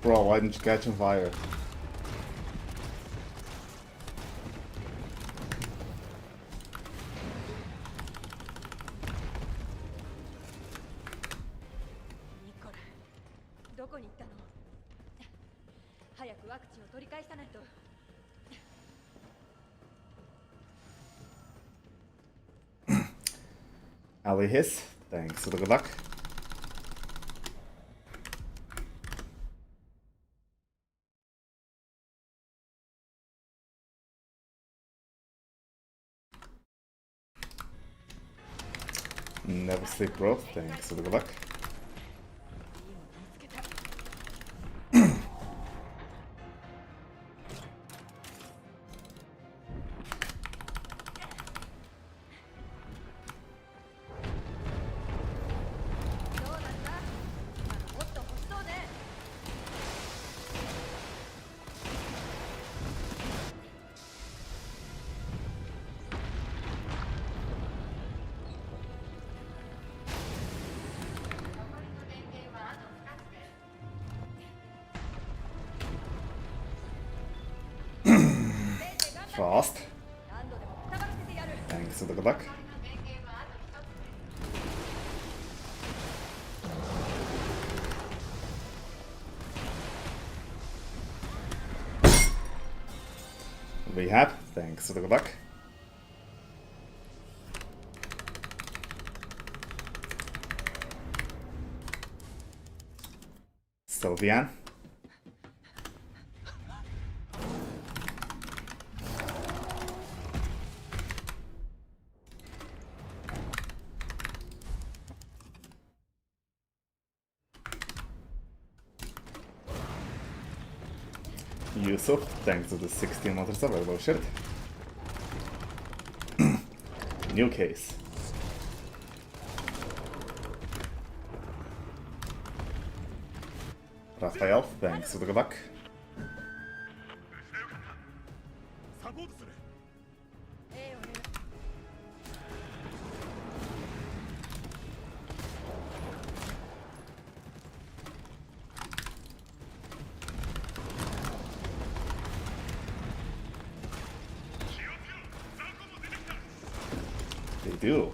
Bro, why didn't you catch on fire? Ali hiss. Thanks for the good luck. Never sleep, bro. Thanks for the good luck. Fast. Thanks for the good luck. Rehab. Thanks for the good luck. Sylvian. Yusuf, thanks to the 16 months of available shirt. New case. Raphael, thanks for the good luck. They do.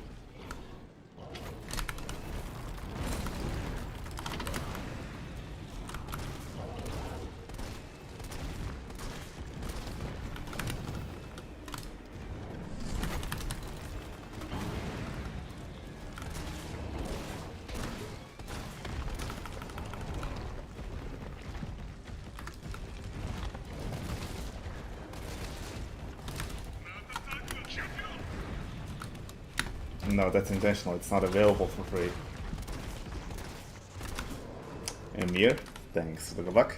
No, that's intentional. It's not available for free. Emir, thanks for the good luck.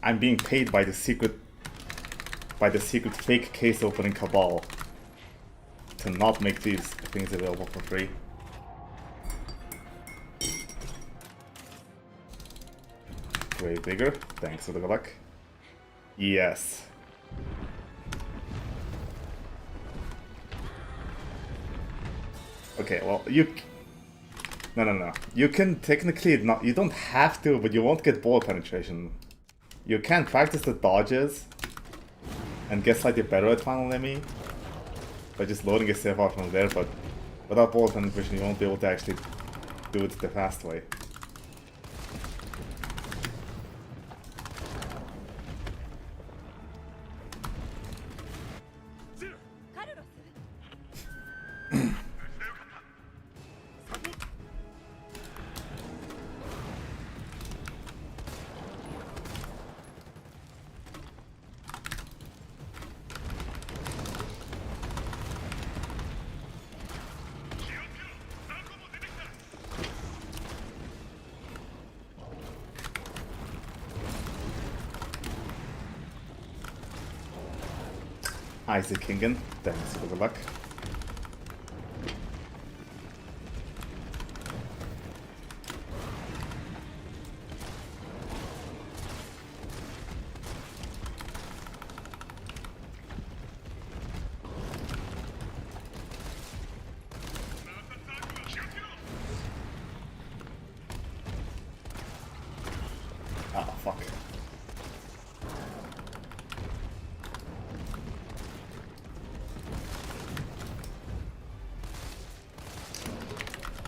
I'm being paid by the secret fake case opening cabal to not make these things available for free. Way bigger. Thanks for the good luck. Yes. Okay, well, No. You can technically not... You don't have to, but you won't get bullet penetration. You can practice the dodges and get slightly better at final enemy by just loading a save out from there, but without bullet penetration you won't be able to actually do it the fast way. Isaac Kingen, thanks for the good luck.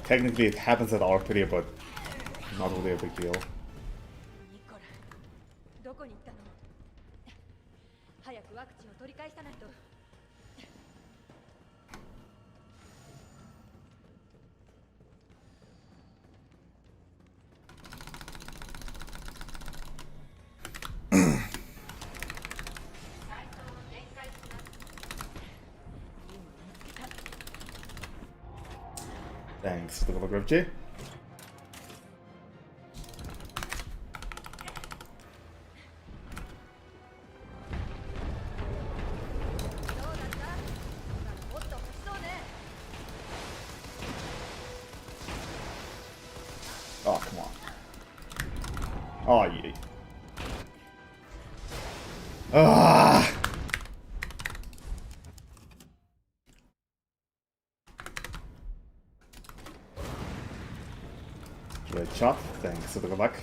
technically it happens at RPD, but not really a big deal. ニコラ、どこに行ったの？早くワクチンを取り返さないと。Thanks for the grab, Jay. Oh, come on. Oh, yeah. Ah! Great shot. Thanks for the good luck.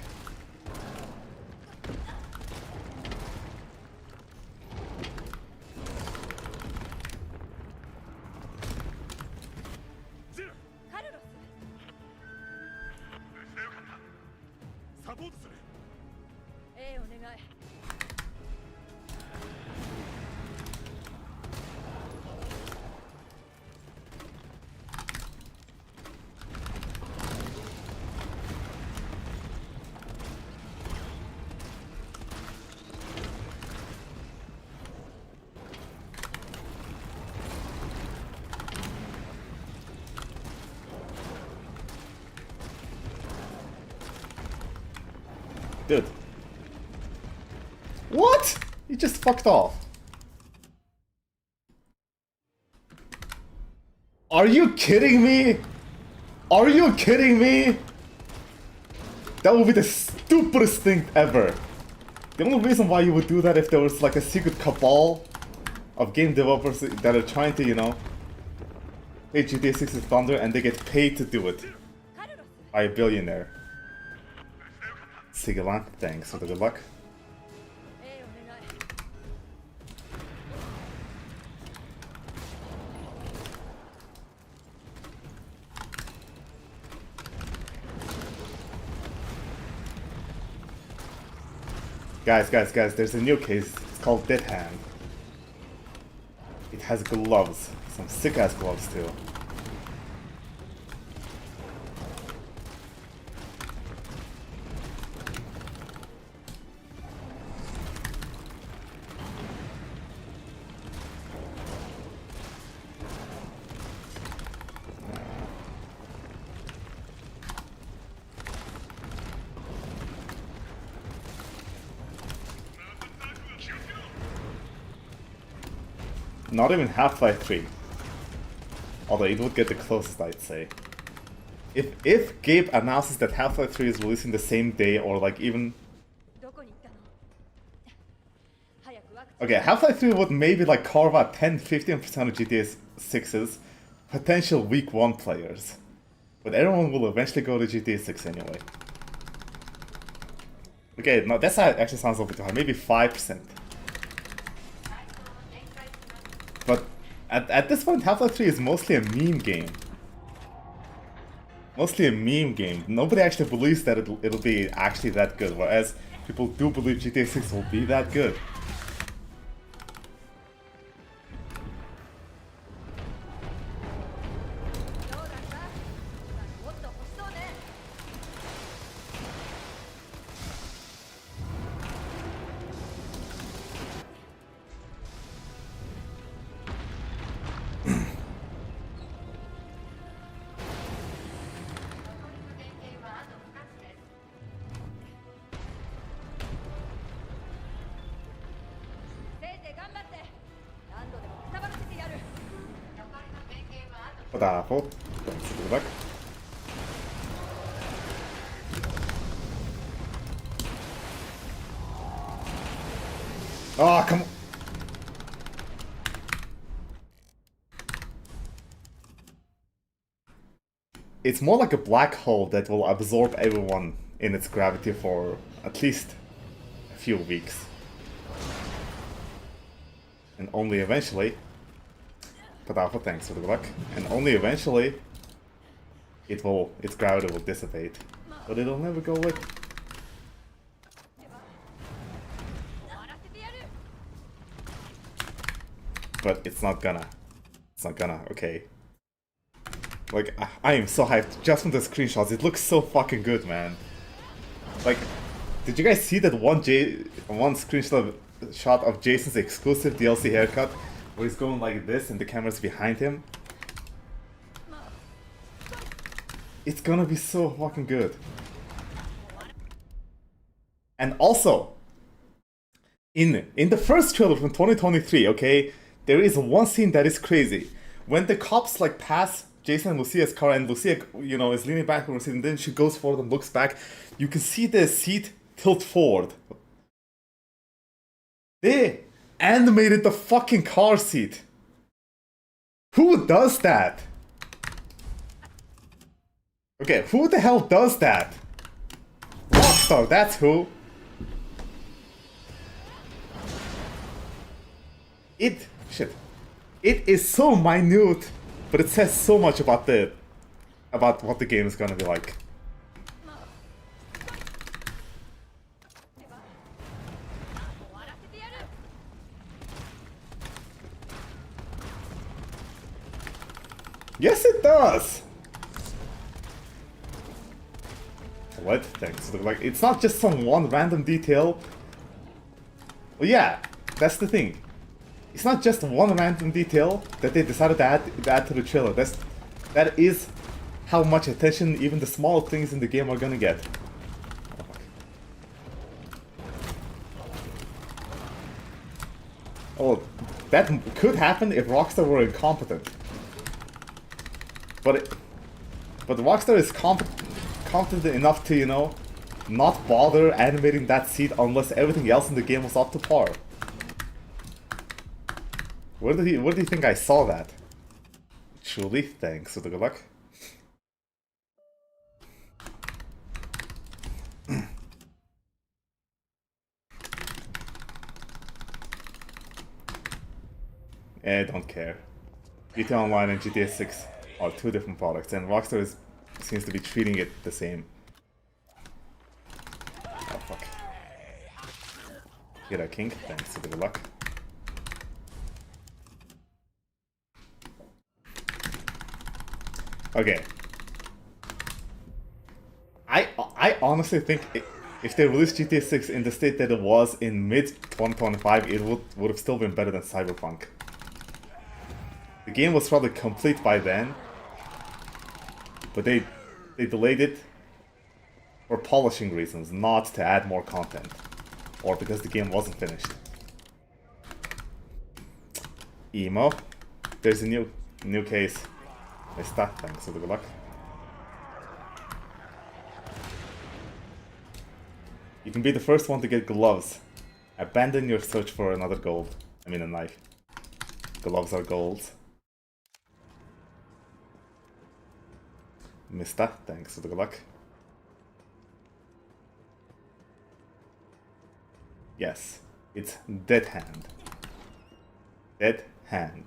Dude. What? You just fucked off. Are you kidding me? Are you kidding me? That would be the stupidest thing ever. The only reason why you would do that if there was like a secret cabal of game developers that are trying to, you know, play GTA 6's Thunder and they get paid to do it by a billionaire. Sigalan, thanks for the good luck. Guys, there's a new case. It's called Dead Hand. It has gloves. Some sick-ass gloves, too. Not even Half-Life 3. Although it would get the closest, I'd say. If Gabe announces that Half-Life 3 is releasing the same day or like even... Okay, Half-Life 3 would maybe like carve out 10-15% of GTA 6's potential week 1 players. But everyone will eventually go to GTA 6 anyway. Okay, no, that actually sounds a little bit too high. Maybe 5%. But at this point, Half-Life 3 is mostly a meme game. Mostly a meme game. Nobody actually believes that it'll be actually that good, whereas people do believe GTA 6 will be that good. Apple. Thanks for the back. Oh, come on. It's more like a black hole that will absorb everyone in its gravity for at least a few weeks. And only eventually... Padafa, thanks for the luck. And only eventually its gravity will dissipate. But it'll never go away. 終わらせてやる But it's not gonna. It's not gonna, okay. Like, I am so hyped just from the screenshots. It looks so fucking good, man. Like, did you guys see that one screenshot of Jason's exclusive DLC haircut? Where he's going like this and the camera's behind him? It's gonna be so fucking good. And also, in the first trailer from 2023, okay, there is one scene that is crazy. When the cops like pass Jason and Lucia's car and Lucia, you know, is leaning back on her seat and then she goes forward and looks back, you can see the seat tilt forward. They animated the fucking car seat. Who does that? Okay, who the hell does that? Rockstar, that's who. It is so minute, but it says so much about what the game is gonna be like. Yes, it does. What? Thanks. Like, it's not just some one random detail. Well, yeah, that's the thing. It's not just one random detail that they decided to add to the trailer. That is how much attention even the small things in the game are gonna get. Oh, that could happen if Rockstar were incompetent. But Rockstar is competent enough to, you know, not bother animating that seat unless everything else in the game was up to par. Where do you think I saw that? Truly, thanks for the good luck. I don't care. GTA Online and GTA 6 are two different products, and Rockstar seems to be treating it the same. Oh fuck. Get a king, thanks for the good luck. Okay. I honestly think if they released GTA 6 in the state that it was in mid-2025, it would have still been better than Cyberpunk. The game was probably complete by then, but they delayed it for polishing reasons, not to add more content, or because the game wasn't finished. Emo, there's a new case. Missed that, thanks for the good luck. You can be the first one to get gloves. Abandon your search for another gold. I mean a knife. Gloves are gold. Missed that, thanks for the good luck. Yes, it's Dead Hand. Dead Hand.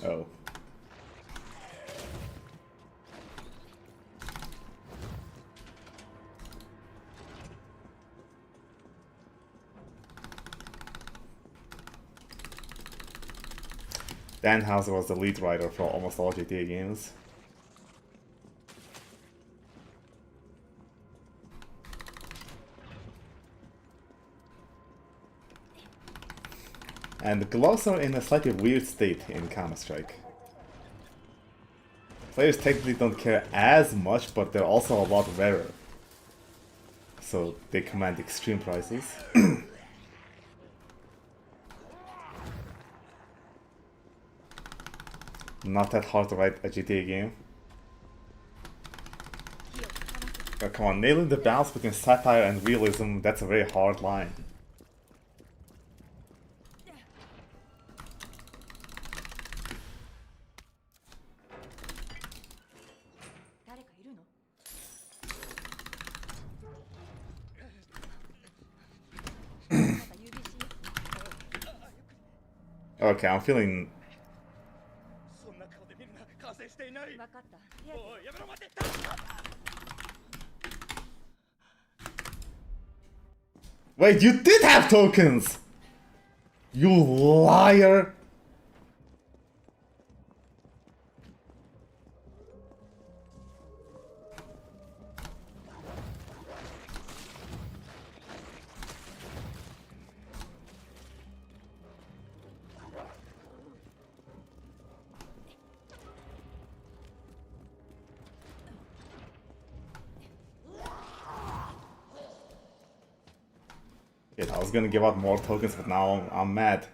Oh. Dan Houser was the lead writer for almost all GTA games. And the gloves are in a slightly weird state in Counter-Strike. Players technically don't care as much, but they're also a lot rarer. So they command extreme prices. Not that hard to write a GTA game. Oh, come on, nailing the balance between satire and realism, that's a very hard line. Okay, I'm feeling 分かった。手当て Wait, you did have tokens! You liar! Yeah, I was gonna give out more tokens, but now I'm mad.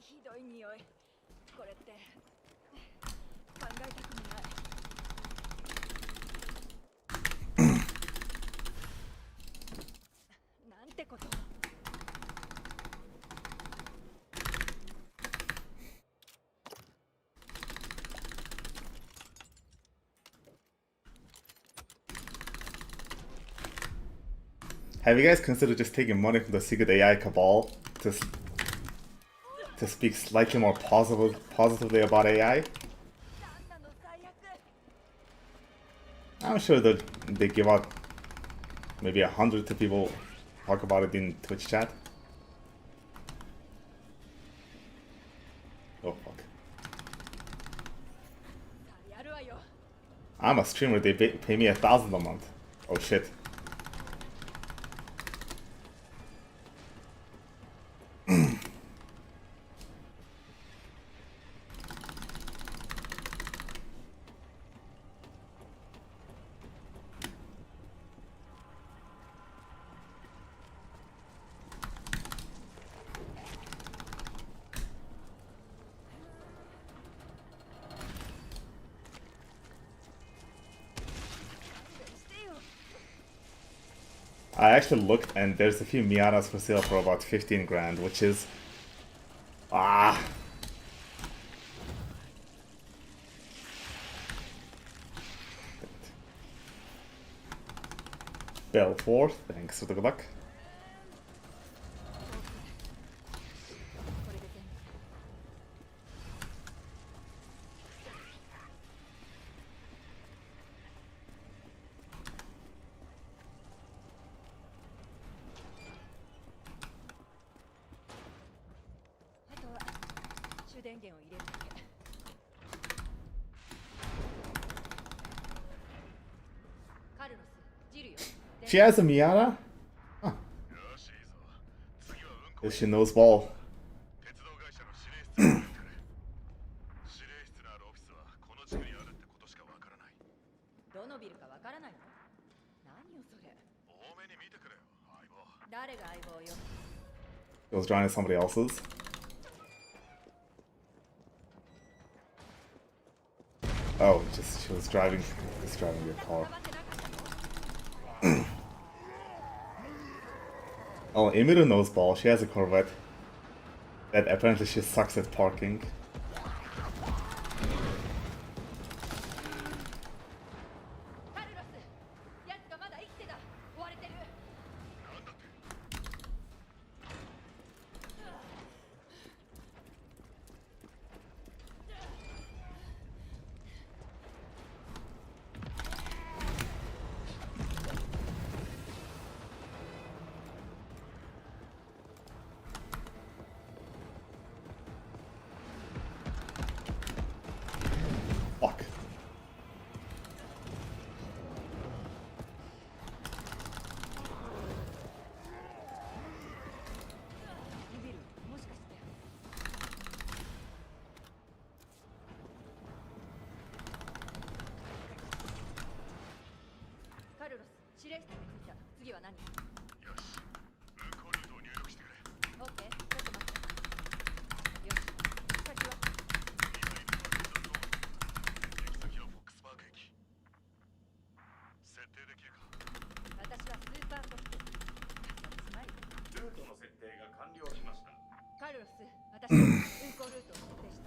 ひどい匂い。これって考えたくもない。なんてこと。Have you guys considered just taking money from the secret AI cabal to speak slightly more positively about AI? I'm sure that they give out maybe 100 to people talk about it in Twitch chat. Oh fuck. I'm a streamer, they pay me 1,000 a month. Oh shit. I actually looked and there's a few Miatas for sale for about 15 grand, which is... Belfort, thanks for the good luck. She has a Miata? Huh. She knows ball. It was driving somebody else's. Oh, she was driving your car. Oh, Emiru knows ball. She has a Corvette. That apparently she sucks at parking. Fuck.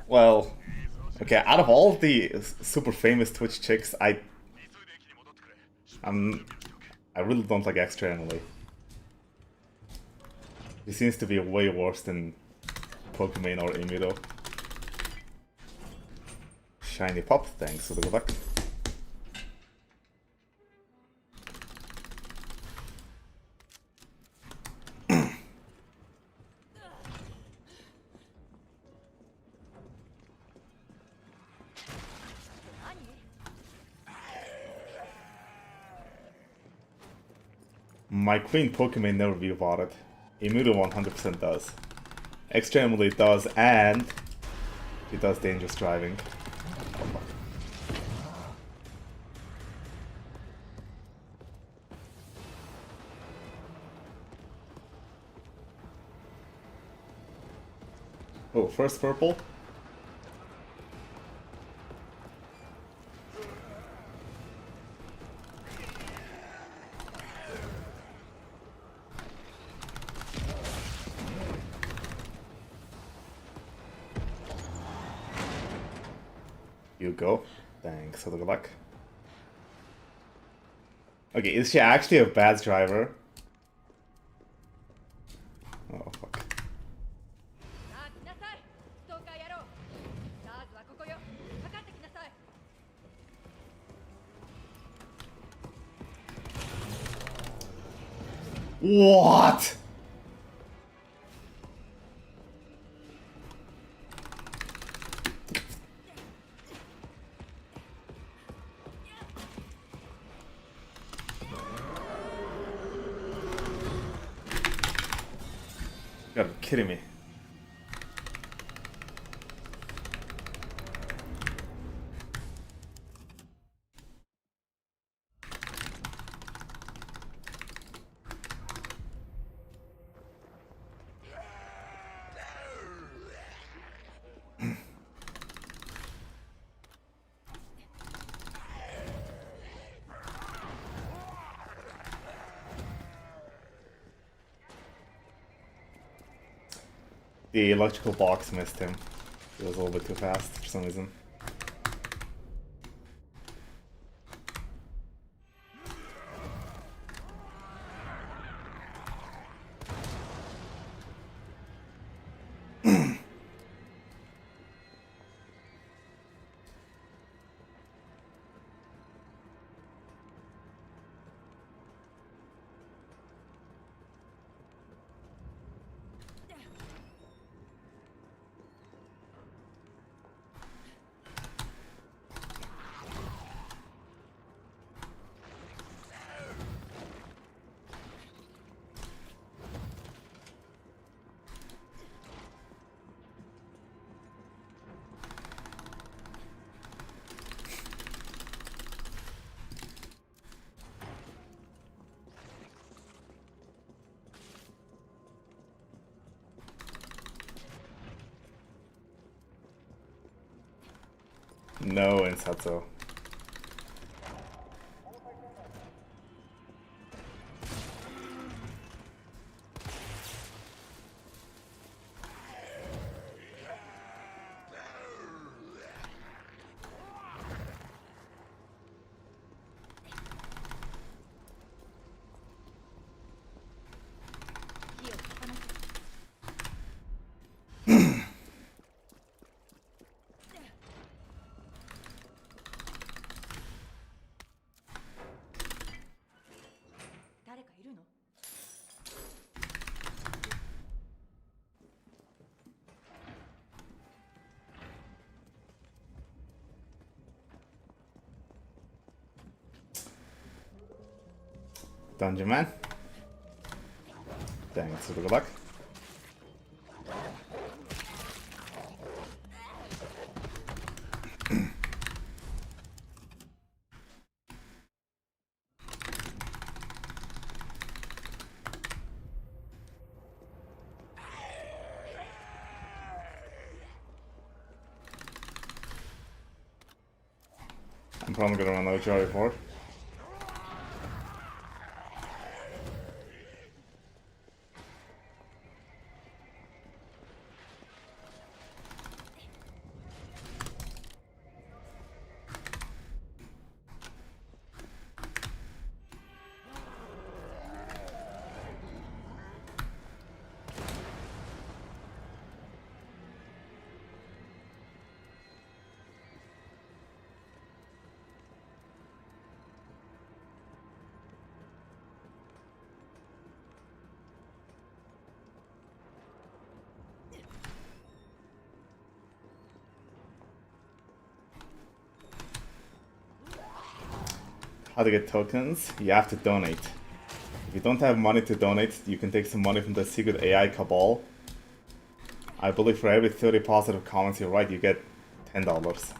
Well, okay, out of all the super famous Twitch chicks, I really don't like Extra Emily. He seems to be way worse than Pokemon or Imuro. Shiny pop, thanks for the good luck. My Queen Pokemon never be bought it. Imuro 100% does. Extremely does, and it does dangerous driving. Oh, first purple? You go. Thanks for the good luck. Okay, is she actually a bad driver? Oh, fuck. What? You gotta be kidding me. The electrical box missed him. It was a little bit too fast for some reason. No, Insatso. Dungeon Man. Thanks for the good luck. I'm probably gonna run out of Joy for it. how to get tokens, you have to donate. If you don't have money to donate, you can take some money from the secret AI cabal. I believe for every 30 positive comments you write, you get $10.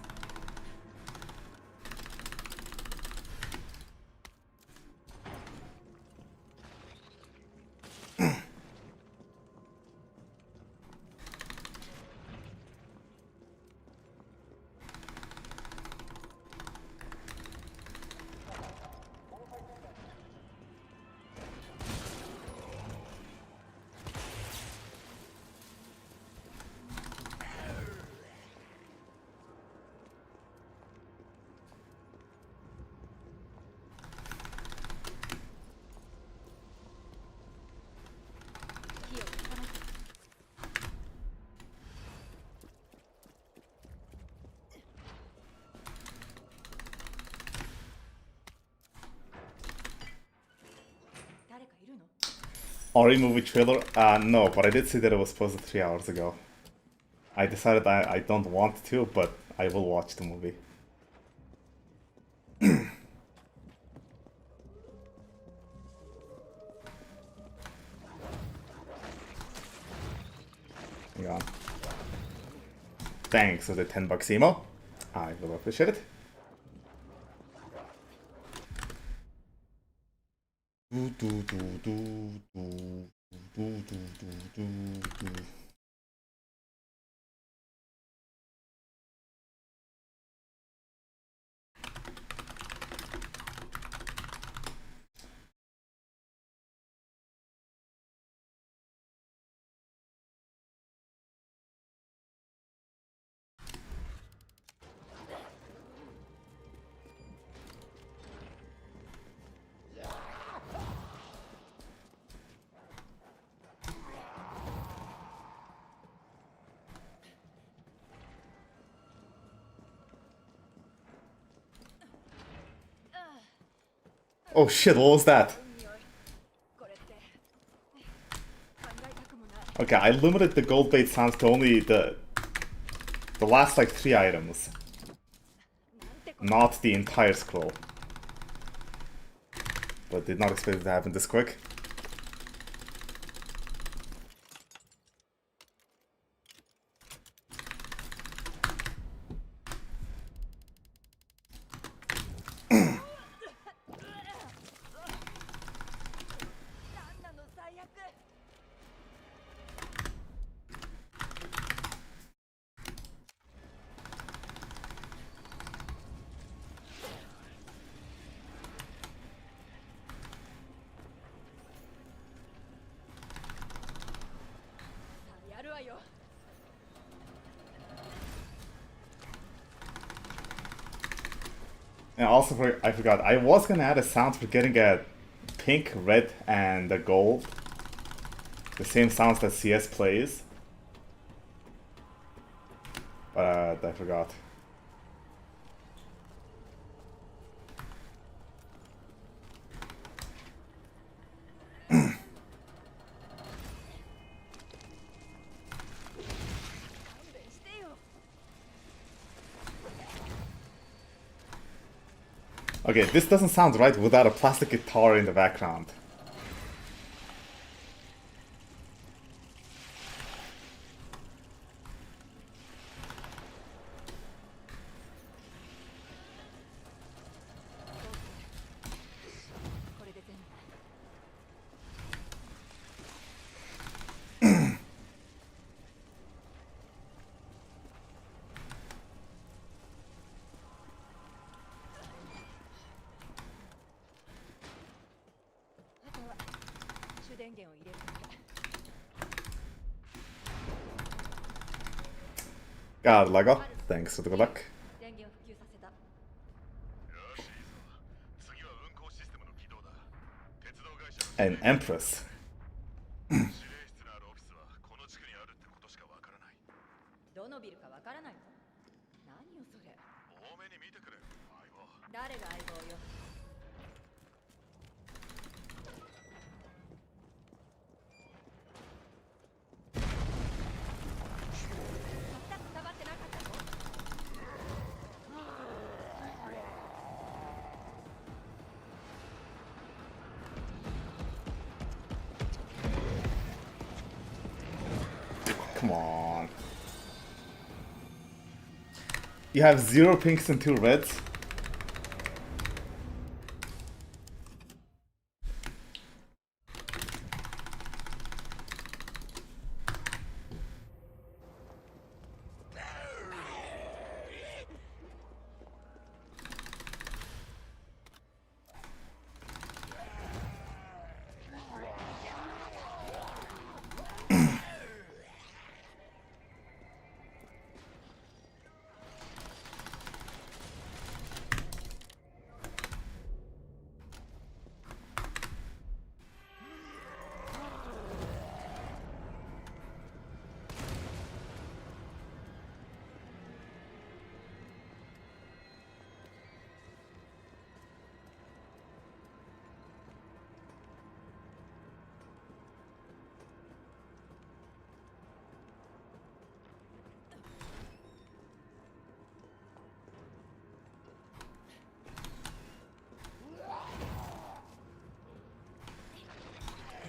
Ori movie trailer? No, but I did see that it was posted 3 hours ago. I decided I don't want to, but I will watch the movie. Hang on. Thanks for the $10 emo. I will appreciate it. Oh shit, what was that? Okay, I limited the gold bait sounds to only the last like 3 items. Not the entire scroll. But did not expect it to happen this quick. And also, I forgot, I was gonna add a sound for getting a pink, red, and a gold. The same sounds that CS plays. But I forgot. Okay, this doesn't sound right without a plastic guitar in the background. God, Lego. Thanks for the good luck. An Empress. どのビルかわからないの？何よそれ。多めに見てくれ、相棒。誰が相棒よ。全く伝わってなかったの？ Come on. You have 0 pinks and 2 reds?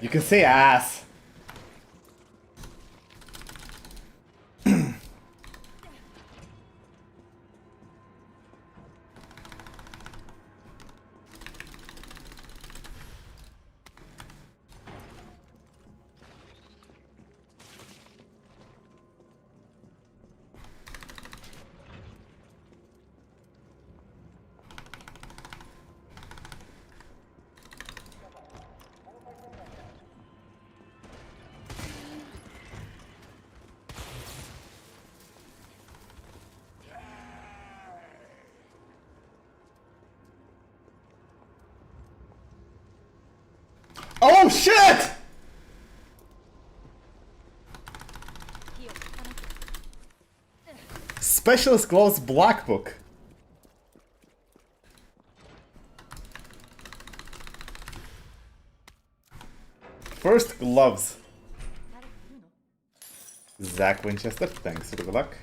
You can say ass. Oh shit! Specialist Gloves Black Book. First gloves. Zach Winchester, thanks for the good luck.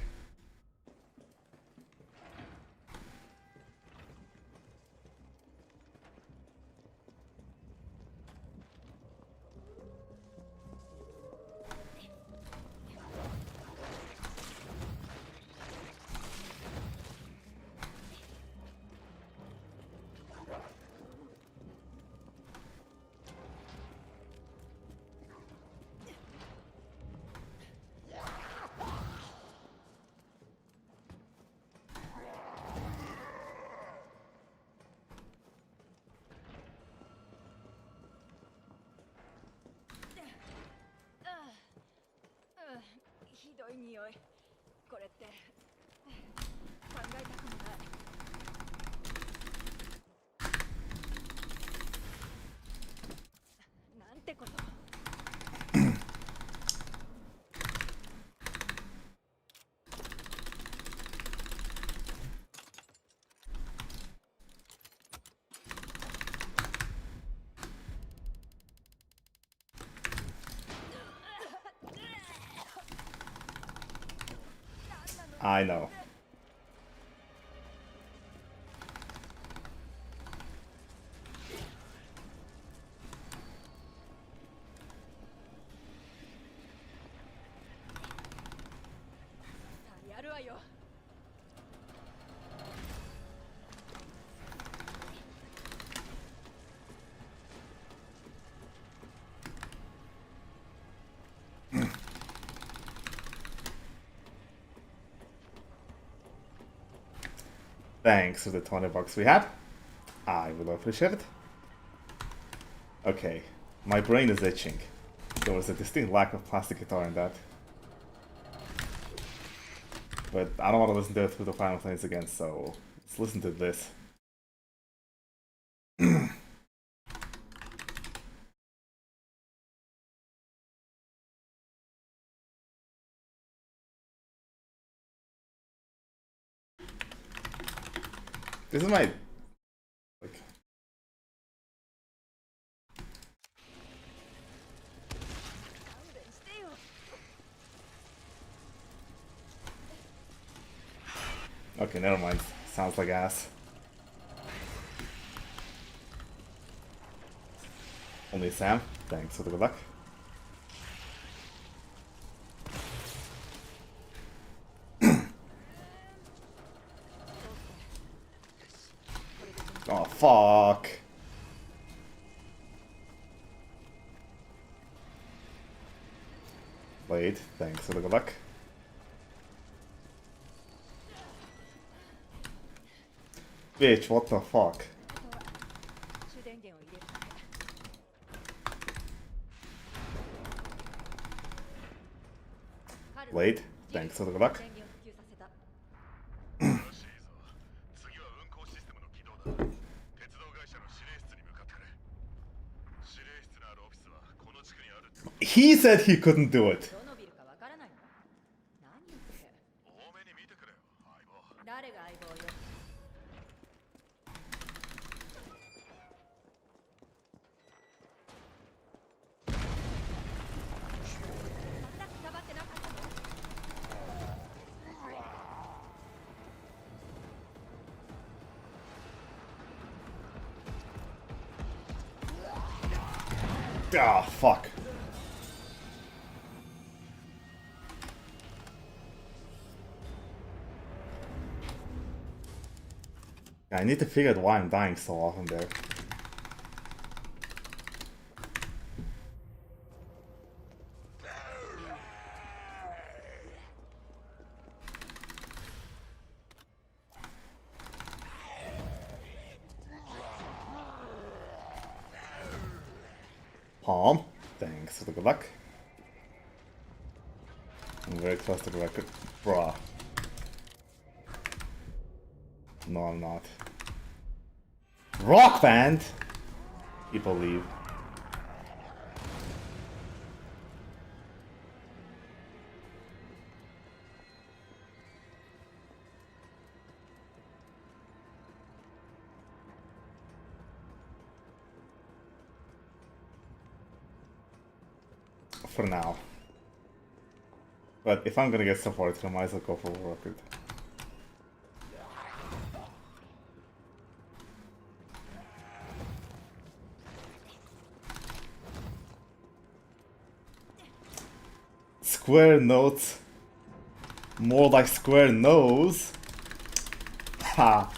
I know. Thanks for the 20 bucks we had. I will appreciate it. Okay, my brain is itching. There was a distinct lack of plastic guitar in that. But I don't want to listen to it through the Final Fantasy again, so let's listen to this. This is my... like... Okay, never mind. Sounds like ass. Only Sam. Thanks for the good luck. fuck? Wait, thanks for the good luck. Bitch, what the fuck? 主電源を入れるため Wait, thanks for the good luck. 電源を復旧させた He said he couldn't do it. どのビルかわからないの何言って誰が相棒よまたくたばってなかったの Ah, fuck. I need to figure out why I'm dying so often there. Palm. Thanks for the good luck. I'm very close to the record. Bruh. No, I'm not. Rock band! People leave. For now. But if I'm gonna get support, I might as well go for a record. Square notes. More like square nose. Ha.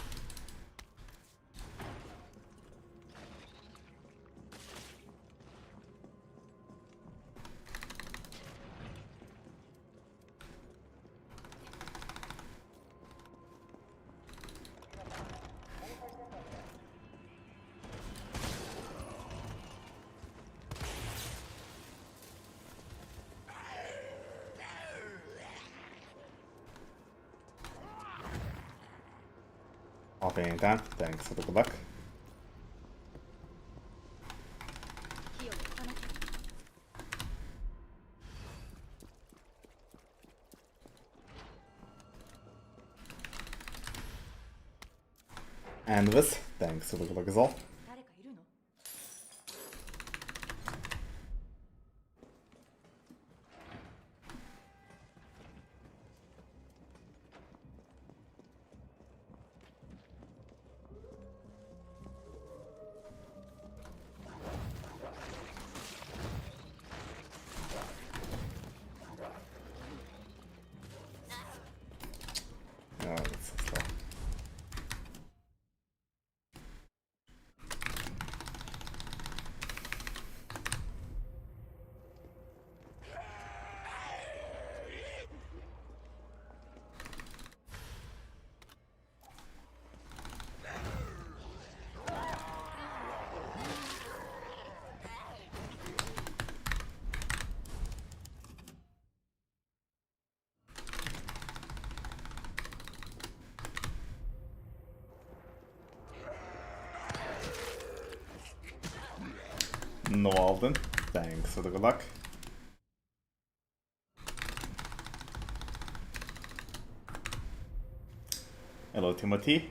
Off anytime. Thanks for the good luck. 火を消さなきゃ And this. Thanks for the good luck as well. 誰かいるの Oh, that's so slow. No Alden. Thanks for the good luck. Hello, Timothy.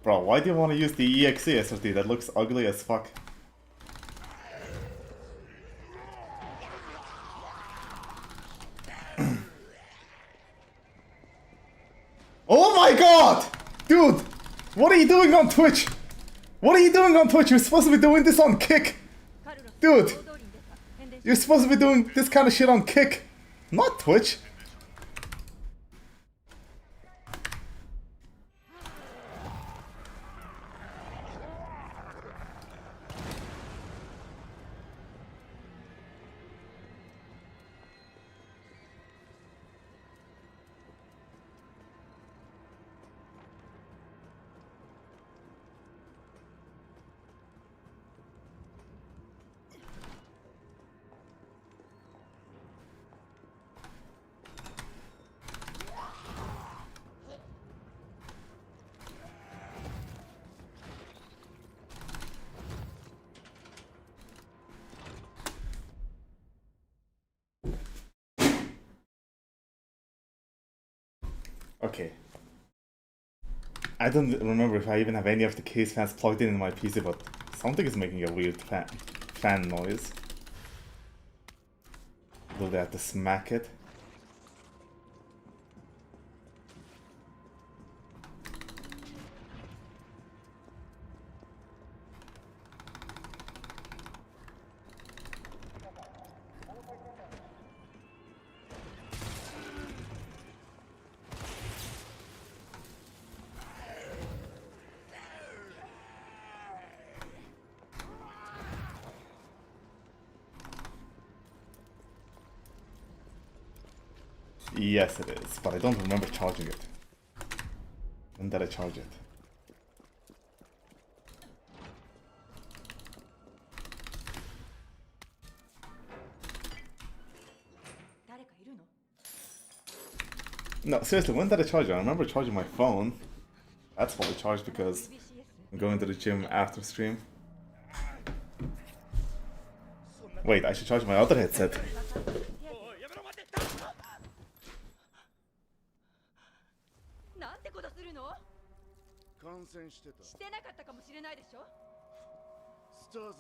Bro, why do you want to use the EXE SRT? That looks ugly as fuck. Oh my god! Dude! What are you doing on Twitch? What are you doing on Twitch? You're supposed to be doing this on Kick! Dude! You're supposed to be doing this kind of shit on Kick! Not Twitch! Okay. I don't remember if I even have any of the case fans plugged in my PC, but something is making a weird fan noise. Do they have to smack it? Yes, it is, but I don't remember charging it. When did I charge it? No, seriously, when did I charge it? I remember charging my phone. That's fully charged because I'm going to the gym after stream. Wait, I should charge my other headset.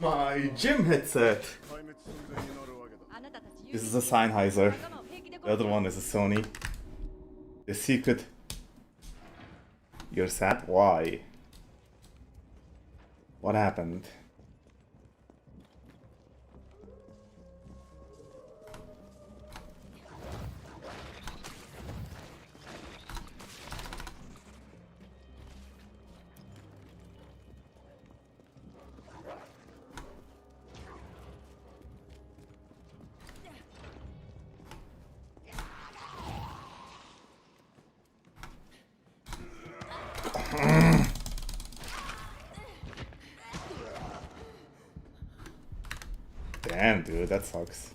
My gym headset! This is a Sennheiser. The other one is a Sony. The secret. You're sad? Why? What happened? Damn, dude, that sucks.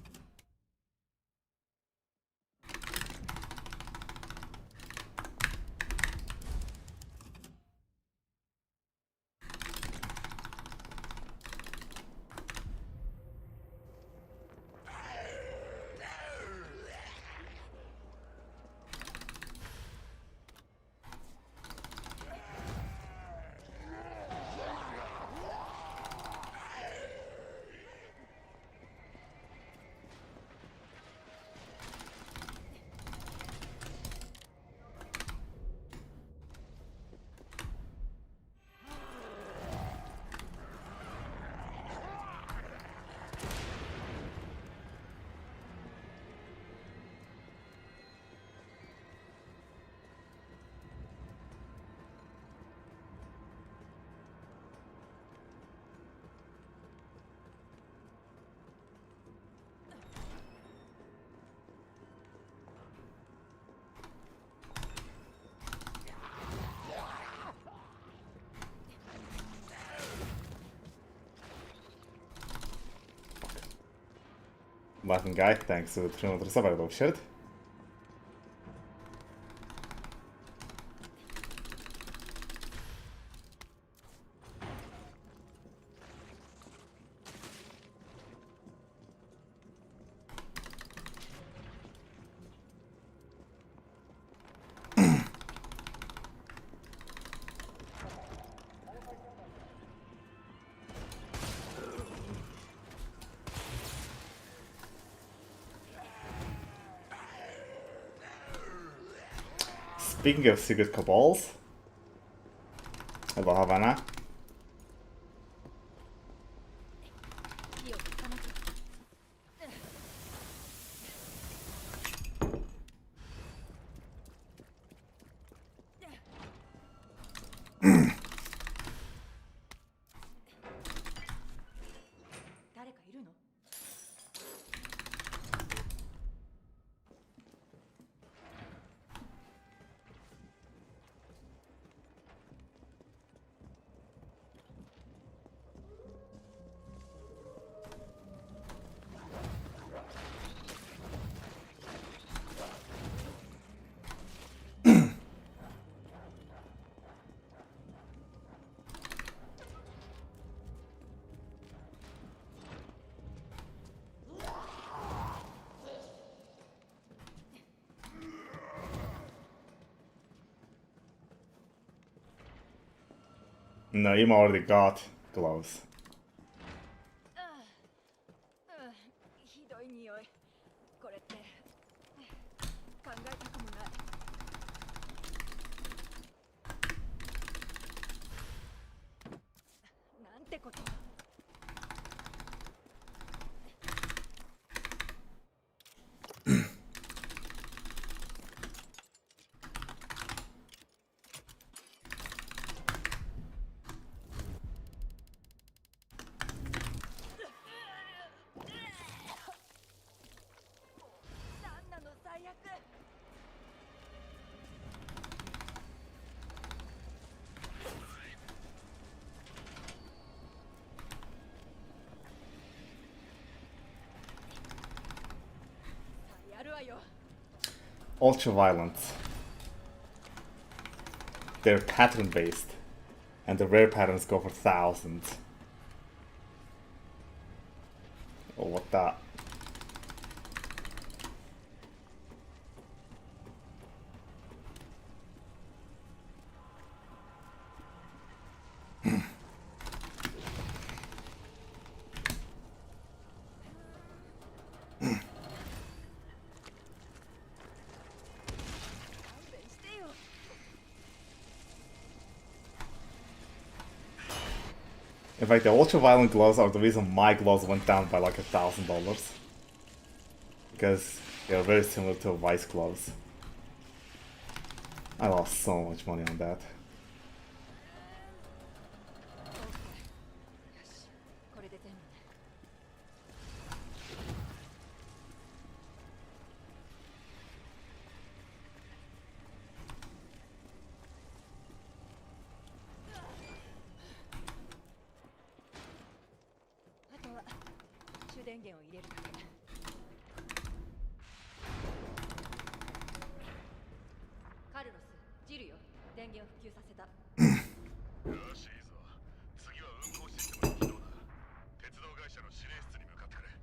Laughing guy, thanks to 300 survival shirt. Speaking of secret cabals, hello Havana. No, Ima already got gloves. ひどい匂い。これって考えたくもない。なんてこと。なんなの最悪。やるわよ。 Ultra violent. They're pattern based, and the rare patterns go for thousands. Oh, what that? In fact, the ultra violent gloves are the reason my gloves went down by like $1,000. Because they are very similar to Vice gloves. I lost so much money on that. これで全部ね。あとは主電源を入れるだけ。カルロス、ジルよ。電源を復旧させた。よし、いいぞ。次は運行システムの起動だ。鉄道会社の指令室に向かってくれ。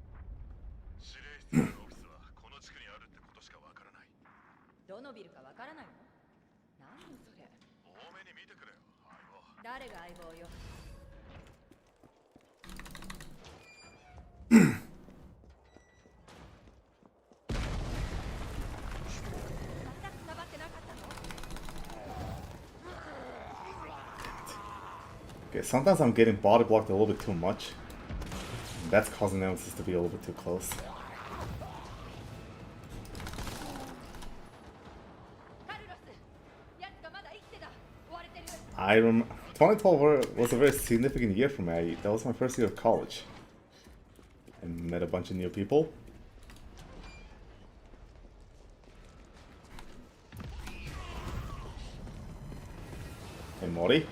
指令室のオフィスはこの地区にあるってことしかわからない。どのビルかわからないの？何よそれ。多めに見てくれよ、相棒。誰が相棒よ。またくたばってなかったの？ Okay, sometimes I'm getting body blocked a little bit too much. That's causing nemesis to be a little bit too close. カルロス、奴がまだ生きてた。追われてる。 I remember 2012 was a very significant year for me. That was my first year of college. I met a bunch of new people. Hey, Mori.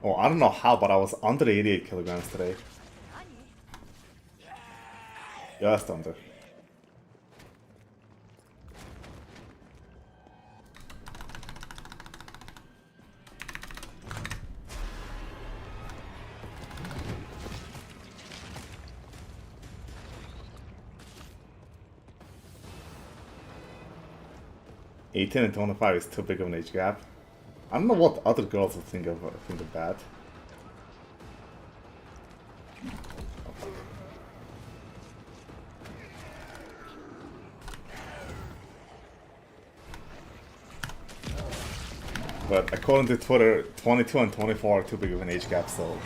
Oh, I don't know how, but I was under 88 kilograms today. Just under. 18 and 25 is too big of an age gap. I don't know what other girls would think of that. But according to Twitter, 22 and 24 are too big of an age gap, so...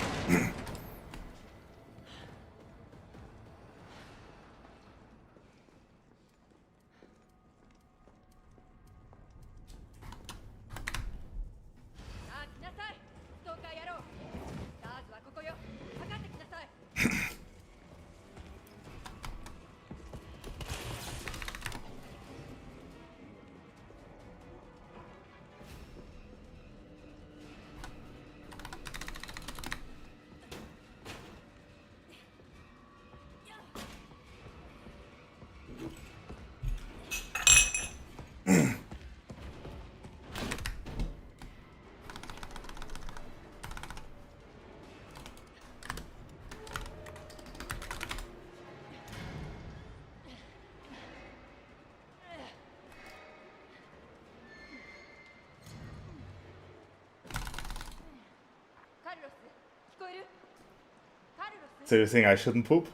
So you're saying I shouldn't poop?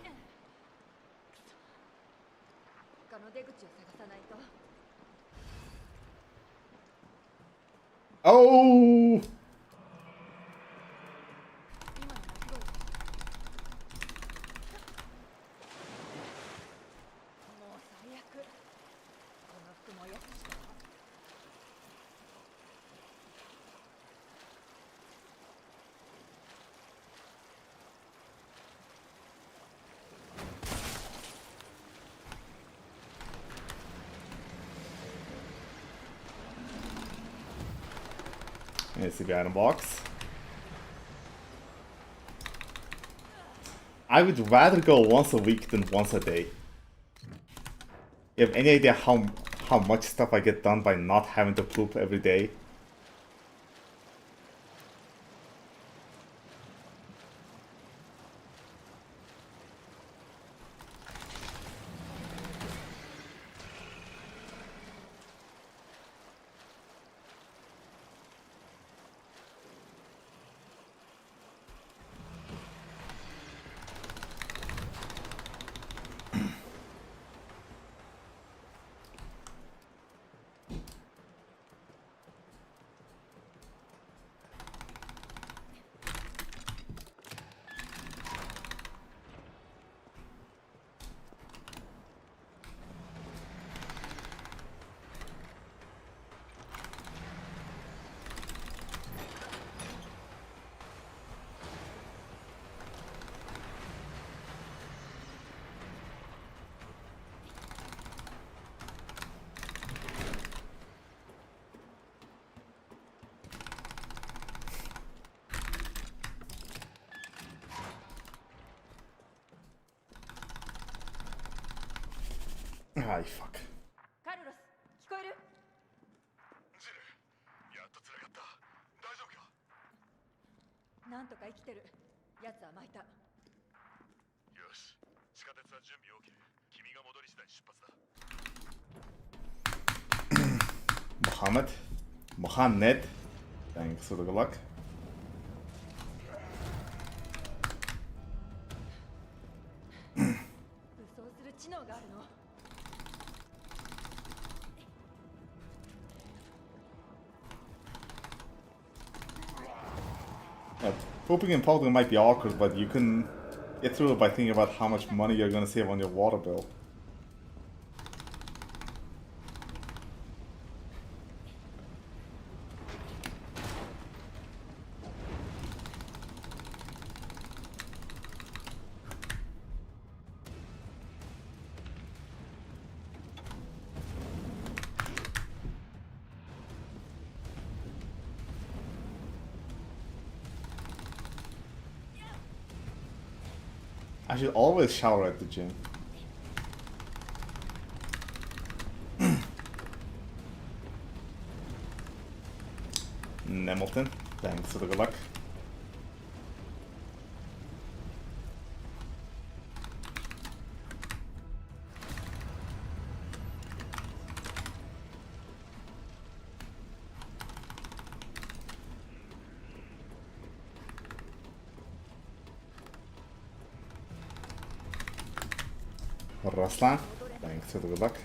Oh! Here's the item box. I would rather go once a week than once a day. You have any idea how much stuff I get done by not having to poop every day? Ah, fuck. カルロス、聞こえる？ジル、やっと繋がった。大丈夫か？なんとか生きてる。奴は巻いた。よし、地下鉄は準備 OK。君が戻り次第出発だ。Mohammed. Thanks for the good luck. Pooping in public might be awkward, but you can get through it by thinking about how much money you're gonna save on your water bill. I should always shower at the gym. Nemilton, thanks for the good luck. Ruslan. Thanks for the good luck.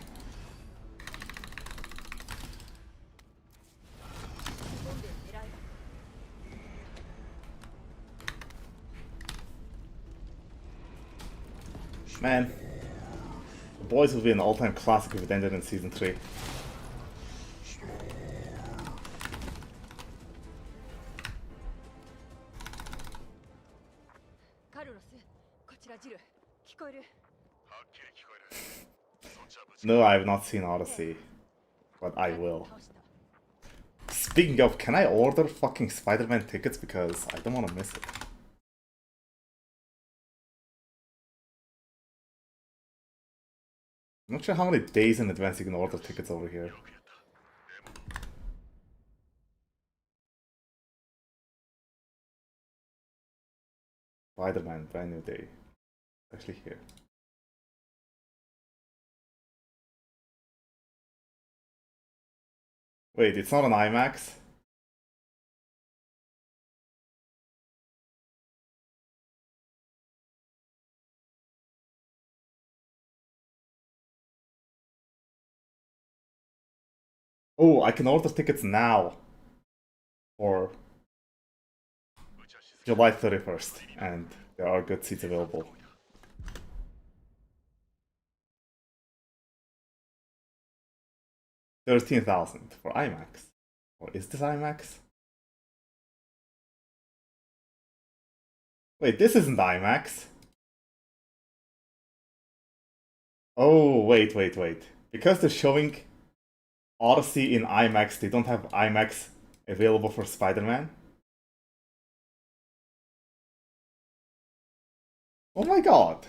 Man, the boys will be an all-time classic if it ended in season 3. No, I have not seen Odyssey, but I will. Speaking of, can I order fucking Spider-Man tickets because I don't want to miss it? I'm not sure how many days in advance you can order tickets over here. Spider-Man, brand new day. Actually here. Wait, it's not an IMAX? Oh, I can order tickets now for July 31st, and there are good seats available. $13,000 for IMAX. Or is this IMAX? Wait, this isn't IMAX. Oh, wait. Because they're showing Odyssey in IMAX, they don't have IMAX available for Spider-Man? Oh my god!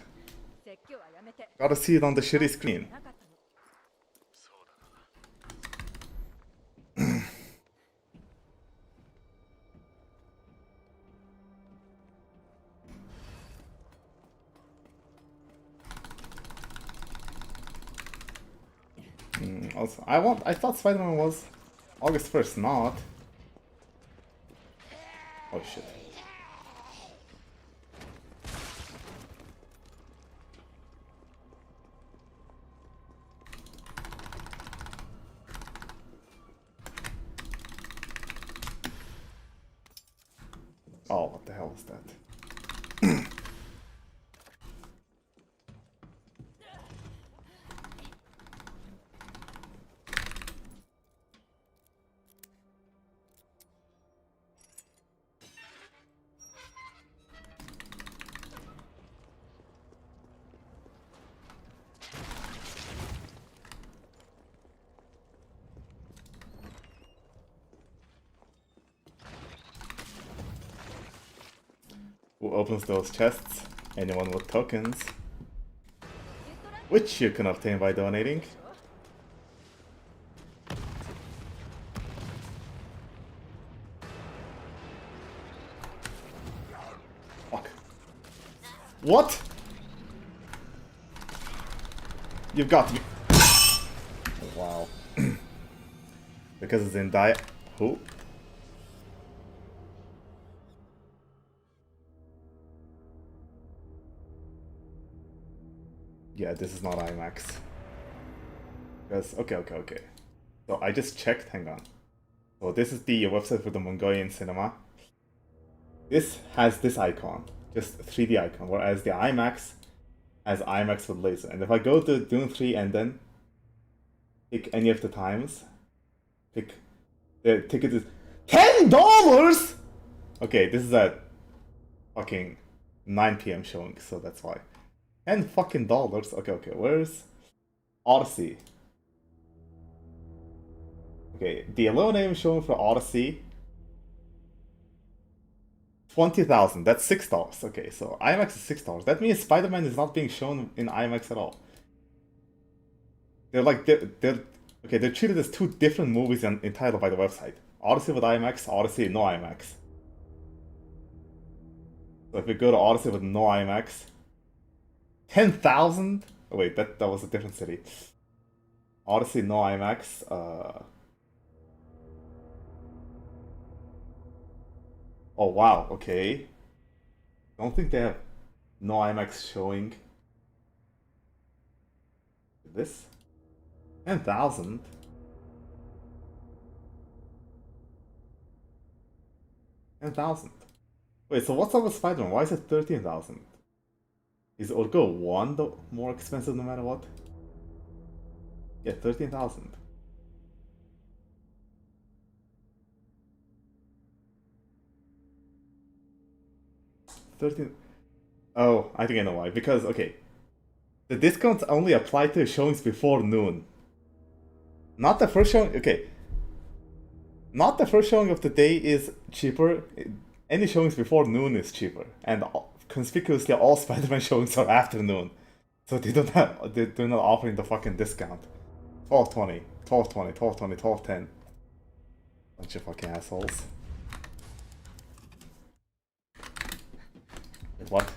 Gotta see it on the shitty screen. Also, I thought Spider-Man was August 1st, not. Oh shit. Oh, what the hell is that? Who opens those chests? Anyone with tokens. Which you can obtain by donating. Fuck. What? You've got to be... Oh, wow. Because it's in die... Who? Yeah, this is not IMAX. Because, okay. So I just checked, hang on. So this is the website for the Mongolian cinema. This has this icon, just 3D icon, whereas the IMAX has IMAX with laser. And if I go to Dune 3 and then pick any of the times, pick the ticket is $10! Okay, this is at fucking 9 p.m. showing, so that's why. $10 fucking dollars. Okay, where's Odyssey? Okay, the low name showing for Odyssey 20,000. That's $6. Okay, so IMAX is $6. That means Spider-Man is not being shown in IMAX at all. They're like they're treated as two different movies entitled by the website. Odyssey with IMAX, Odyssey no IMAX. So if we go to Odyssey with no IMAX, 10,000. Oh wait, that was a different city. Odyssey no IMAX. Oh wow, okay. I don't think they have no IMAX showing. This? 10,000? Wait, so what's up with Spider-Man? Why is it 13,000? Is Orgo 1 the more expensive no matter what? Yeah, 13,000. Oh, I think I know why. Because, okay, the discounts only apply to showings before noon. Not the first showing. Okay, not the first showing of the day is cheaper. Any showings before noon is cheaper, and conspicuously all Spider-Man showings are after noon, so they're not offering the fucking discount. 12:20, 12:20, 12:20, 12:10. Bunch of fucking assholes. What?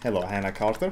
Hello, Hannah Carter.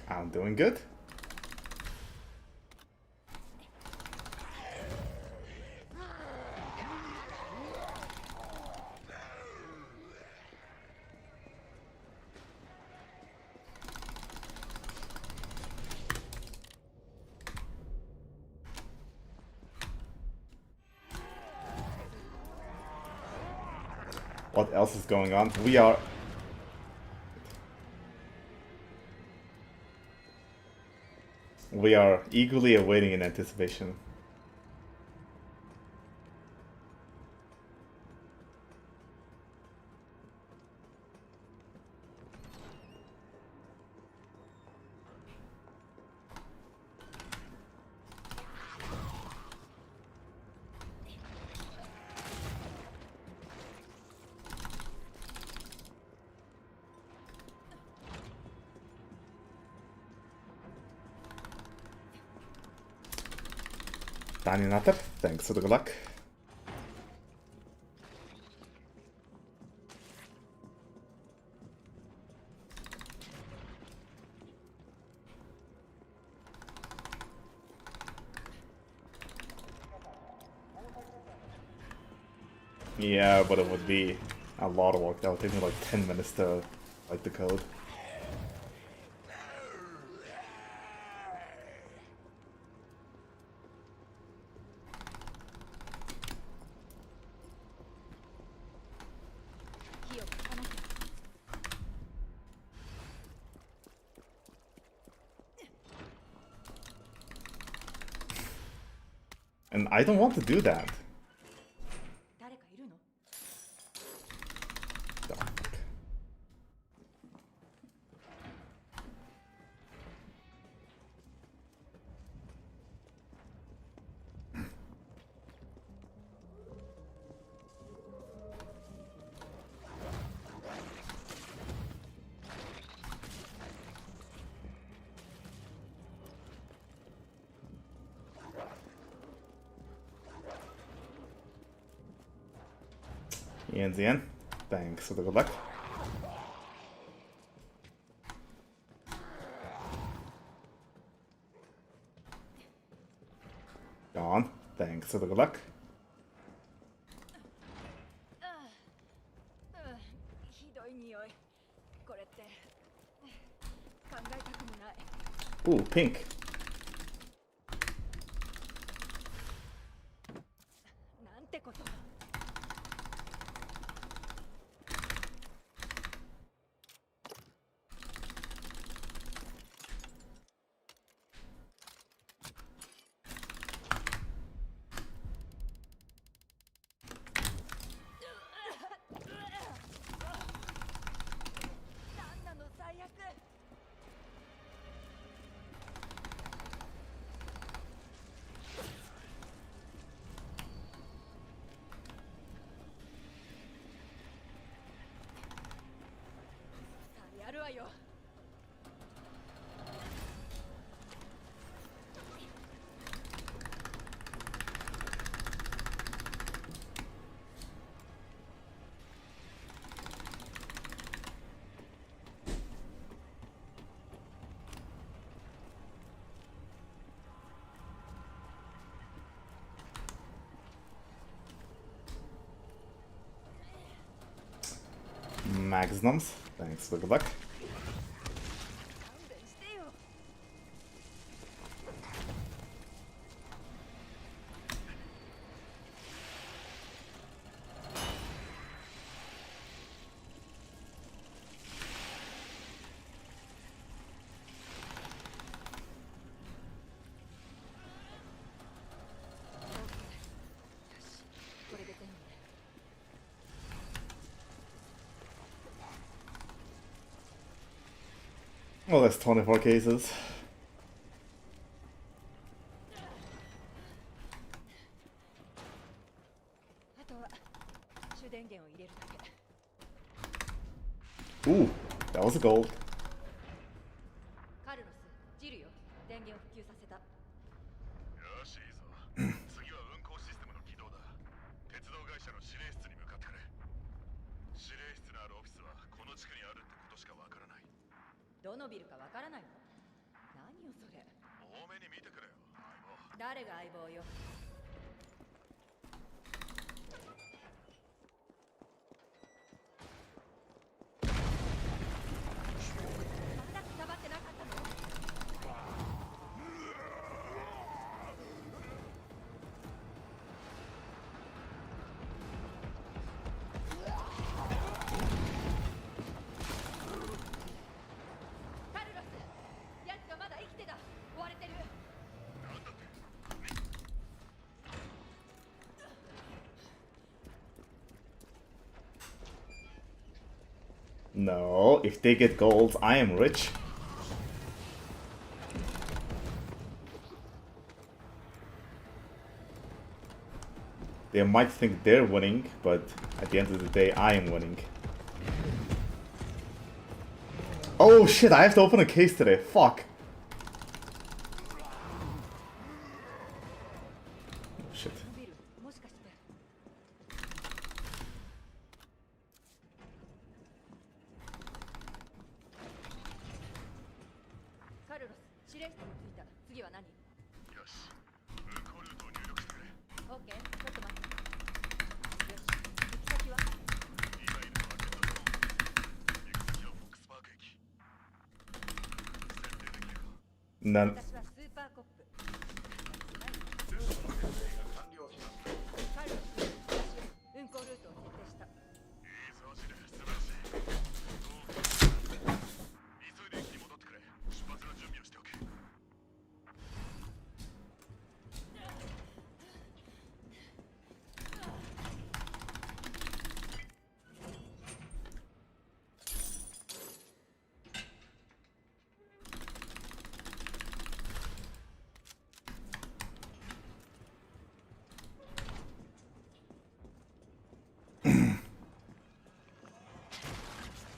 I'm doing good. What else is going on? We are eagerly awaiting in anticipation. Danny Nutter, thanks for the good luck. Yeah, but it would be a lot of work. That would take me like 10 minutes to write the code. And I don't want to do that. Ian Zian, thanks for the good luck. Dawn, thanks for the good luck. Ooh, pink. わよ。Magnums. Thanks for the luck. 勘弁してよ。よし、これで全部。Well, that's 24 cases. あとは主電源を入れるだけ。 Ooh, that was a gold. カルロス、ジルよ。電源を復旧させた。よし、いいぞ。次は運行システムの起動だ。鉄道会社の指令室に向かってくれ。指令室のあるオフィスはこの地区にあるってことしかわからない。どのビルかわからないの？何よそれ。多めに見てくれよ、相棒。誰が相棒よ。まだくたばってなかったの？カルロス、やつがまだ生きてだ。追われてる。なんだって。 No, if they get gold, I am rich. They might think they're winning, but at the end of the day, I am winning. Oh shit, I have to open a case today. Fuck. Oh shit. ビル、もしかして。カルロス、指令室に着いた。次は何？よし、運行ルートを入力してくれ。オッケー、ちょっと待って。よし、行き先は？今いるのはレッドゾーン。行く先はフォックスパーク駅。設定できるか。 None. 私はスーパーコップ。接続の設定が完了しました。カルロス、私は運行ルートを設定した。いいぞ、ジル、素晴らしい。急いで駅に戻ってくれ。出発の準備をしておけ。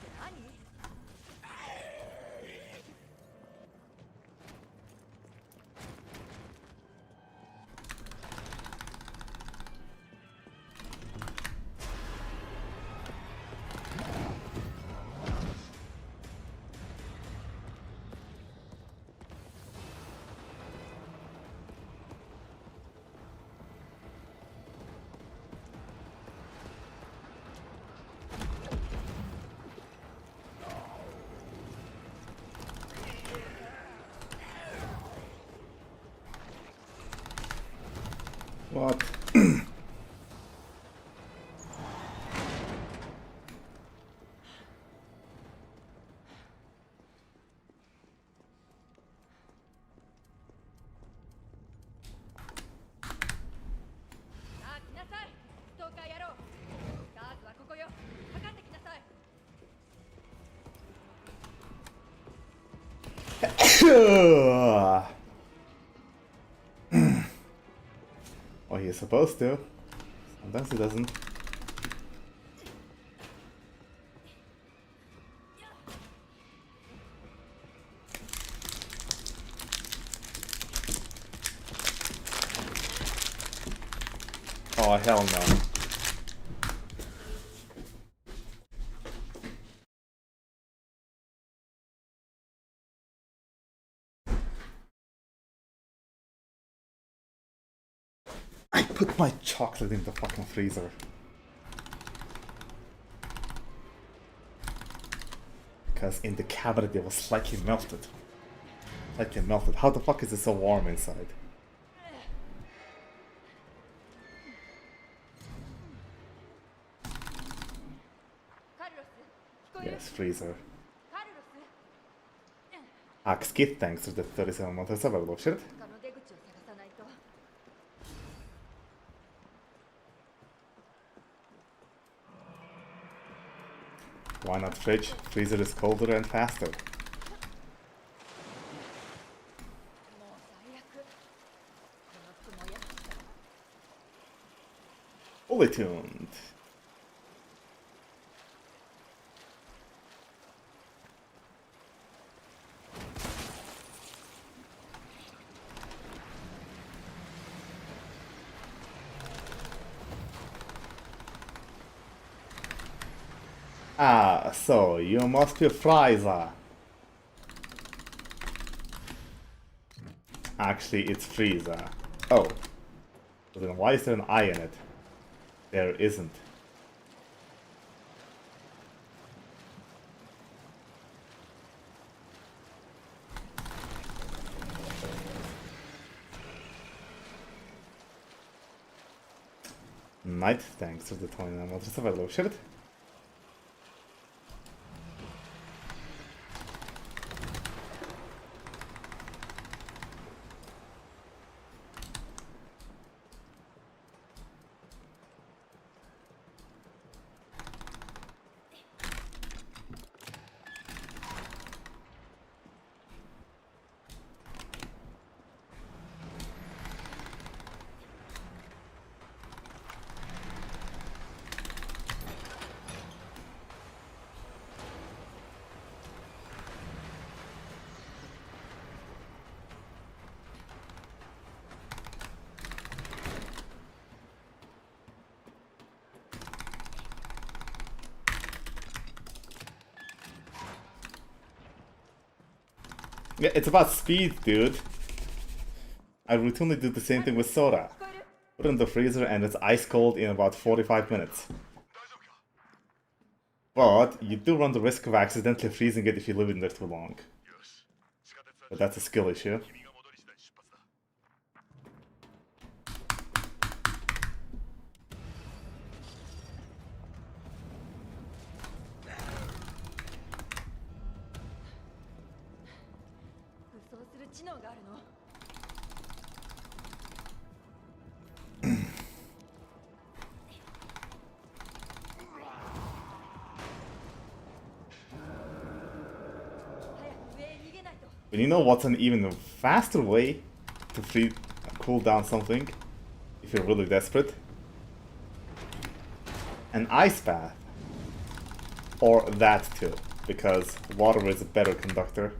何？ What? Well, he's supposed to. Sometimes he doesn't. Oh, hell no. I put my chocolate in the fucking freezer. Because in the cabinet it was slightly melted. Slightly melted. How the fuck is it so warm inside? Yes, freezer. Skid thanks to the 37 months of bullshit. Why not fridge? Freezer is colder and faster. Fully tuned. Ah, so you must be Frieza. Actually, it's Frieza. Oh. But then why is there an I in it? There isn't. Night thanks to the 29 months of bullshit. Yeah, it's about speed, dude. I routinely do the same thing with soda. Put it in the freezer and it's ice cold in about 45 minutes. But you do run the risk of accidentally freezing it if you leave it in there too long. But that's a skill issue. But you know what's an even faster way to cool down something if you're really desperate? An ice bath. Or that too, because water is a better conductor.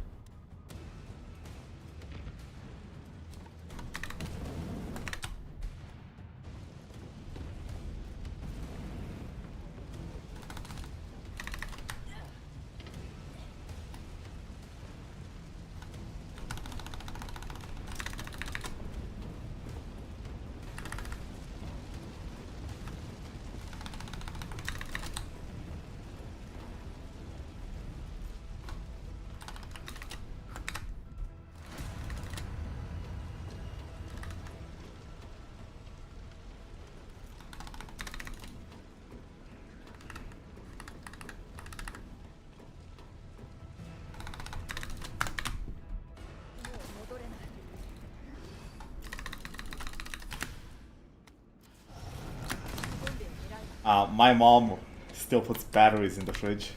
My mom still puts batteries in the fridge.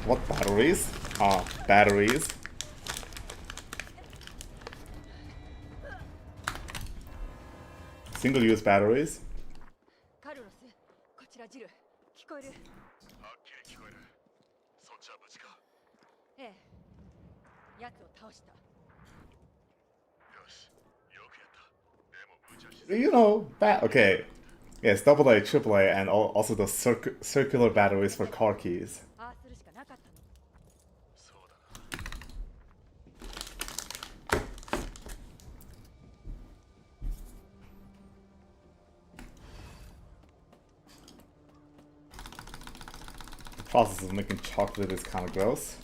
What batteries? Ah, batteries. Single-use batteries. カルロス、こちらジル、聞こえる。はっきり聞こえる。そっちは無事か。ええ、奴を倒した。よし、よくやった。でも無茶し You know, okay. Yes, double A, triple A, and also the circular batteries for car keys. ああするしかなかったの。そうだな。 The process of making chocolate is kind of gross.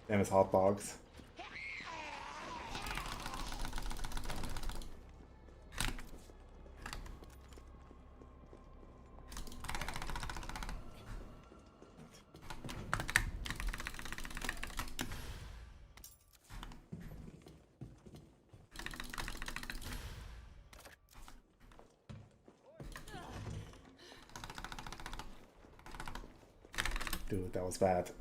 Damn, it's hot dogs. Dude, that was bad.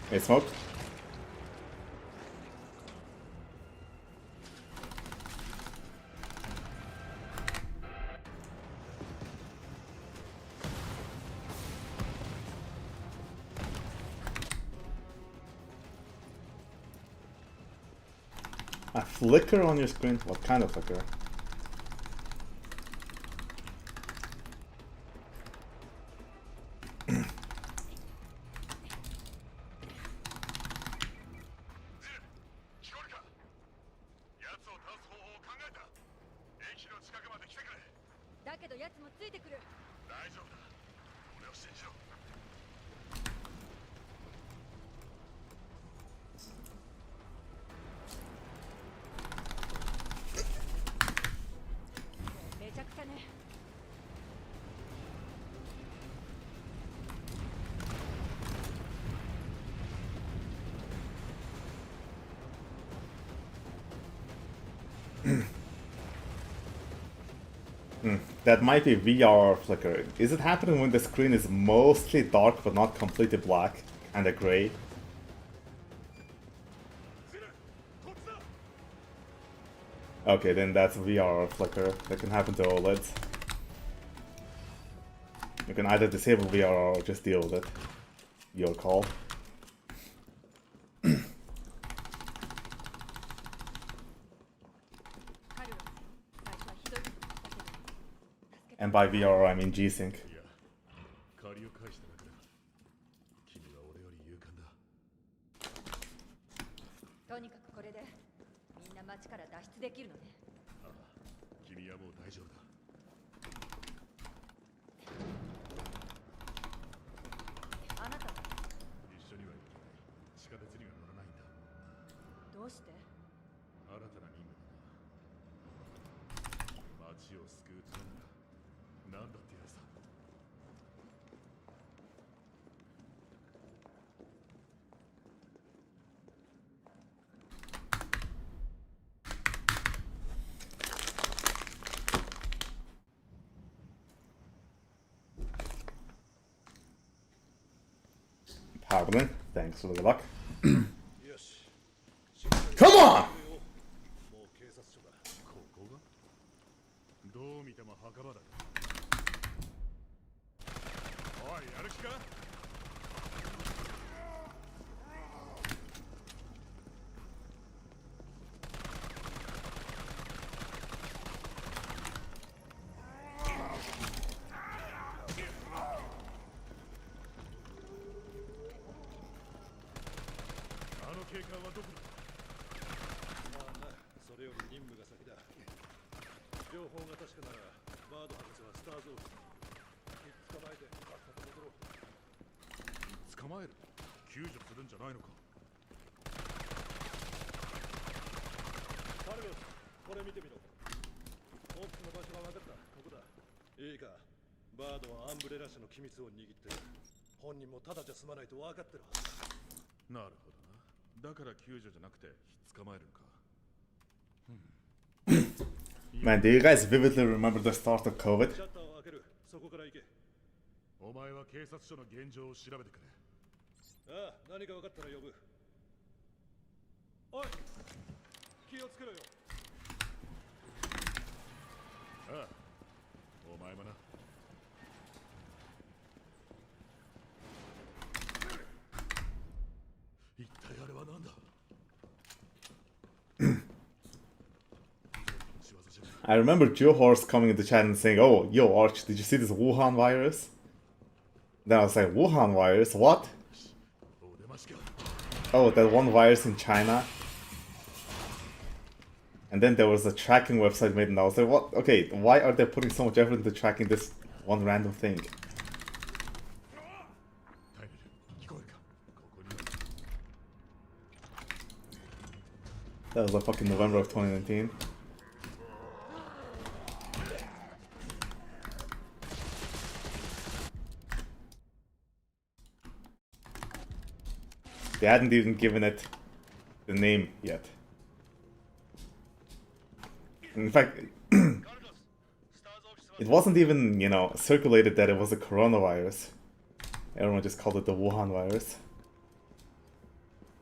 Hey, smoke. A flicker on your screen? What kind of flicker? That might be VR flicker. Is it happening when the screen is mostly dark but not completely black and a gray? Okay, then that's VR flicker. That can happen to OLEDs. You can either disable VR or just deal with it. Your call. And by VR, I mean G-Sync. いや、借りを返しただけだ。君は俺より勇敢だ。とにかくこれでみんな町から脱出できるのね。ああ、君はもう大丈夫だ。あなたは一緒には行けない。地下鉄には乗らないんだ。どうして？新たな任務だな。街を救うためなら何だってやるさ。Happening. Thanks for the luck. よし。 Come on! もう警察署だ。ここがどう見ても墓場だ。おい、やる気か？あの警官それより任務が先だ。情報が確かならバード博士はスターズオフィスに捕まえてさっさと戻ろう。捕まえる？救助するんじゃないのか。カルロス、これ見てみろ。オフィスの場所が分かった。ここだ。いいか、バードはアンブレラ社の機密を握ってる。本人もただじゃ済まないと分かってるはずだ。なるほどな。だから救助じゃなくて捕まえるのか。Man, do you guys vividly remember the start of COVID? シャッターを開ける。そこから行け。お前は警察署の現状を調べてくれ。ああ、何か分かったら呼ぶ。おい、気をつけろよ。ああ、お前もな。一体あれは何だ。I remember Joe Horse coming into chat and saying, "Oh, yo, Arch, did you see this Wuhan virus?" Then I was like, "Wuhan virus? What?" Oh, that one virus in China. And then there was a tracking website made, and I was like, "What? Okay, why are they putting so much effort into tracking this one random thing?" That was like fucking November of 2019. They hadn't even given it the name yet. In fact, it wasn't even, you know, circulated that it was a coronavirus. Everyone just called it the Wuhan virus.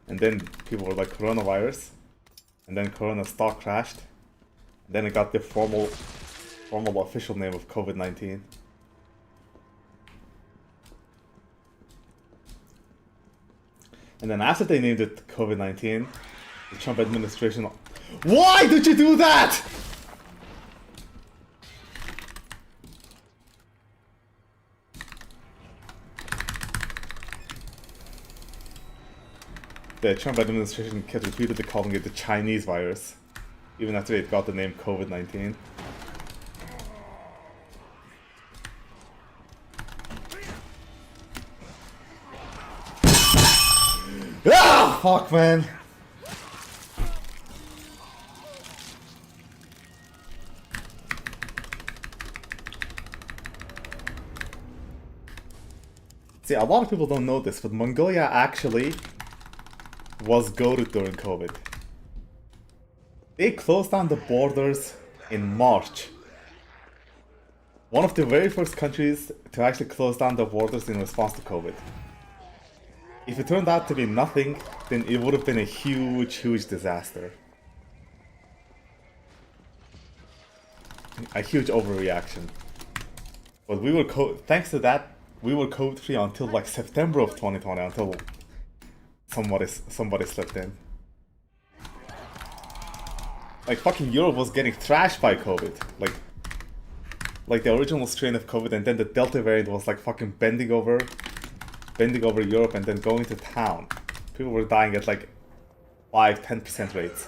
And then people were like, coronavirus. And then Corona stock crashed. And then it got the formal official name of COVID-19. And then after they named it COVID-19, the Trump administration... Why did you do that?! The Trump administration kept repeatedly calling it the Chinese virus, even after it got the name COVID-19. Ah! Fuck, man! See, a lot of people don't know this, but Mongolia actually was goated during COVID. They closed down the borders in March. One of the very first countries to actually close down the borders in response to COVID. If it turned out to be nothing, then it would have been a huge, huge disaster. A huge overreaction. But we were thanks to that, we were COVID-free until like September of 2020, until somebody slipped in. Like fucking Europe was getting thrashed by COVID. Like the original strain of COVID, and then the Delta variant was like fucking bending over Europe and then going to town. People were dying at like 5-10% rates.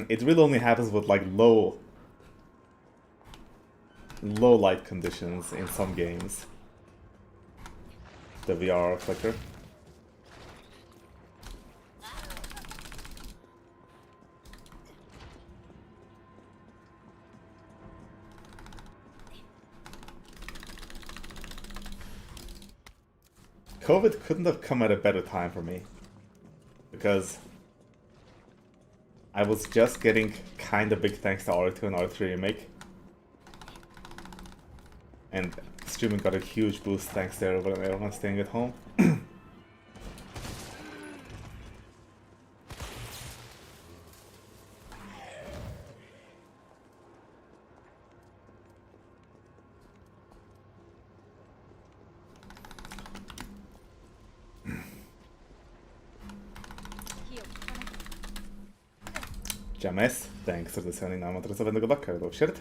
It really only happens with like low light conditions in some games. The VR flicker. COVID couldn't have come at a better time for me, because I was just getting kinda big thanks to R2 and R3 Remake. And streaming got a huge boost thanks to everyone staying at home. James, thanks for the 79 months of the good luck card, oh shit.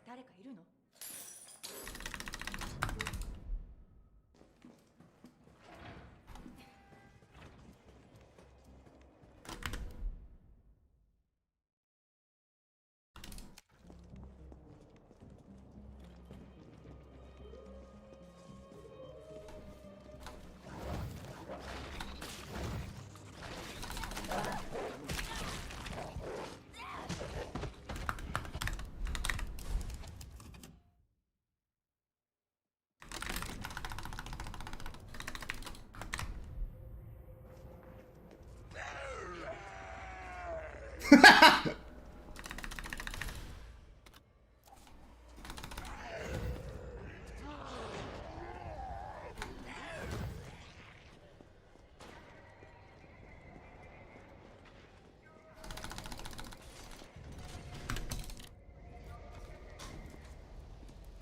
誰かいるの？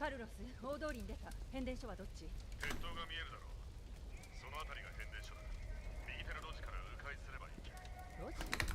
カルロス、大通りに出た。変電所はどっち？鉄塔が見えるだろう。その辺りが変電所だ。右手の路地から迂回すればいい。路地？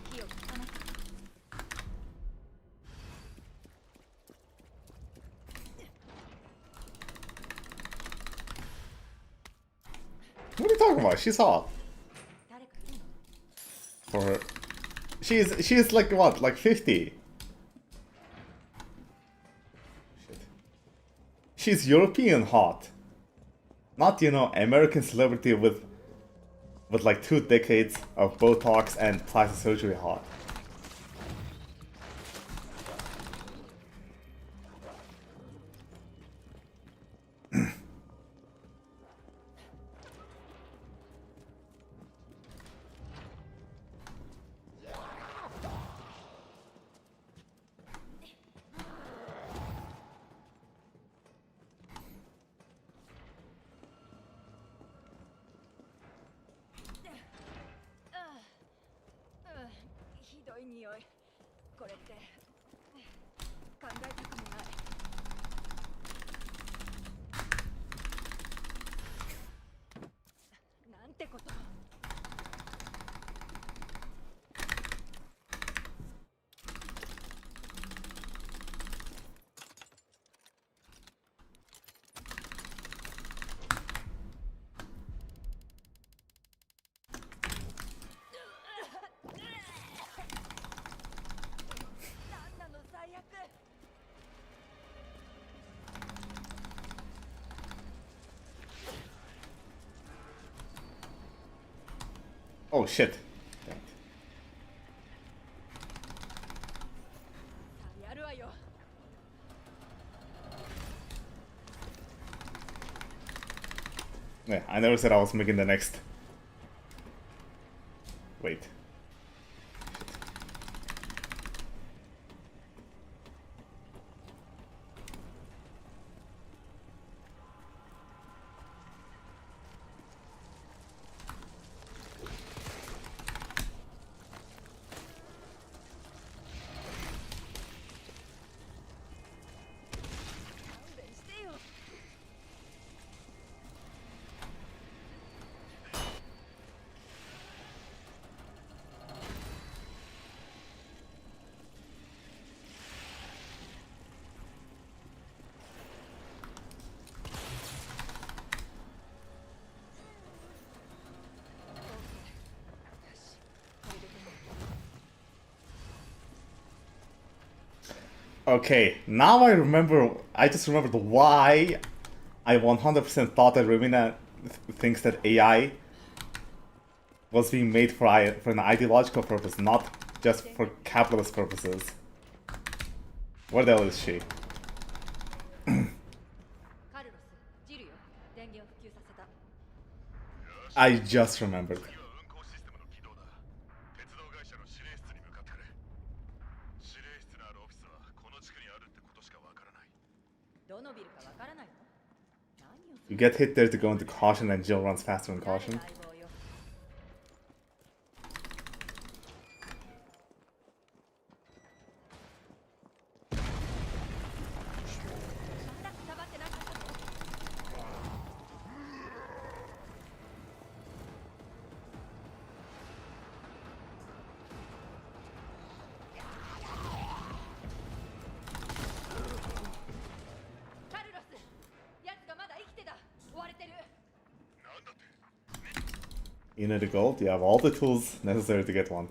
火を消さなきゃ。What are you talking about? She's hot. 誰かいるの？ For her. She's like what? Like 50? Shit. She's European hot. Not, you know, American celebrity with like 2 decades of Botox and plastic surgery hot. Oh shit. Damn it. さあやるわよ。 Yeah, I never said I was making the next. Wait. Okay, now I just remembered why I 100% thought that Rumina thinks that AI was being made for an ideological purpose, not just for capitalist purposes. Where the hell is she? カルロス、ジルよ。電源を復旧させた。 I just remembered. 次は運行システムの起動だ。鉄道会社の指令室に向かってくれ。指令室のあるオフィスはこの地区にあるってことしかわからない。どのビルかわからないの？何をす You る？ get hit there to go into caution and Jill runs faster in 誰 caution. が相棒よ。まだくたばってなかったの？ カルロス、奴がまだ生きてた。追われてる。 You need a gold? You have all the tools necessary to get one.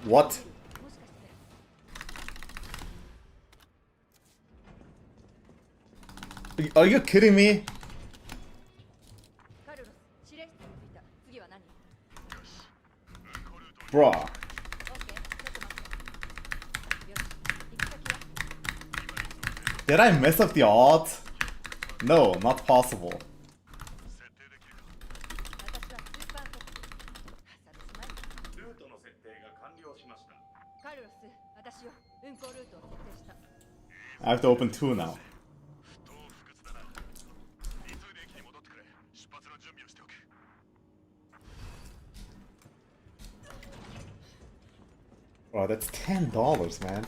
What? もしかして。 Are you kidding me? カルロス、指令室に着いた。次は何？ Bruh. オッケー、ちょっと待って。よし、行き先は？ Did I mess up the odds? No, not possible. 私はスーパーコップ。サブスマイル。ルートの設定が完了しました。カルロス、私よ。運行ルートを設定した。 I have to open two now. 不当不屈だな。急いで駅に戻ってくれ。出発の準備をしておく。 Bro, that's $10, man.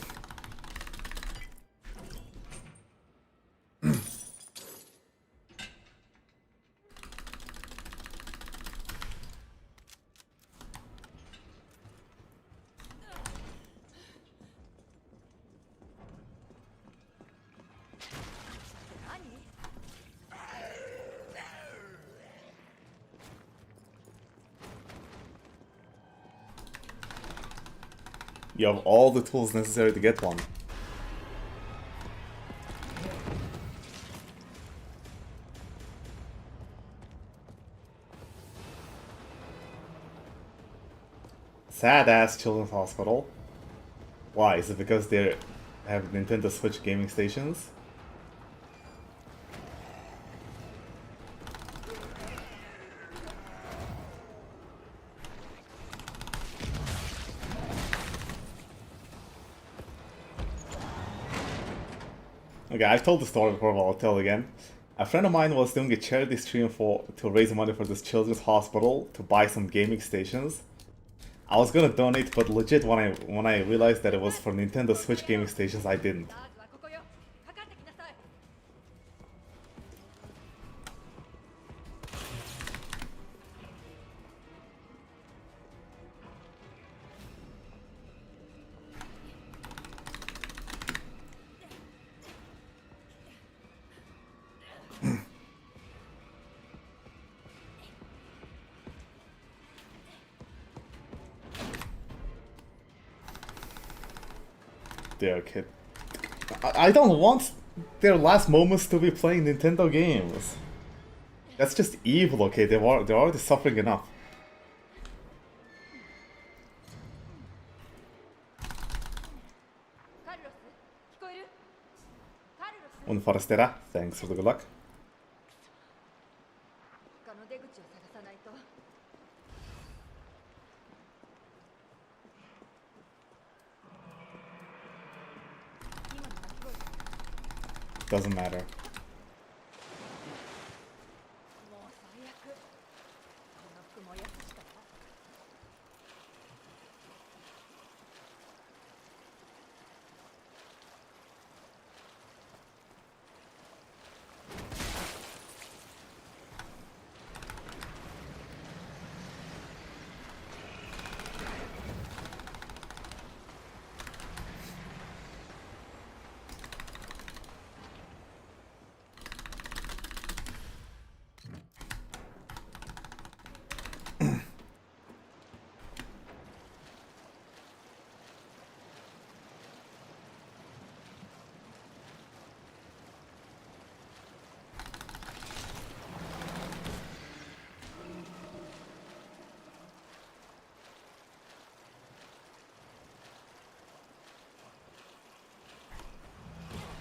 You have all the tools necessary to get one. Sad ass children's hospital. Why? Is it because they have Nintendo Switch gaming stations? Okay, I've told the story before, but I'll tell it again. A friend of mine was doing a charity stream to raise money for this children's hospital to buy some gaming stations. I was gonna donate, but legit when I realized that it was for Nintendo Switch gaming stations, I didn't. ダーズはここよ。かかってきなさい。 こ there, kid. I don't want their last moments to be playing Nintendo games. That's just evil, okay? They're already suffering enough. Un forastera, thanks for the good luck. Doesn't matter.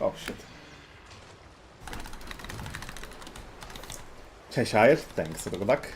Oh shit. Cheshire, thanks for the good luck.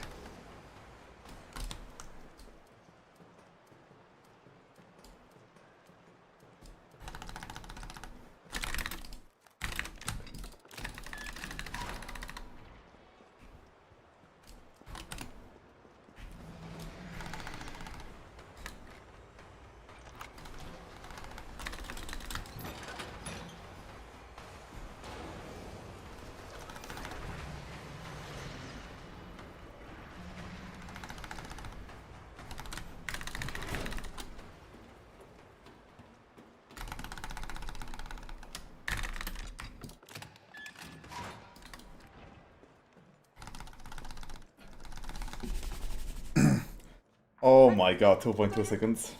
Oh my god, 2.2 seconds.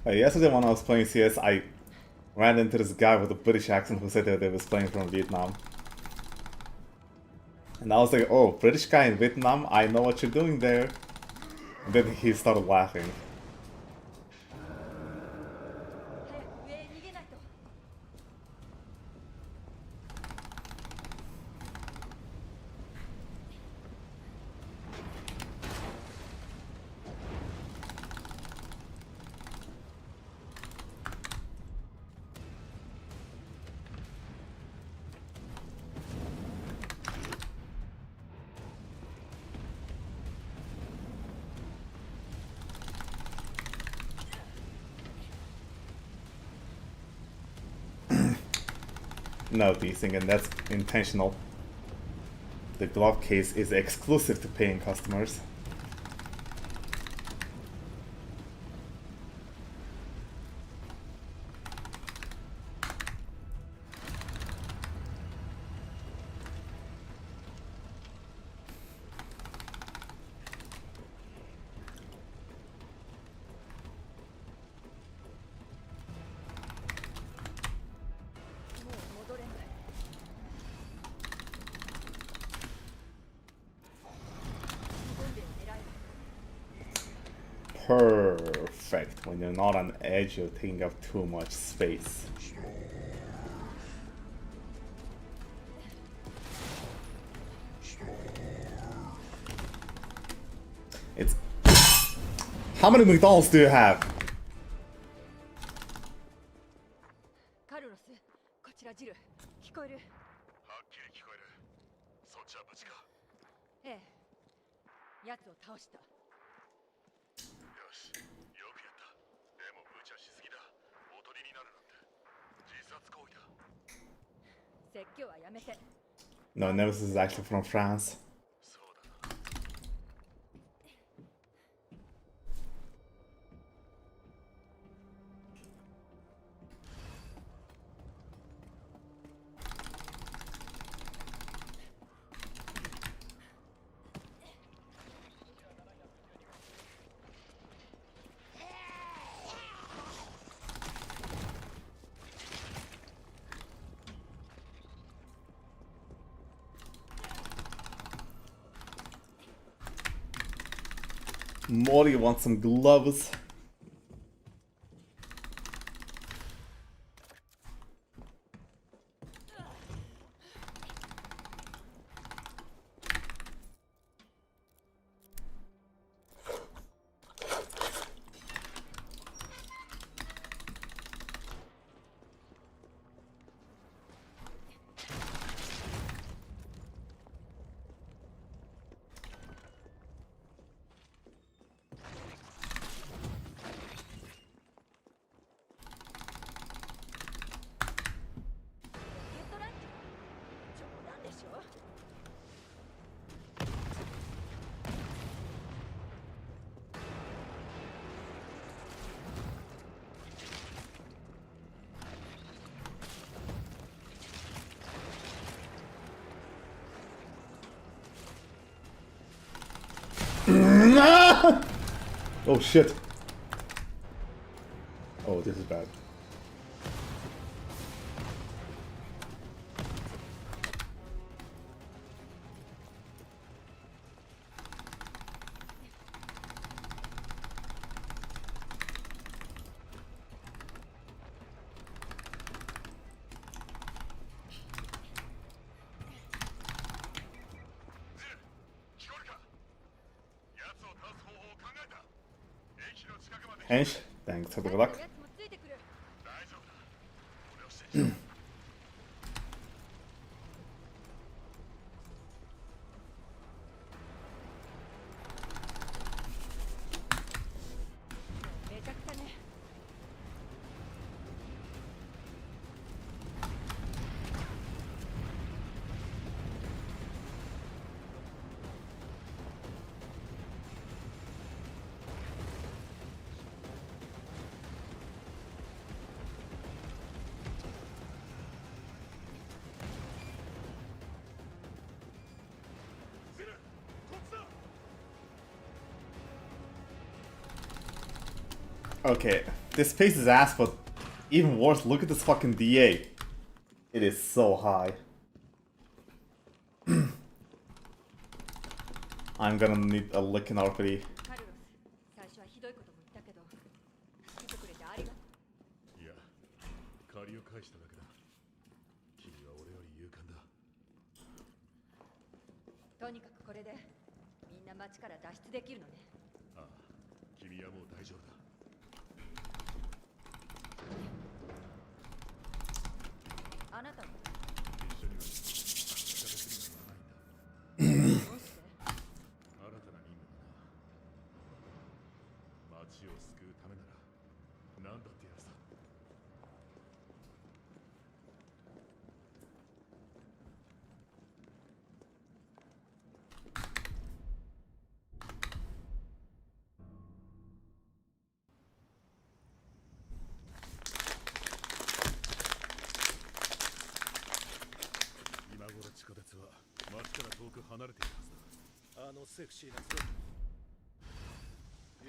Yesterday when I was playing CS, I ran into this guy with a British accent who said that they was playing from Vietnam. And I was like, oh, British guy in Vietnam, I know what you're doing there. And then he started laughing. No teasing, and that's intentional. The glove case is exclusive to paying customers. Perfect. When you're not on edge, you're taking up too much space. It's... How many McDonald's do you have? カルロス、こちらジル、聞こえる？はっきり聞こえる。そっちは無事か。ええ、奴を倒した。よし、よくやった。でも無茶しすぎだ。おとりになるなんて。自殺行為だ。説教はやめて。No, Nemesis is actually from France. そうだな。Mori wants some gloves. Oh shit. Oh, this is bad. Hench, thanks. Good luck. Okay, this pace is ass, but even worse, look at this fucking DA. It is so high. I'm gonna need a lick in RPD. 最初はひどいことも言ったけど来てくれてありがとう。いや、借りを返しただけだ。君は俺より勇敢だ。とにかくこれでみんな町から脱出できるのね。ああ、君はもう大丈夫だ。あなたも一緒には仕方するのはないんだ。どうして新たな任務だな。町を救うためなら何だってやるさ。今頃地下鉄は町から遠く離れているはずだ。あのセクシーな人。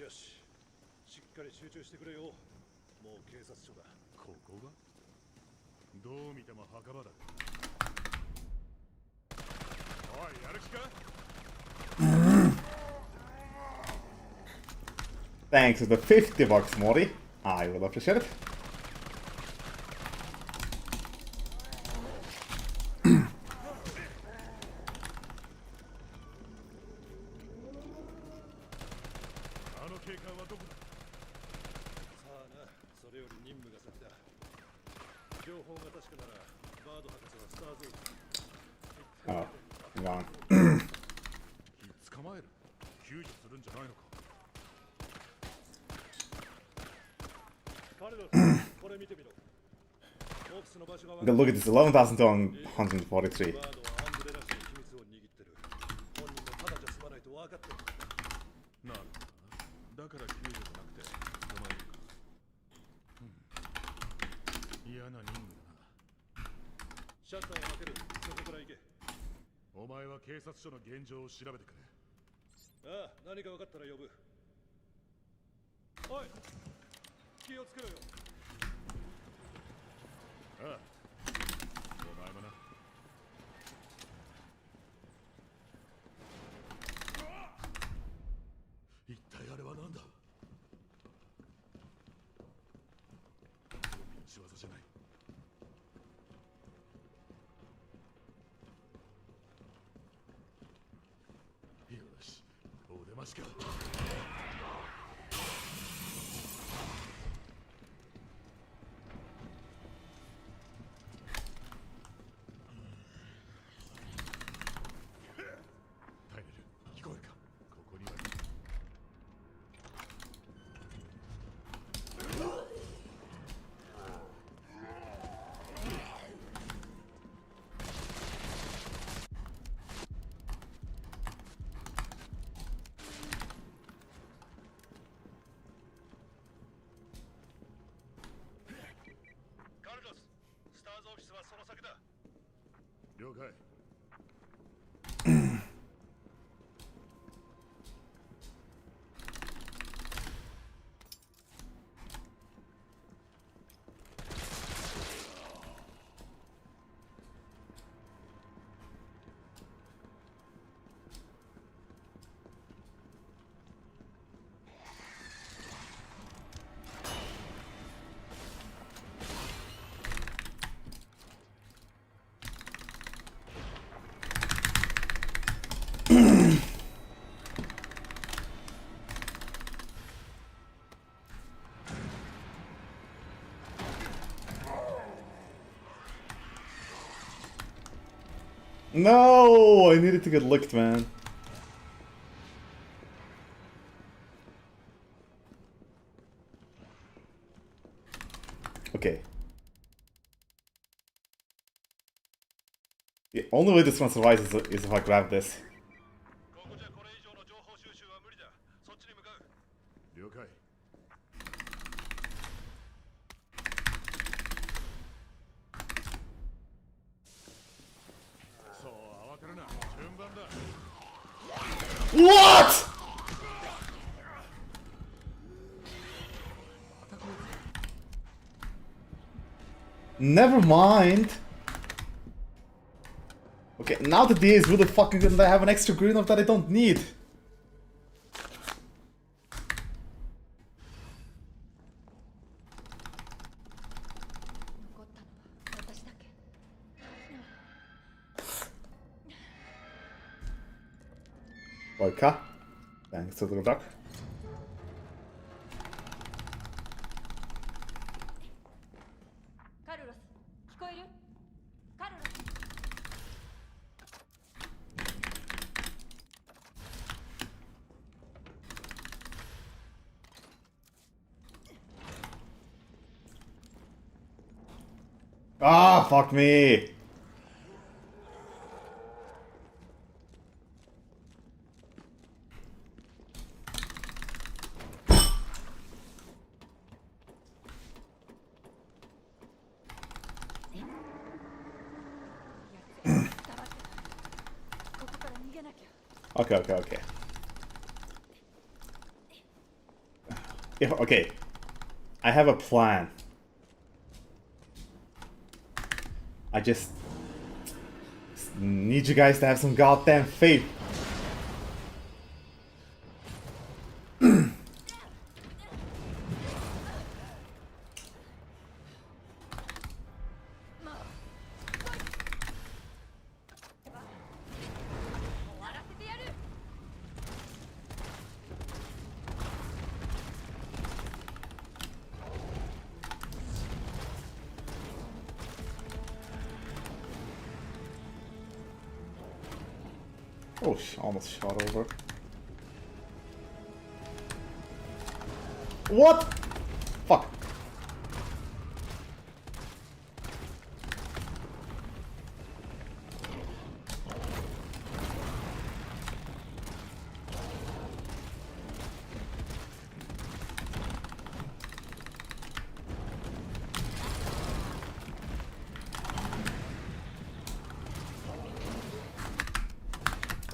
よし、しっかり集中してくれよ。もう警察署だ。ここがどう見ても墓場だ。おい、やる気か？ Thanks for the 50 bucks, Mori. I will appreciate it. あの警官はどこだ？さあな、それより任務が先だ。情報が確かなら、バード博士はスターゾーン。 Oh, I'm gone. 捕まえる？救助するんじゃないのか？彼ら、これ見てみろ。オフィスの場所が分か Look る。 at this, 11,143. バードはアンブレラ社の秘密を握ってる。本人もただじゃ済まないと分かってる。なるほど。だから救助じゃなくて捕まえるか。嫌な任務だな。シャッターを開ける。そこから行け。お前は警察署の現状を調べてくれ。ああ、何か分かったら呼ぶ。おい、気をつけろよ。ああ、お前もな。一体あれ仕業じゃない。よし、お出ましか。タイネル、聞こえるか。ここには。カルロス、スターズオフィスはその先だ。了解。No! I needed to get licked, man. Okay. The only way this one survives is if I grab this. ここじゃこれ以上の情報収集は無理だ。そっちに向かう。了解。そう慌てるな。順番だ。What? Never mind. Okay, now the DA is really fucking good and I have an extra green up that I don't need. Vodka. Thanks to the duck. Carlos, 聞こえる？カルロス。Ah, fuck me. Okay, okay, okay. Yeah, okay. I have a plan. I just need you guys to have some goddamn faith. Oh, almost shot over. What? Fuck.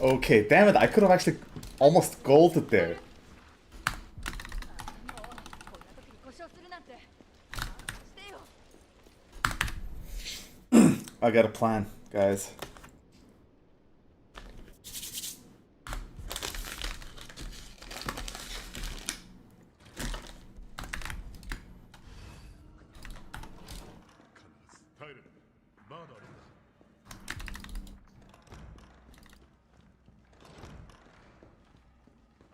Okay, damn it, I could have actually almost golded there. I got a plan, guys. まだあるんだ。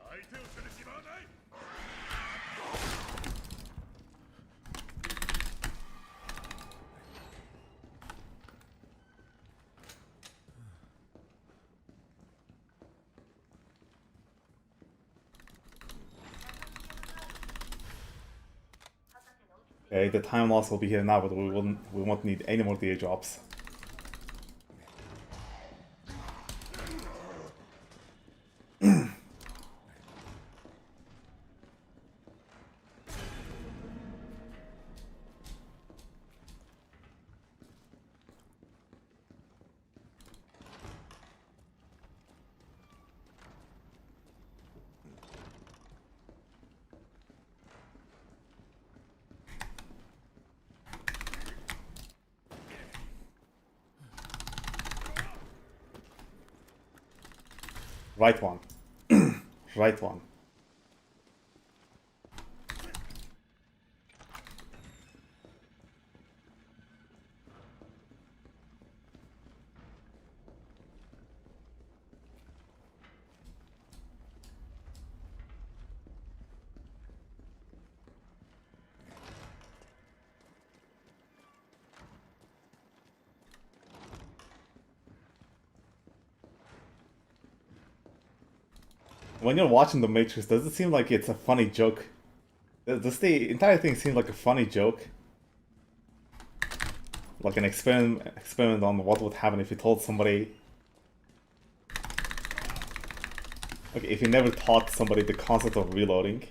相手をする暇はない。 Okay, the time loss will be here now, but we won't need any more DA drops. Right one. Right one. When you're watching The Matrix, does it seem like it's a funny joke? Does the entire thing seem like a funny joke? Like an experiment on what would happen if you told somebody... Okay, if you never taught somebody the concept of reloading.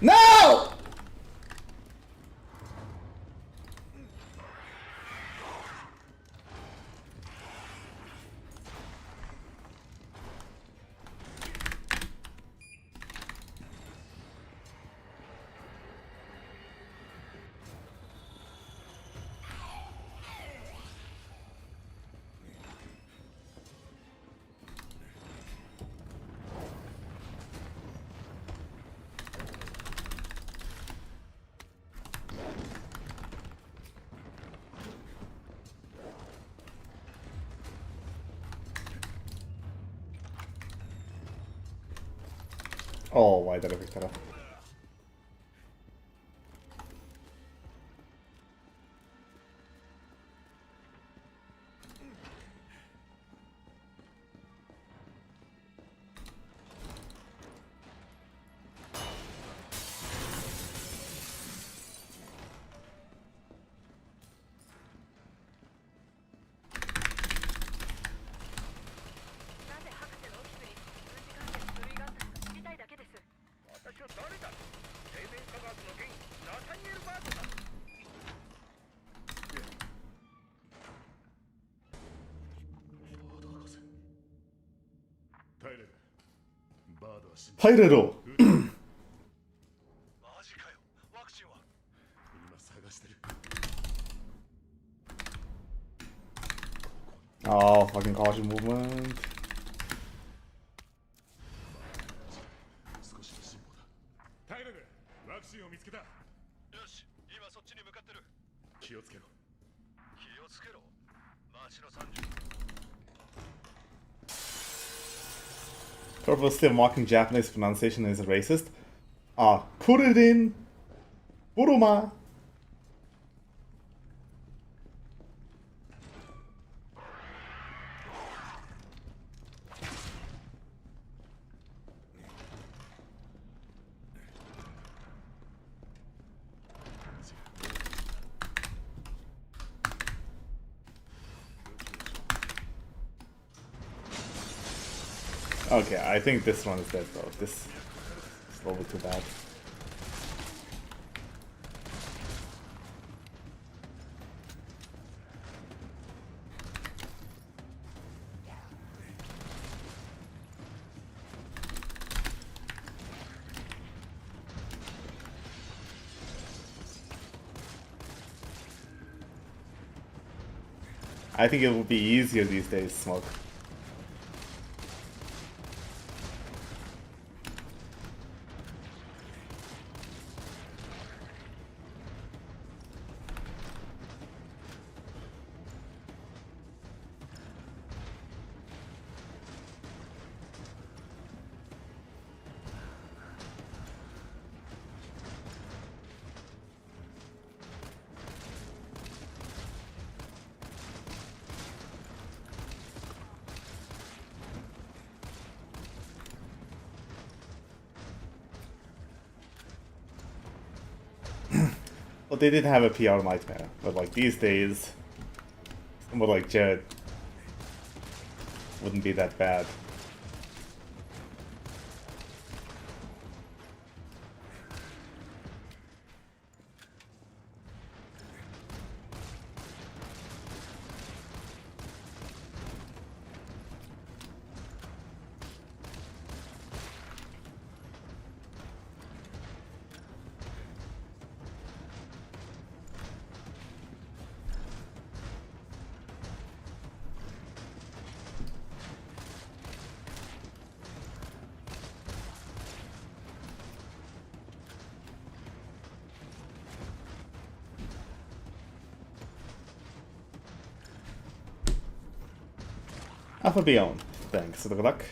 No! Oh, why did I pick that up? Pairero! Oh, fucking caution movement. Purple still mocking Japanese pronunciation is racist. Ah, Kuririn! Buruma! Okay, I think this one is dead though. This is a little bit too bad. I think it would be easier these days, Smoke. Well, they did have a PR nightmare, but like these days, someone like Jared wouldn't be that bad. Alpha Beyond. Thanks. Good luck.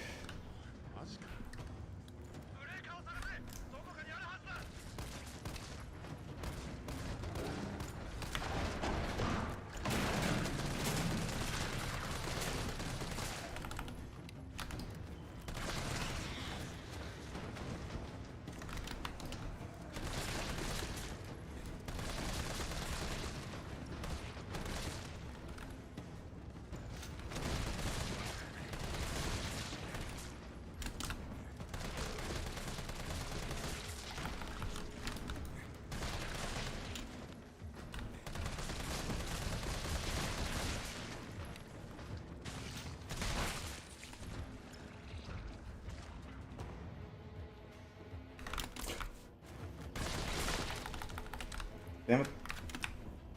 Damn it.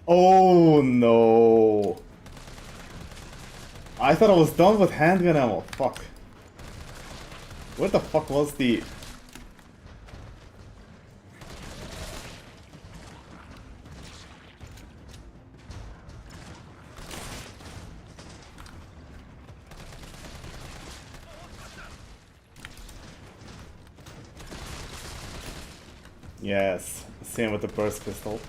Oh no. I thought I was done with handgun ammo. Fuck. Where the fuck was the... Yes, same with the burst pistol.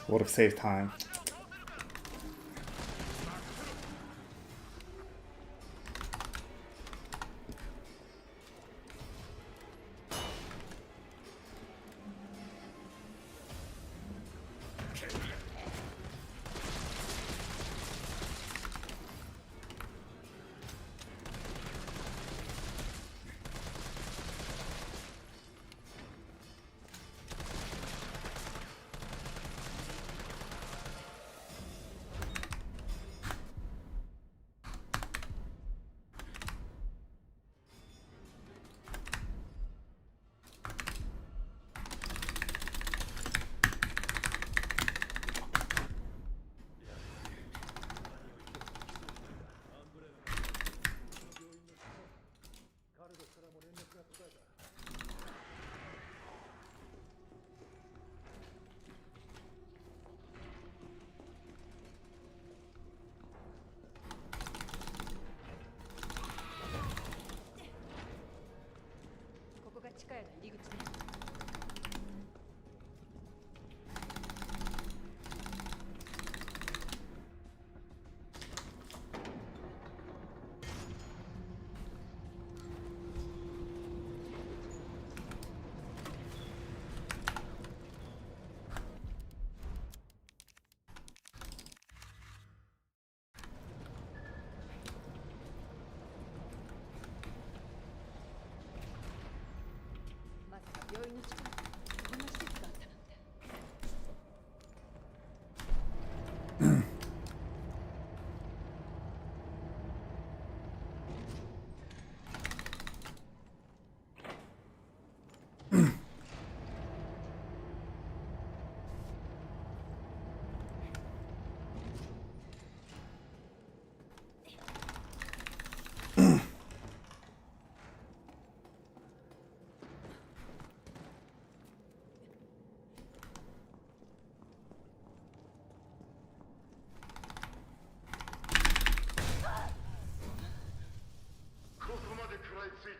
Would have saved time.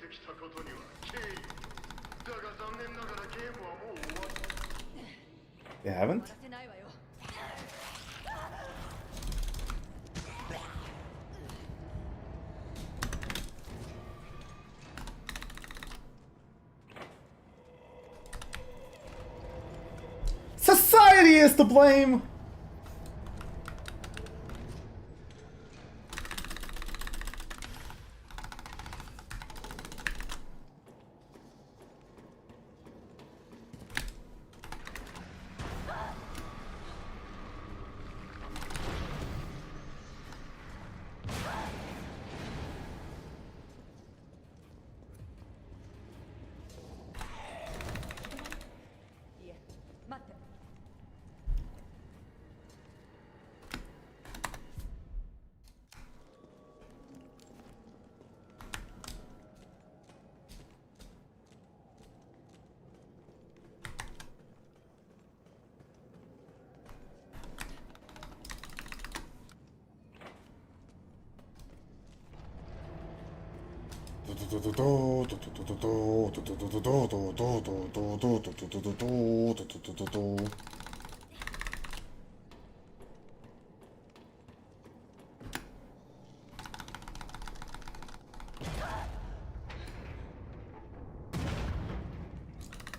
てきたことには敬意だが残念ながらゲームはもう終わった You haven't? 終わらせないわよ Society is to blame!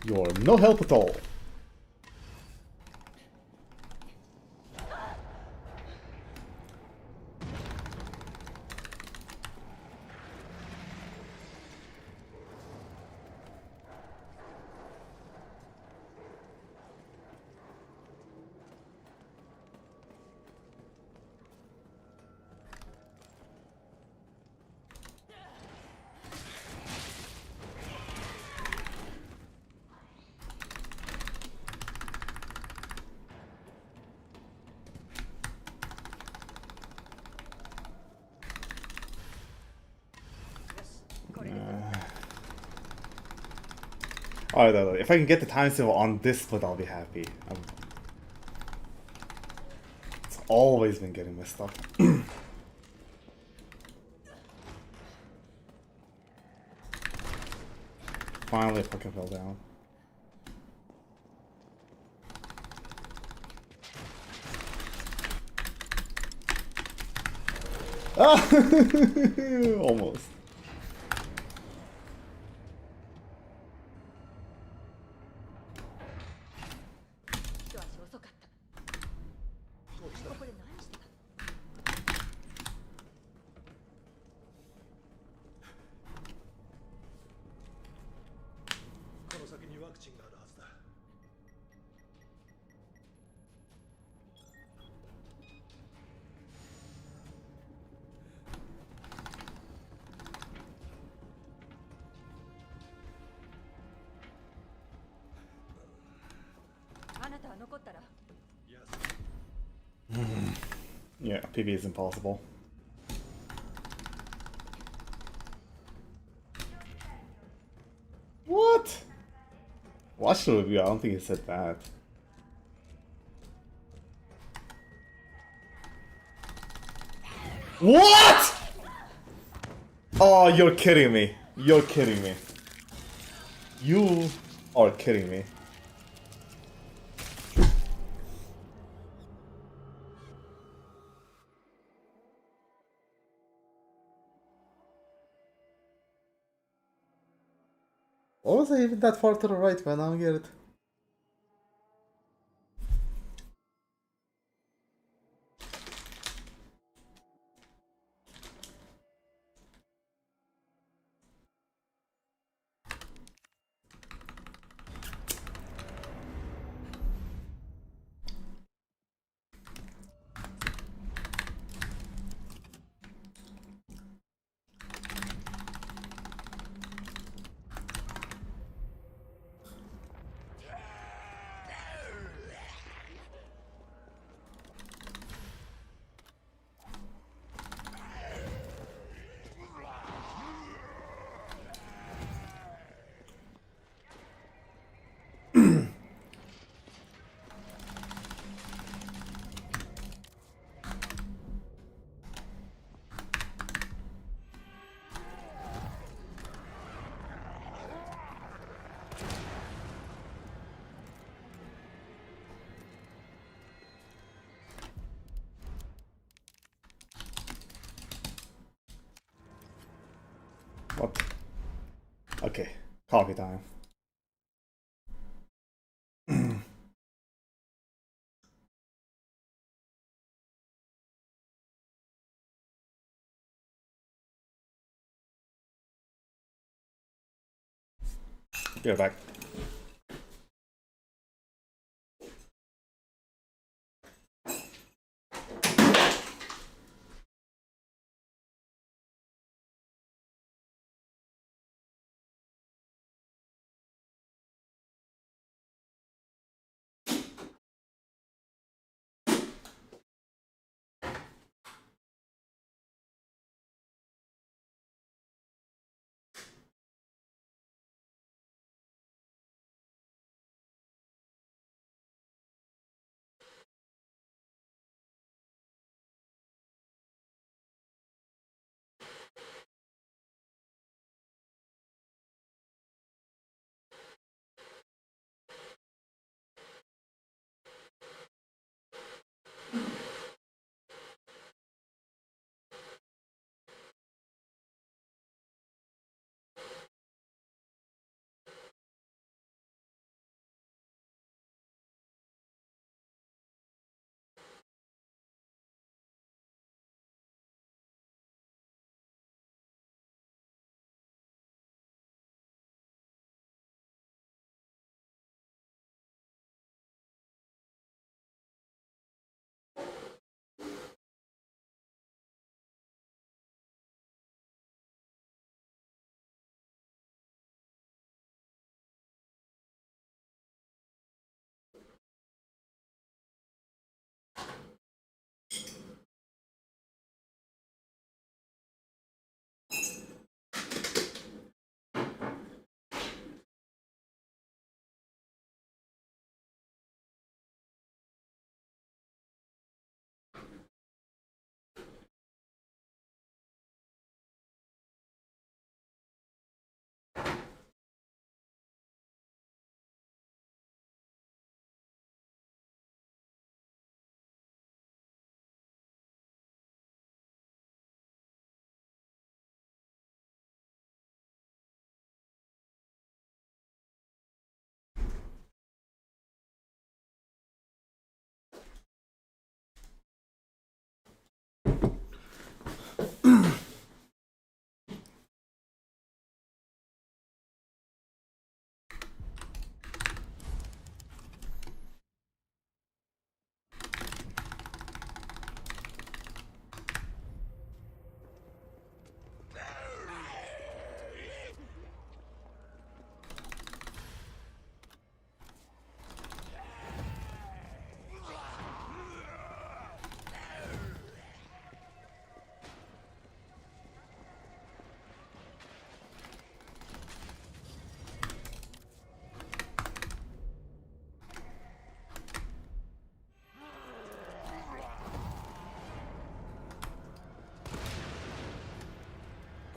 You're no help at all. Alright, if I can get the time symbol on this split, I'll be happy. It's always been getting messed up. Finally, I fucking fell down. Ah! Almost. Yeah, PB is impossible. What? Watch the review, I don't think he said that. What? Oh, you're kidding me. You're kidding me. You are kidding me. What was I even that far to the right, man? I don't get it. What? Okay, coffee time. Be right back.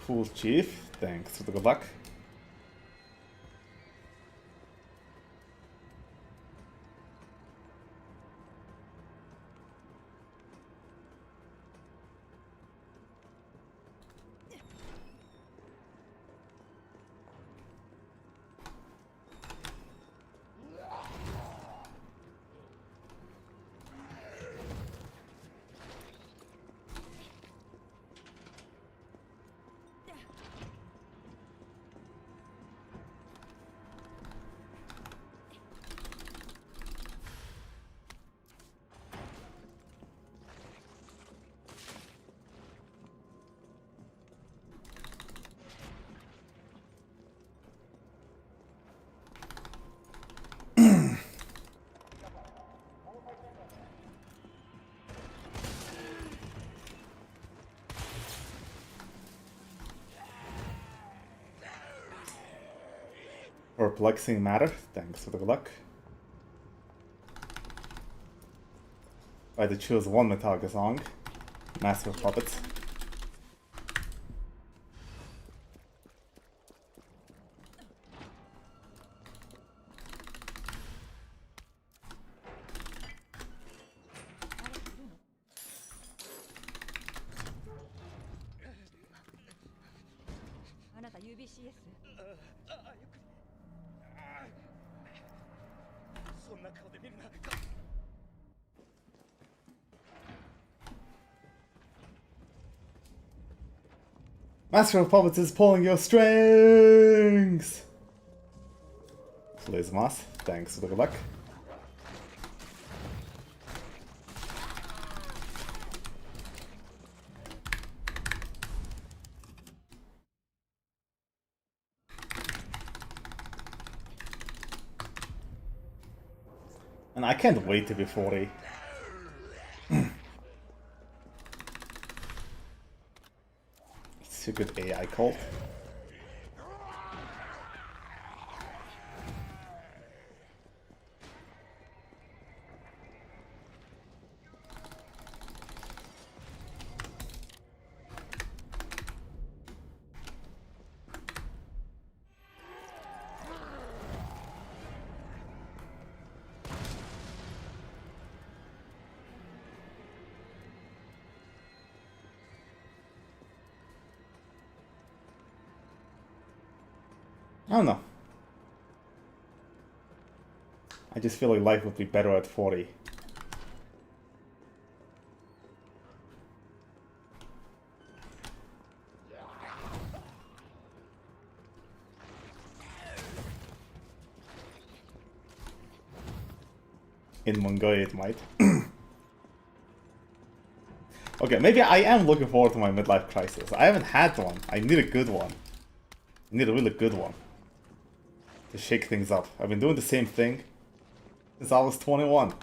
Cool, Chief. Thanks for the good luck. Perplexing matter. Thanks for the good luck. I had to choose one Metallica song. Master of Puppets. か UBCS？ そんな顔で見るな。 Master of Puppets is pulling your strings! Please, Mas. Thanks. Good luck. And I can't wait to be 40. It's a good AI cult. I don't know. I just feel like life would be better at 40. In Mongolia it might. Okay, maybe I am looking forward to my midlife crisis. I haven't had one. I need a good one. I need a really good one. To shake things up. I've been doing the same thing since I was 21.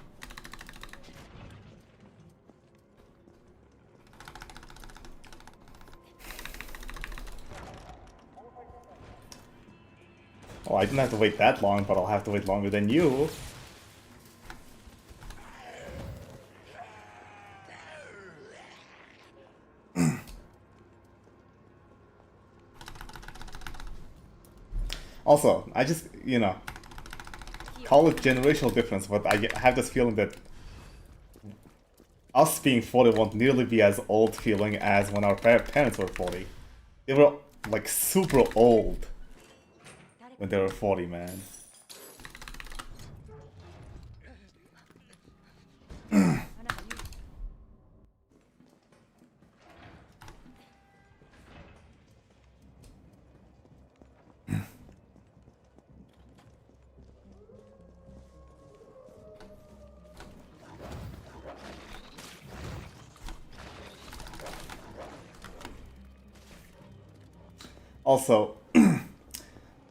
Oh, I didn't have to wait that long, but I'll have to wait longer than you. Also, I just, you know, call it generational difference, but I have this feeling that us being 40 won't nearly be as old feeling as when our parents were 40. They were, like, super old when they were 40, man.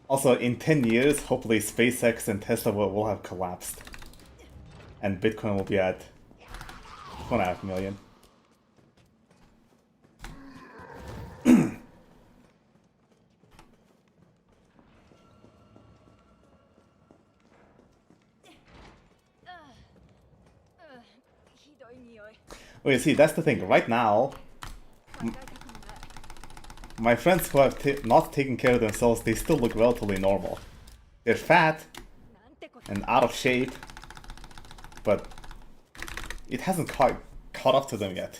Also, in 10 years, hopefully SpaceX and Tesla will have collapsed. And Bitcoin will be at 1.5 million. Okay, see, that's the thing. Right now, my friends who have not taken care of themselves, they still look relatively normal. They're fat and out of shape, but it hasn't caught up to them yet.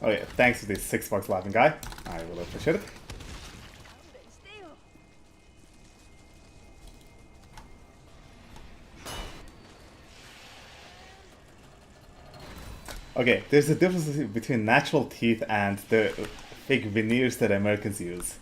Oh yeah, thanks to this $6 laughing guy. I really appreciate it. Okay, there's a difference between natural teeth and the fake veneers that Americans use.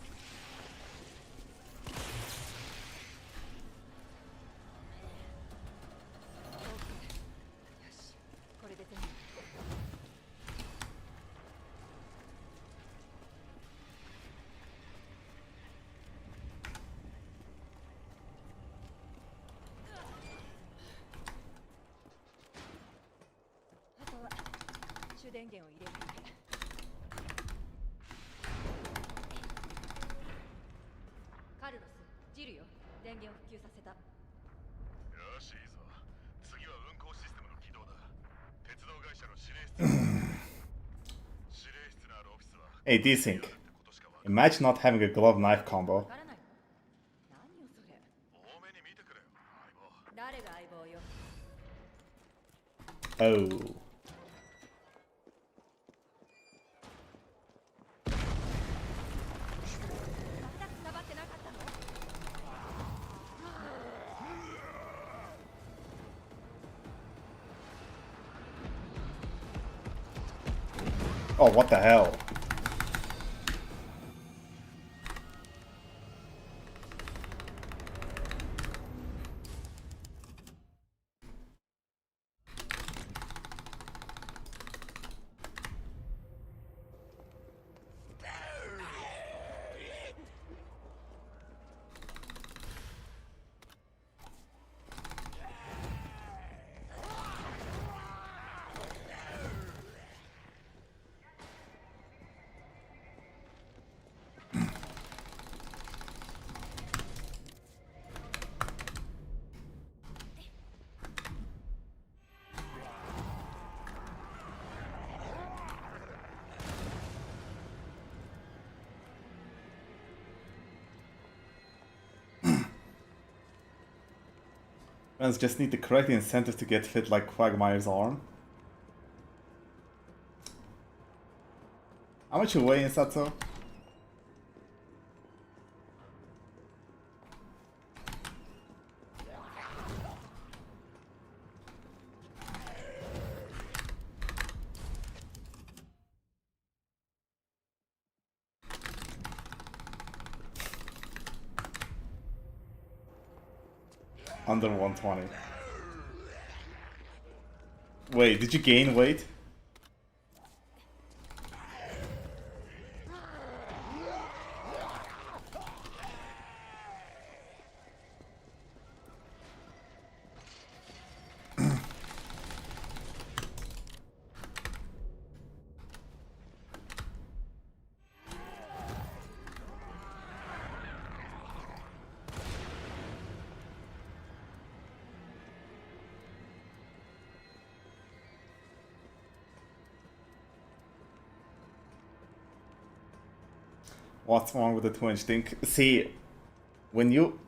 電源を入れていく。カルロス、ジルよ。電源を復旧させた。よし、いいぞ。次は運行システムの起動だ。鉄道会社の指令室。指令室のあるオフィスは Hey, desync. Imagine not having a glove knife combo. わからないの？何よそれ。多めに見てくれよ、相棒。誰が相棒よ。Oh. まだ繋がってなかったのOh, what the hell? Friends just need the correct incentive to get fit like Quagmire's arm. How much you weigh in Sato? Under 120. Wait, did you gain weight? What's wrong with the 2-inch thing? See, when you...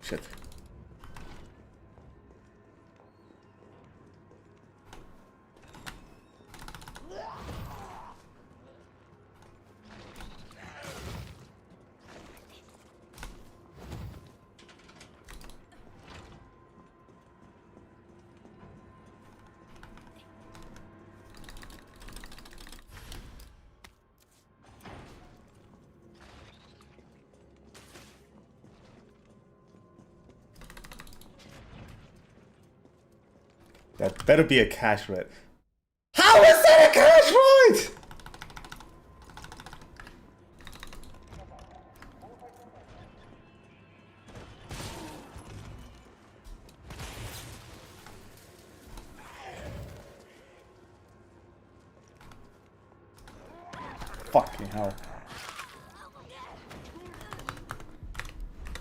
Shit. That better be a cash rate. How is that a cash rate? Fucking hell.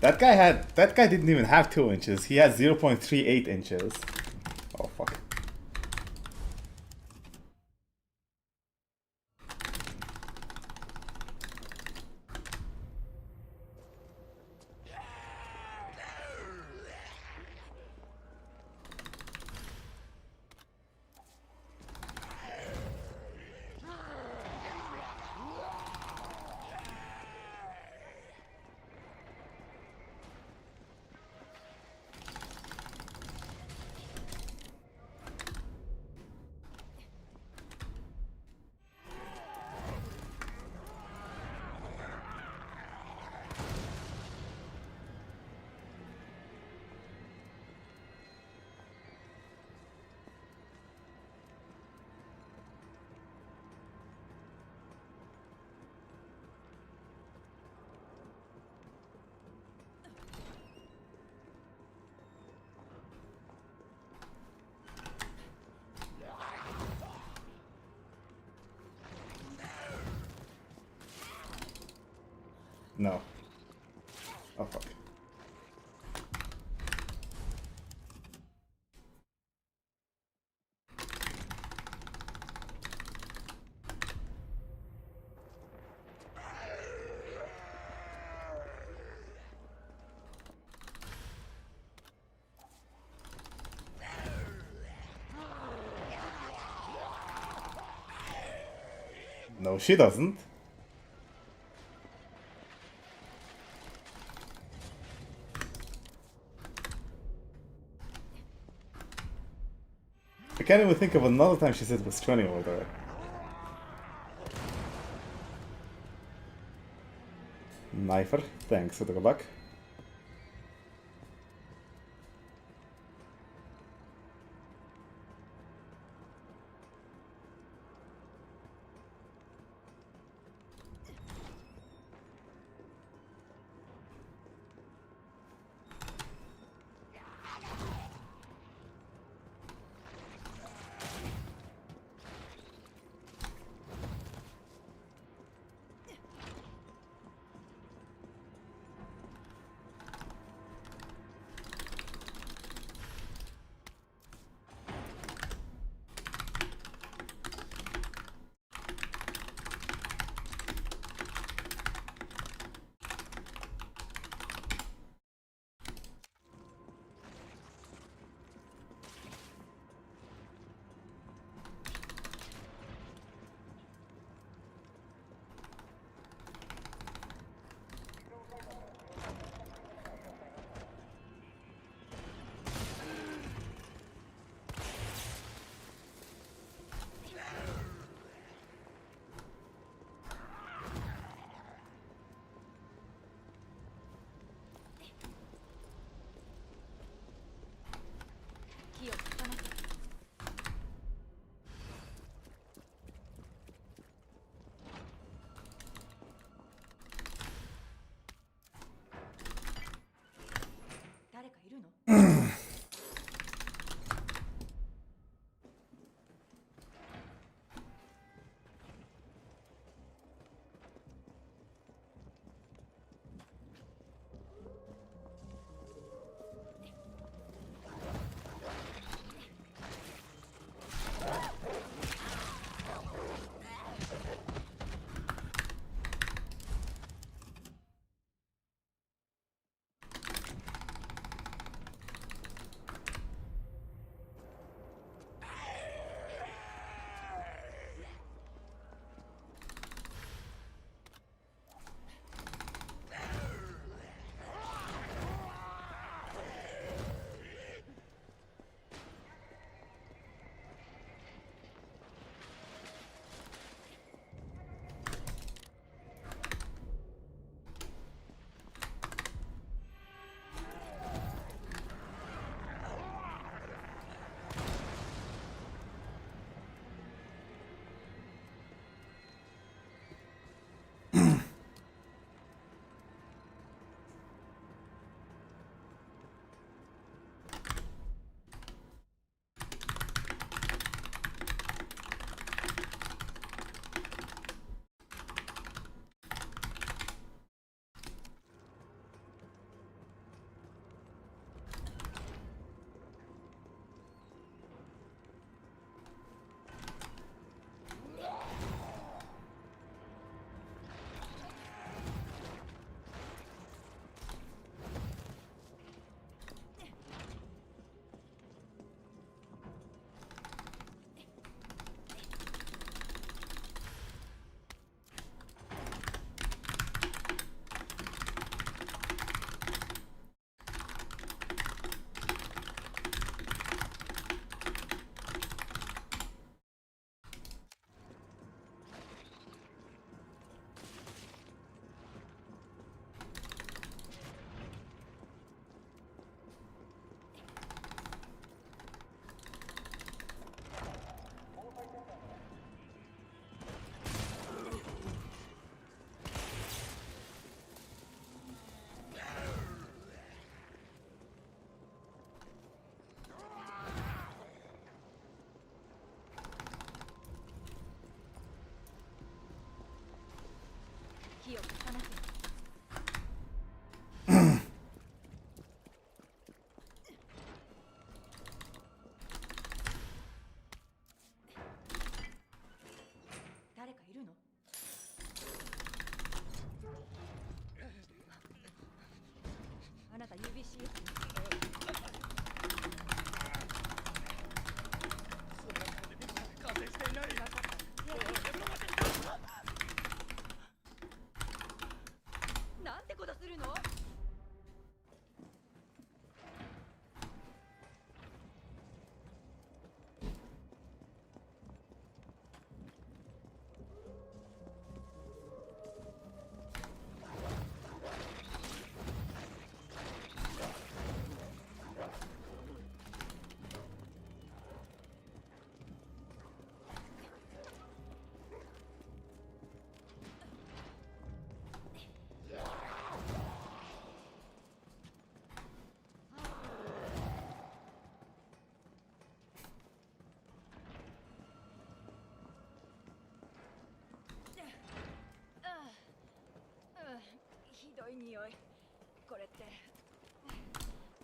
That guy didn't even have 2 inches. He had 0.38 inches. Oh fuck. No. Oh fuck. No, she doesn't. I can't even think of another time she said it was 20 over there. Knifer, thanks for the good luck.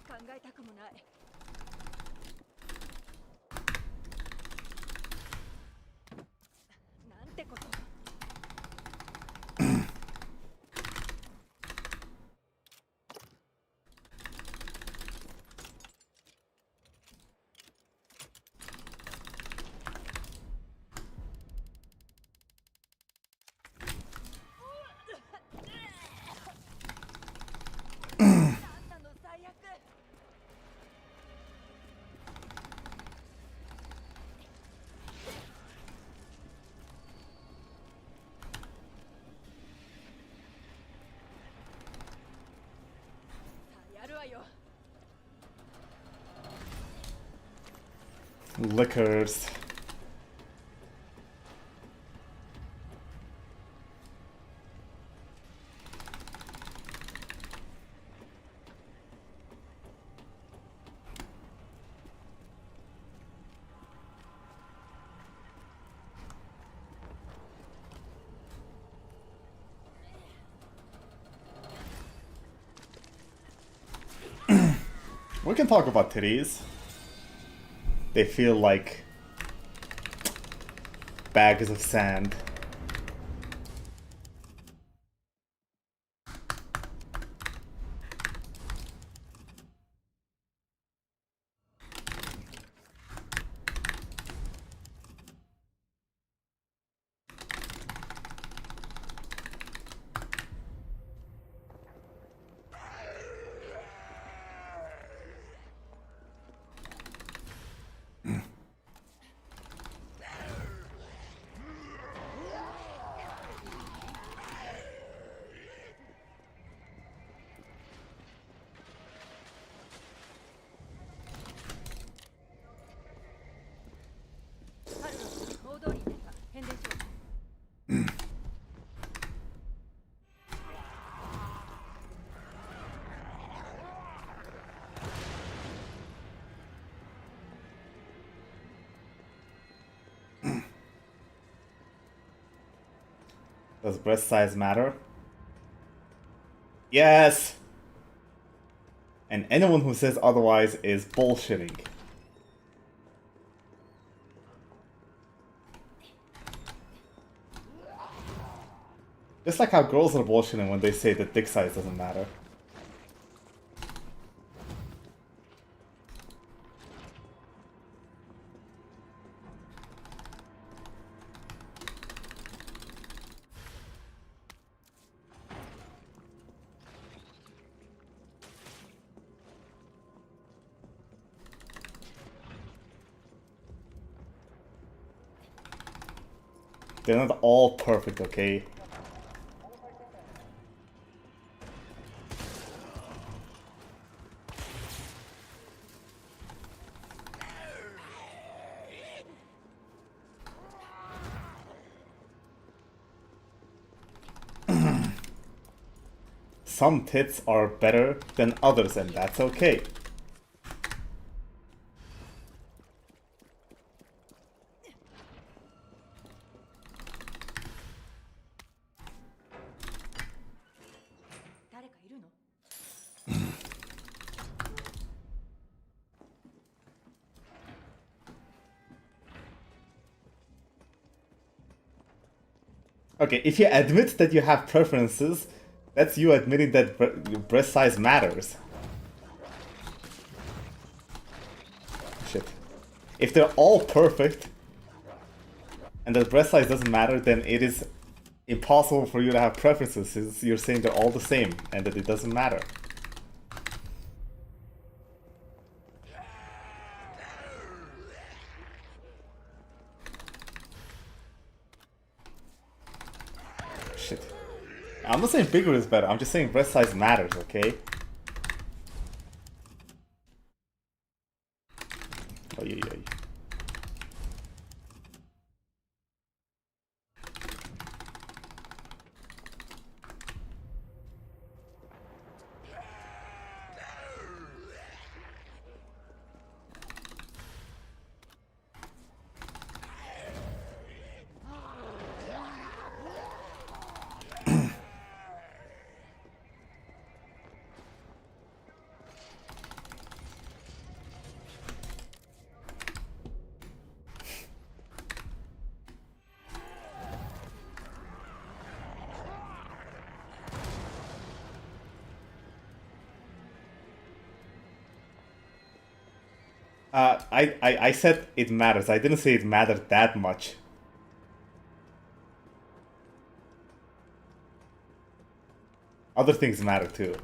考えたくもない。なんてこと。なんなの最悪。さあやるわよ。 Liquors. We can talk about titties. They feel like bags of sand. Does breast size matter? Yes! And anyone who says otherwise is bullshitting. Just like how girls are bullshitting when they say that dick size doesn't matter. They're not all perfect, okay? Some tits are better than others, and that's okay. Okay, if you admit that you have preferences, that's you admitting that breast size matters. Shit. If they're all perfect, and the breast size doesn't matter, then it is impossible for you to have preferences, since you're saying they're all the same, and that it doesn't matter. Shit. I'm not saying bigger is better, I'm just saying breast size matters, okay? Oh, yeah. I said it matters. I didn't say it mattered that much. Other things matter too.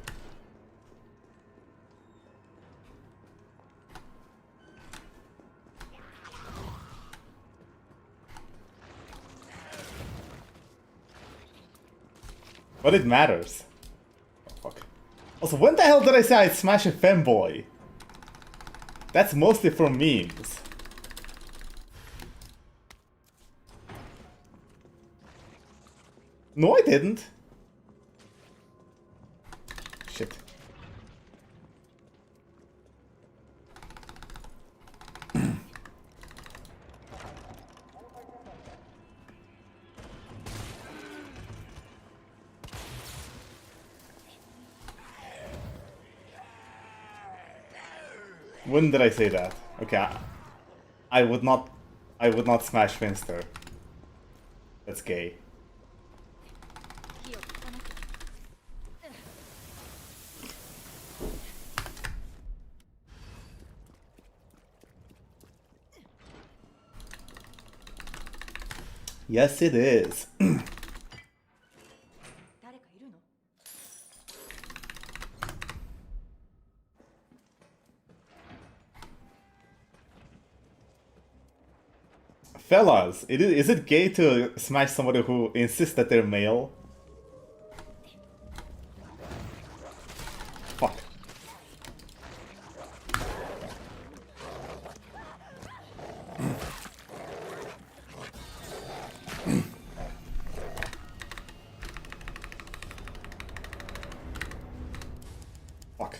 But it matters. Oh, fuck. Also, when the hell did I say I'd smash a femboy? That's mostly from memes. No, I didn't. Shit. When did I say that? Okay, I would not smash Finster. That's gay. Yes, it is. Fellas, is it gay to smash somebody who insists that they're male? Fuck. Fuck.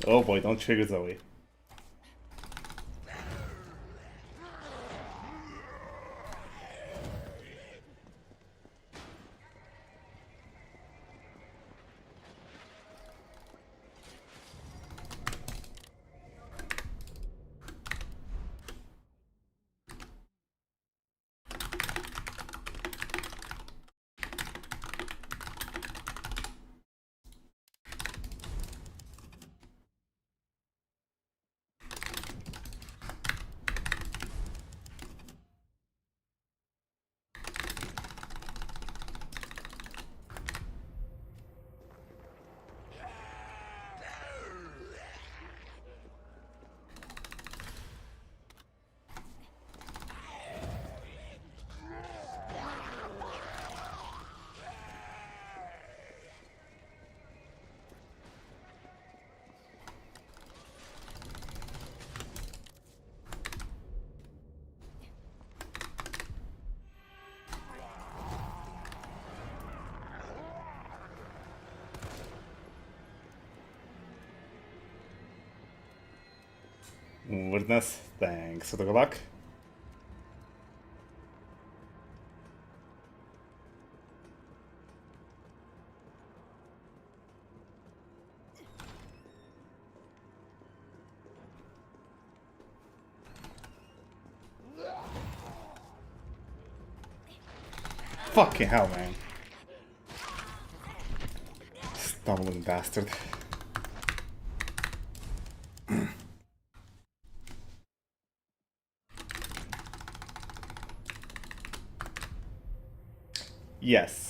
Oh boy, don't trigger Zoe. Weirdness. Thanks for the good luck. Fucking hell, man. Stumbling bastard. Yes.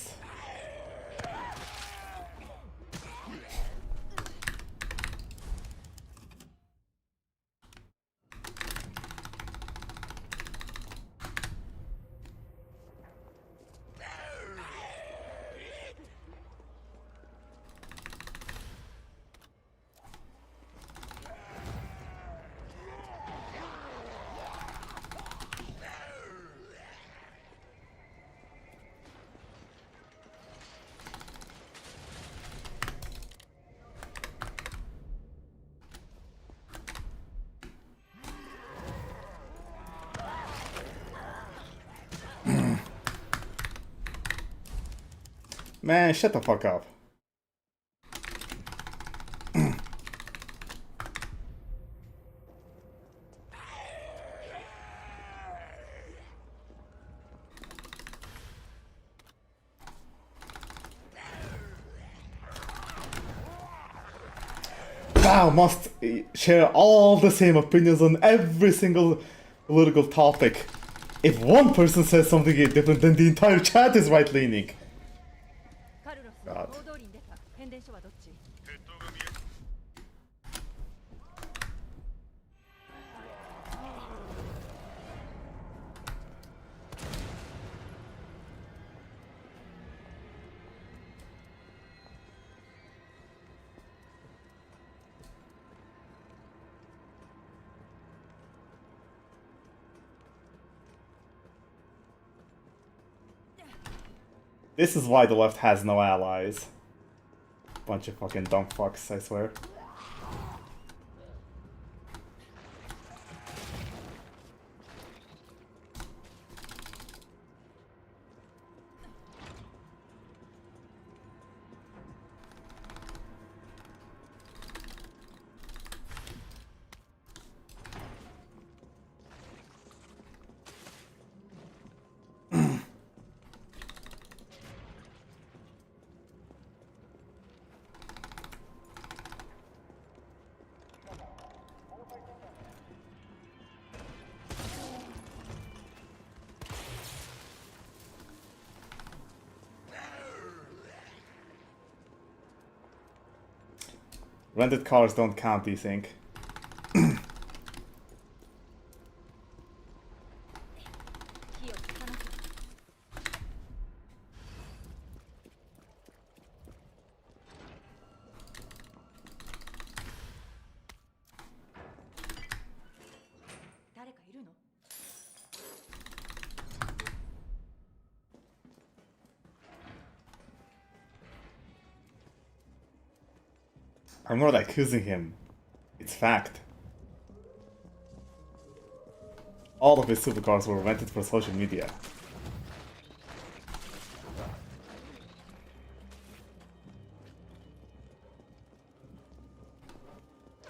Man, shut the fuck up. thou must share all the same opinions on every single political topic. If one person says something different, then the entire chat is right-leaning. カルロス God. 大通りに出た変電所はどっち？ 鉄塔が見え This is why the left has no allies. Bunch of fucking dumb fucks, I swear. Rented cars don't count, do you think? 火をつかなきゃ。誰かいるの？ I'm not accusing him. It's fact. All of his supercars were rented for social media.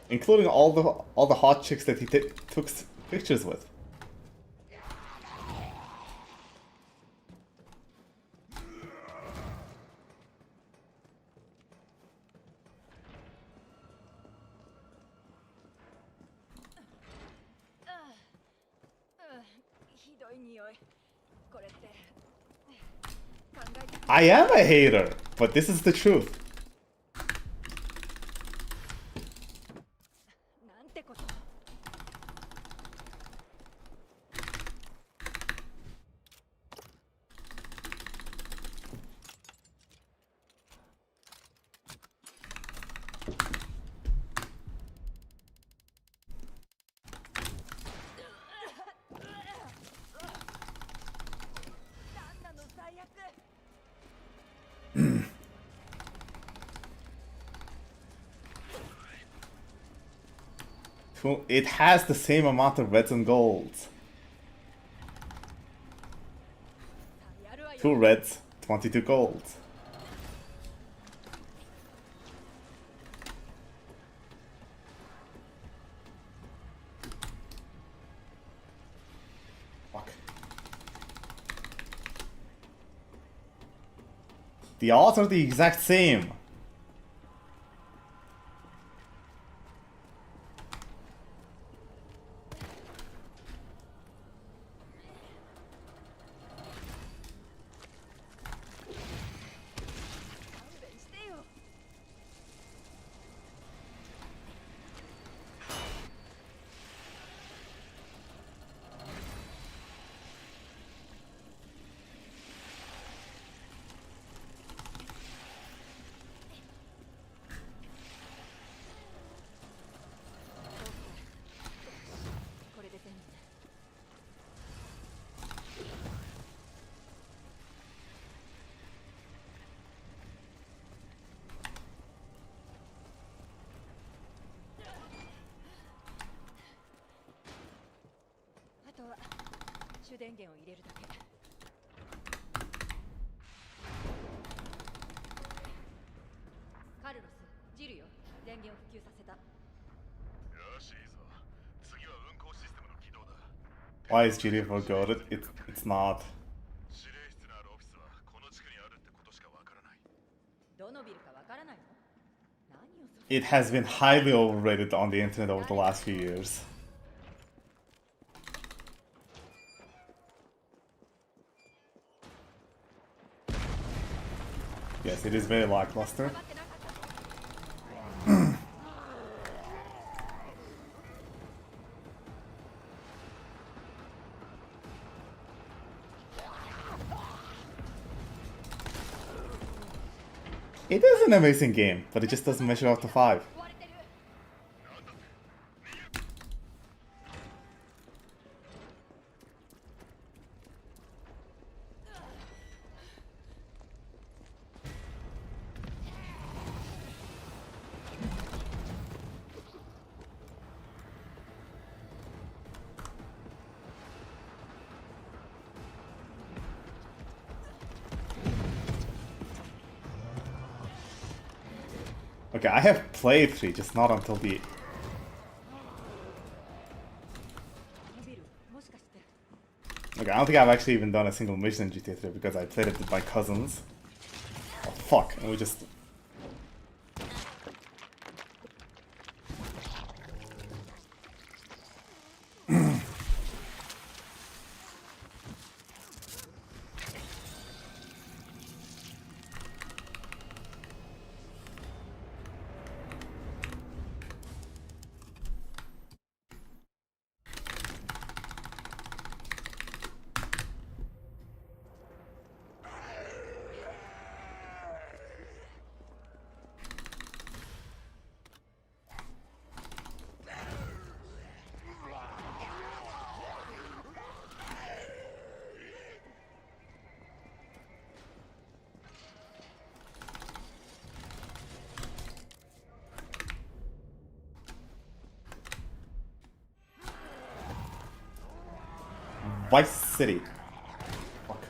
Including all the hot chicks that he took pictures with. I am a hater, but this is the truth. なんてこと。 It has the same amount of reds and golds. やるわよ。 2 reds, 22 golds. Fuck. The odds are the exact same.主電源を入れるだけ。カルロス、ジルよ、電源を復旧させた。よしいいぞ。次は運行システムの起動だ。 Why is GDFO goaded? It's not. 指令室のあるオフィスはこの地区にあるってことしかわからない。どのビルかわからないの？何よそれ。it has been highly overrated on the internet over the last few years. Yes, it is very lackluster. It is an amazing game, but it just doesn't measure up to 5. Okay, I have played 3, just not until the... Okay, I don't think I've actually even done a single mission in GTA 3 because I played it with my cousins. Oh fuck, and we just... Vice City. Fuck.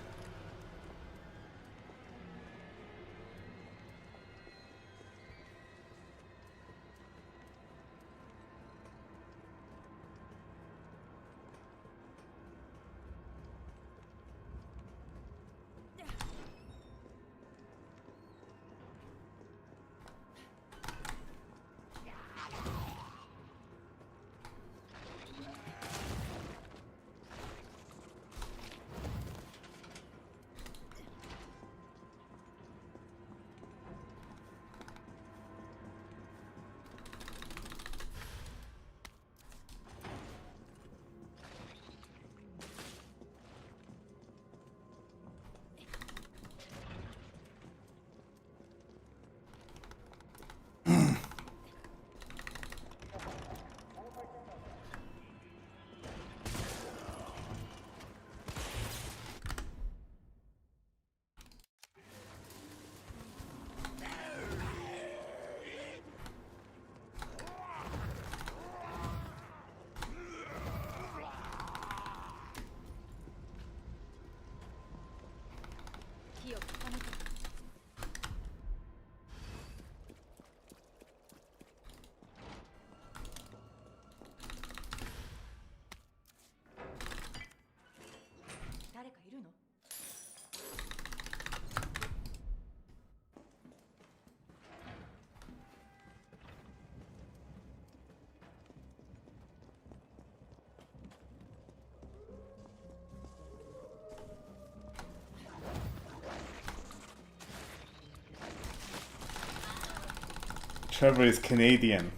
Trevor is Canadian.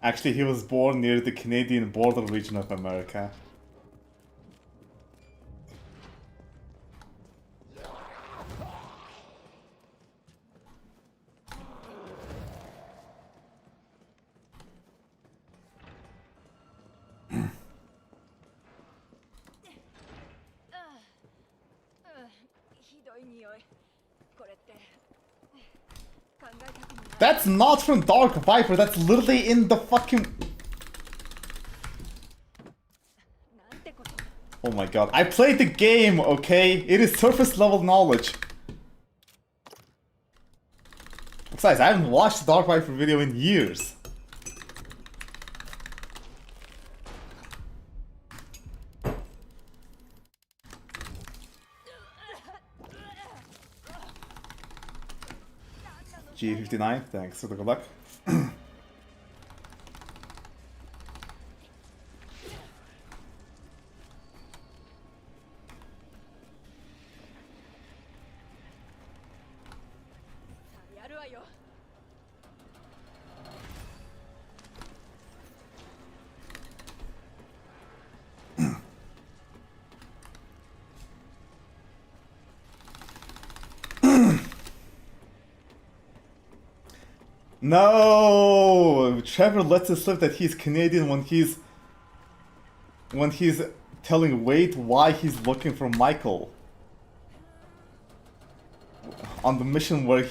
Actually, he was born near the Canadian border region of America. That's not from Dark Viper, that's literally in the fucking... Oh my god, I played the game, okay? It is surface level knowledge. Besides, I haven't watched the Dark Viper video in years. G59, thanks for the good luck. No, Trevor lets it slip that he's Canadian when he's telling Wade why he's looking for Michael on the mission where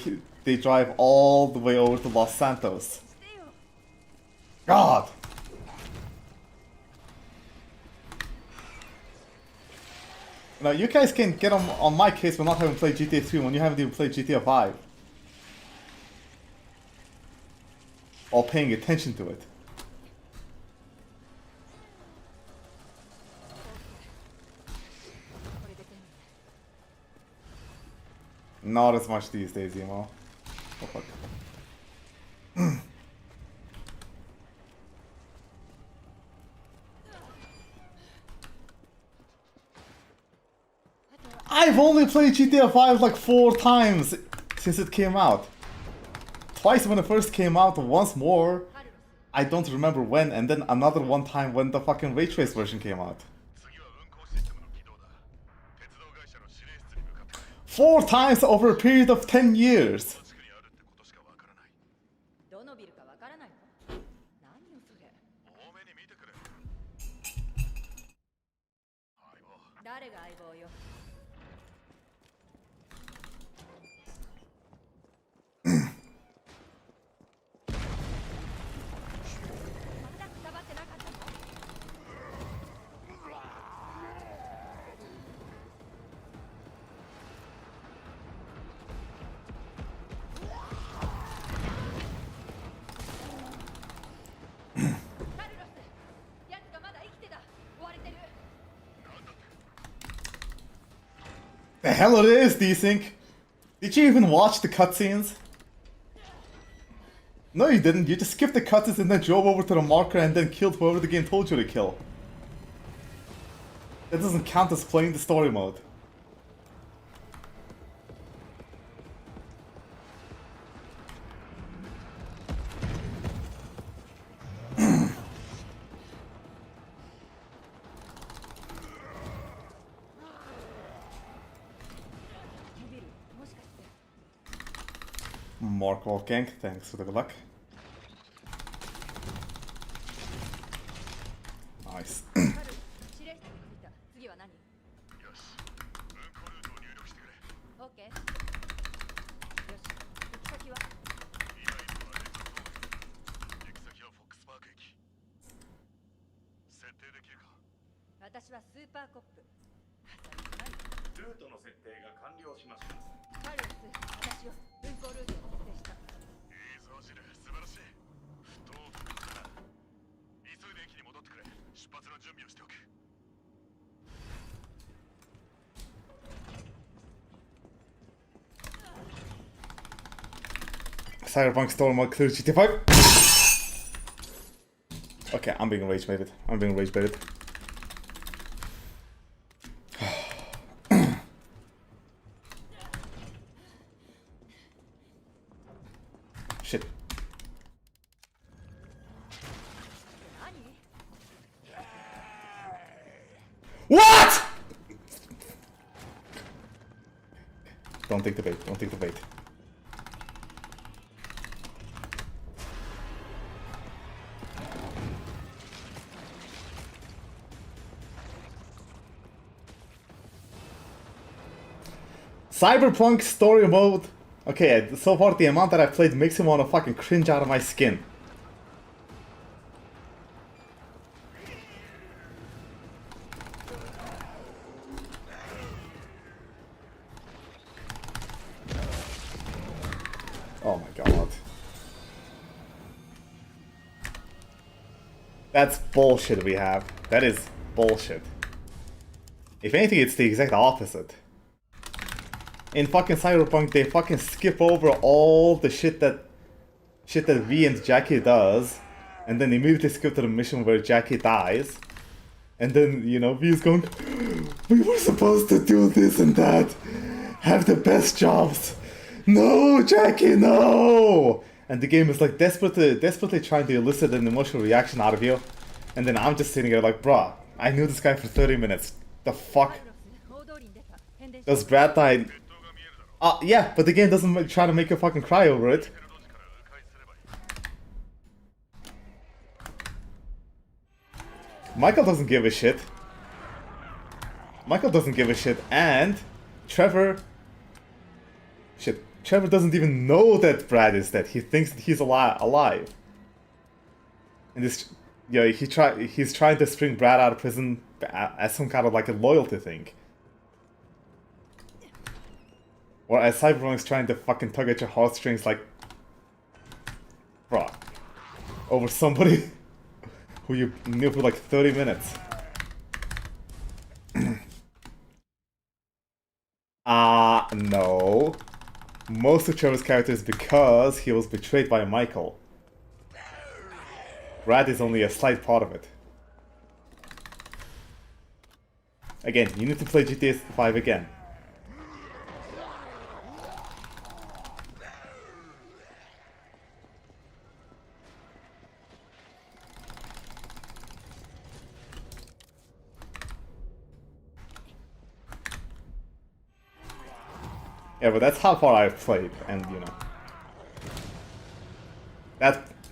they drive all the way over to Los Santos. God. Now you guys can get on my case for not having played GTA 3 when you haven't even played GTA 5. Or paying attention to it. Not as much these days, Emo. Oh fuck. I've only played GTA 5 like 4 times since it came out. Twice when it first came out, once more, I don't remember when, and then another one time when the fucking Ray Trace version came out. 4 times over a period of 10 years! The hell it is, do you think? Did you even watch the cutscenes? No, you didn't. You just skipped the cutscenes and then drove over to the marker and then killed whoever the game told you to kill. That doesn't count as playing the story mode. Mark Wolfgang, thanks for the good luck. Nice. Cyberpunk story mode clear GTA 5. Okay, I'm being rage baited. I'm being rage baited. Shit. What? Don't take the bait. Don't take the bait. Cyberpunk story mode. Okay, so far the amount that I've played makes me want to fucking cringe out of my skin. Oh my god. That's bullshit we have. That is bullshit. If anything, it's the exact opposite. in fucking Cyberpunk, they fucking skip over all the shit that V and Jackie does, and then immediately skip to the mission where Jackie dies. And then, you know, V is going, we were supposed to do this and that, have the best jobs. No, Jackie, no! And the game is like desperately trying to elicit an emotional reaction out of you. And then I'm just sitting there like, bruh, I knew this guy for 30 minutes. The fuck? Does Brad die? Yeah, but the game doesn't try to make you fucking cry over it. Michael doesn't give a shit. Michael doesn't give a shit, and Trevor... Shit, Trevor doesn't even know that Brad is dead. He thinks that he's alive. And this... Yeah, he's trying to spring Brad out of prison as some kind of like a loyalty thing. Or as Cyberpunk is trying to fucking tug at your heartstrings like... Bruh. Over somebody who you knew for like 30 minutes. No. Most of Trevor's character is because he was betrayed by Michael. Brad is only a slight part of it. Again, you need to play GTA 5 again. Yeah, but that's how far I've played, and you know,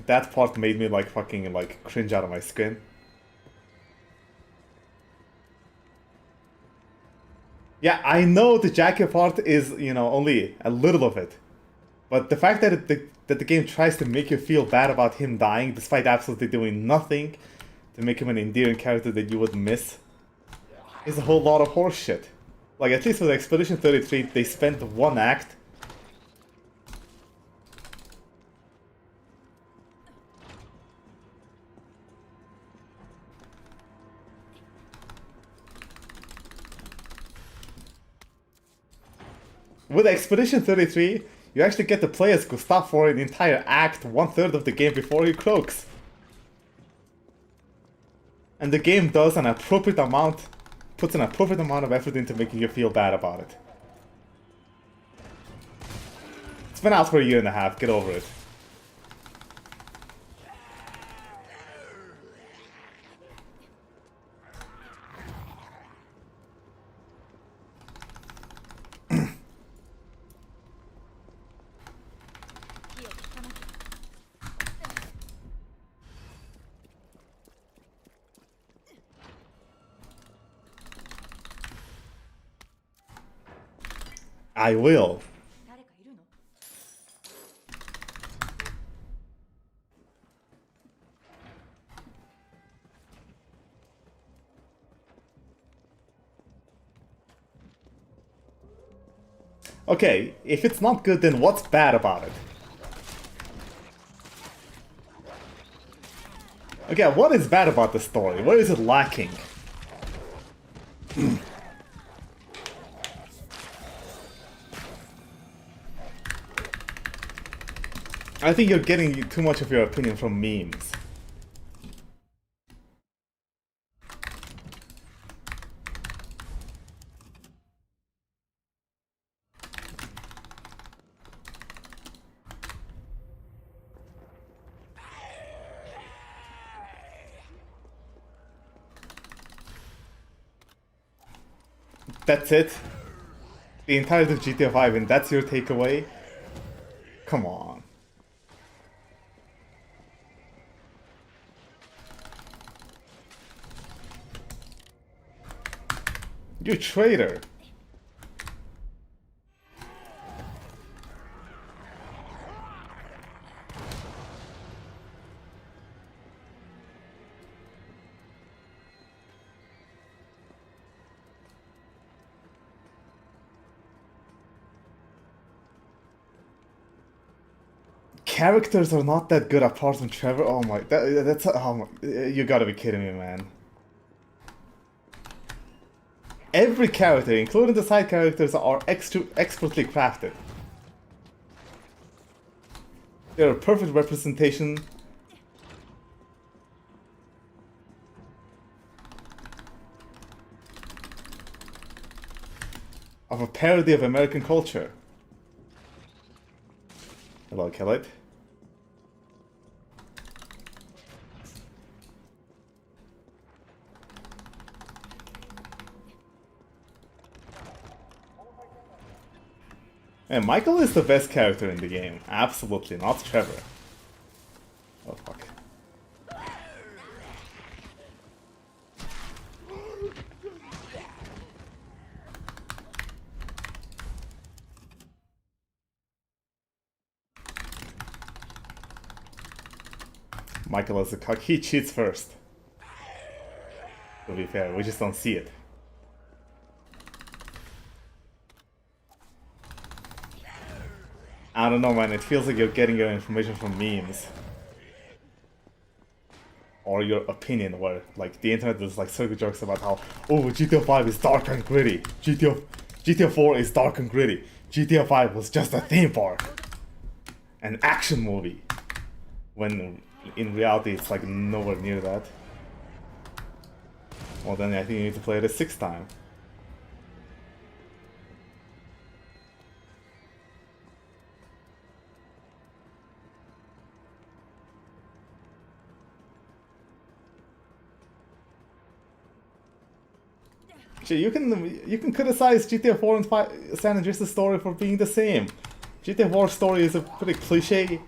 that part made me like fucking like cringe out of my skin. Yeah, I know the Jackie part is, you know, only a little of it, but the fact that the game tries to make you feel bad about him dying despite absolutely doing nothing to make him an endearing character that you would miss is a whole lot of horse shit. Like, at least with Expedition 33, they spent one act. With Expedition 33, you actually get to play as Gustav for an entire act, 1/3 of the game before he croaks. And the game does an appropriate amount, puts an appropriate amount of effort into making you feel bad about it. It's been out for a year and a half, get over it. I will. Okay, if it's not good, then what's bad about it? Okay, what is bad about the story? Where is it lacking? I think you're getting too much of your opinion from memes. That's it? The entirety of GTA 5 and that's your takeaway? Come on. You traitor! Characters are not that good apart from Trevor. Oh my, that's oh my, you gotta be kidding me, man. Every character, including the side characters, are expertly crafted. They're a perfect representation of a parody of American culture. Hello, Kellet. And Michael is the best character in the game. Absolutely, not Trevor. Oh, fuck. Michael is a cock. He cheats first. To be fair, we just don't see it. I don't know, man. It feels like you're getting your information from memes. Or your opinion, where, like, the internet does, like, circuit jokes about how, oh, GTA 5 is dark and gritty. GTA 4 is dark and gritty. GTA 5 was just a theme park. An action movie. When, in reality, it's, like, nowhere near that. Well, then I think you need to play it a 6th time. You can criticize GTA 4 and San Andreas' story for being the same. GTA 4's story is a pretty cliche.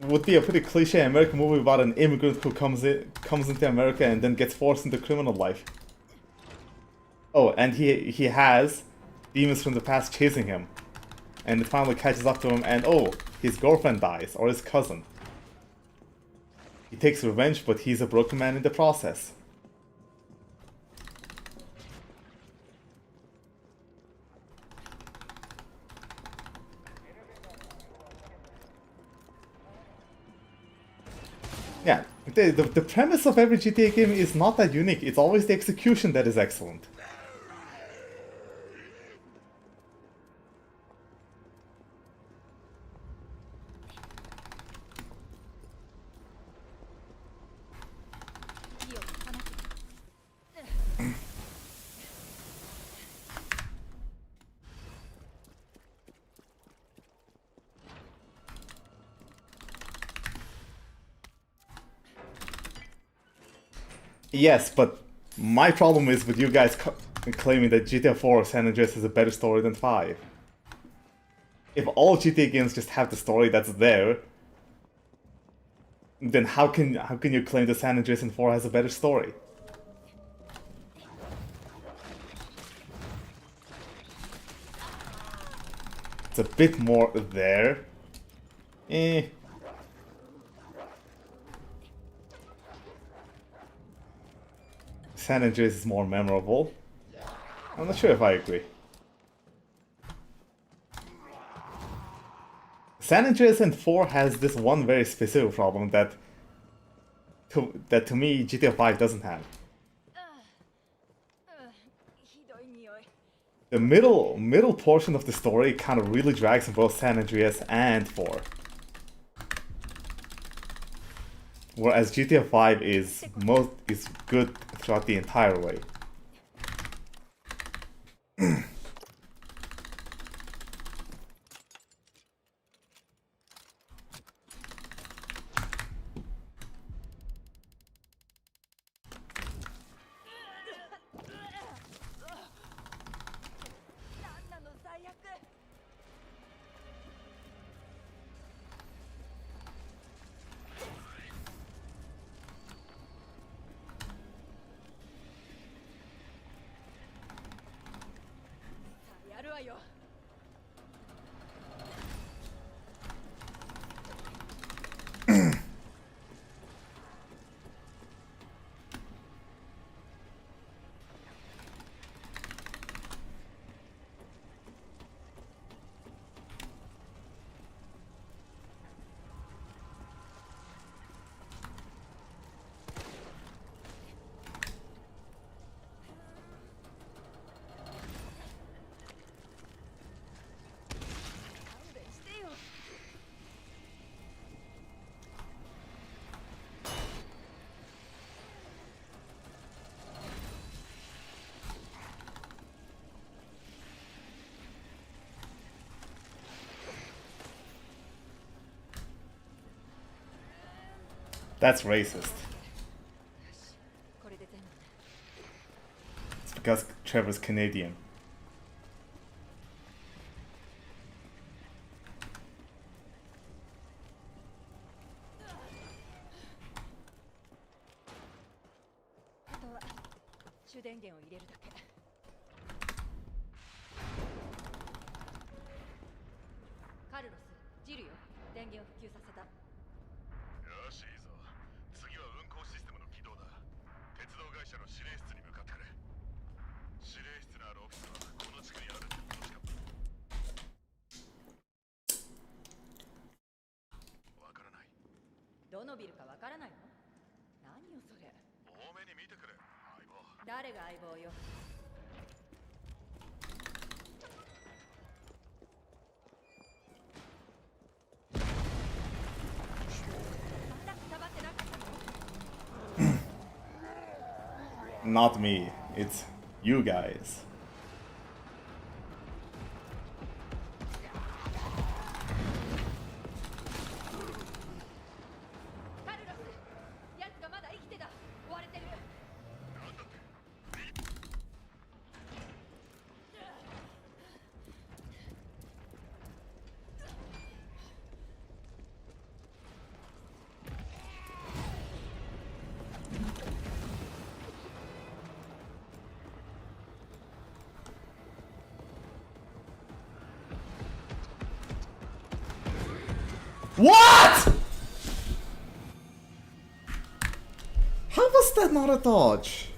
Would be a pretty cliche American movie about an immigrant who comes into America and then gets forced into criminal life. Oh, and he has demons from the past chasing him, and it finally catches up to him, and oh, his girlfriend dies, or his cousin. He takes revenge, but he's a broken man in the process. Yeah, the premise of every GTA game is not that unique. It's always the execution that is excellent. Yes, but my problem is with you guys claiming that GTA 4 San Andreas has a better story than 5. If all GTA games just have the story that's there, then how can you claim that San Andreas and 4 has a better story? It's a bit more there. San Andreas is more memorable. I'm not sure if I agree. San Andreas and 4 has this one very specific problem that to me GTA 5 doesn't have. The middle portion of the story kind of really drags in both San Andreas and 4. Whereas GTA 5 is good throughout the entire way. That's racist. これで全部 It's because Trevor's Canadian. あとは主電源を入れるだけ。カルロス、ジルよ、電源を復旧させた。よし、いいぞ。次は運行システムの起動だ。鉄道会社の指令室に向かってくれ。指令室のあるオフィスはこの地区にあるってことしか。わからない。どのビルかわからないの？何よそれ。多めに見てくれ、相棒。誰が相棒よ。まだくたばってなかったの？ Not me. It's you guys. カルロス、奴がまだ生きてた。追われてる。What?! How was that not a dodge?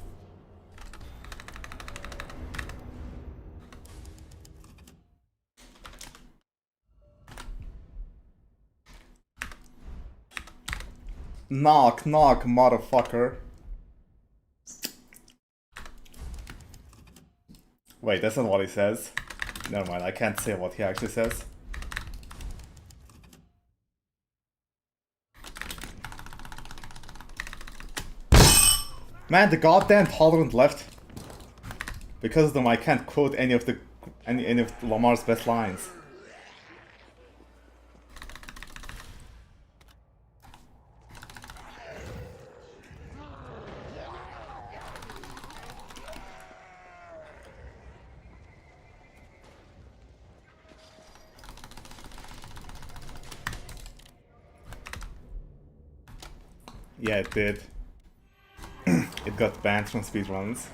Knock, knock, motherfucker. Wait, that's not what he says. Never mind, I can't say what he actually says. Man, the goddamn tolerant left. Because of them, I can't quote any of Lamar's best lines. Yeah, it did. It got banned from speedruns.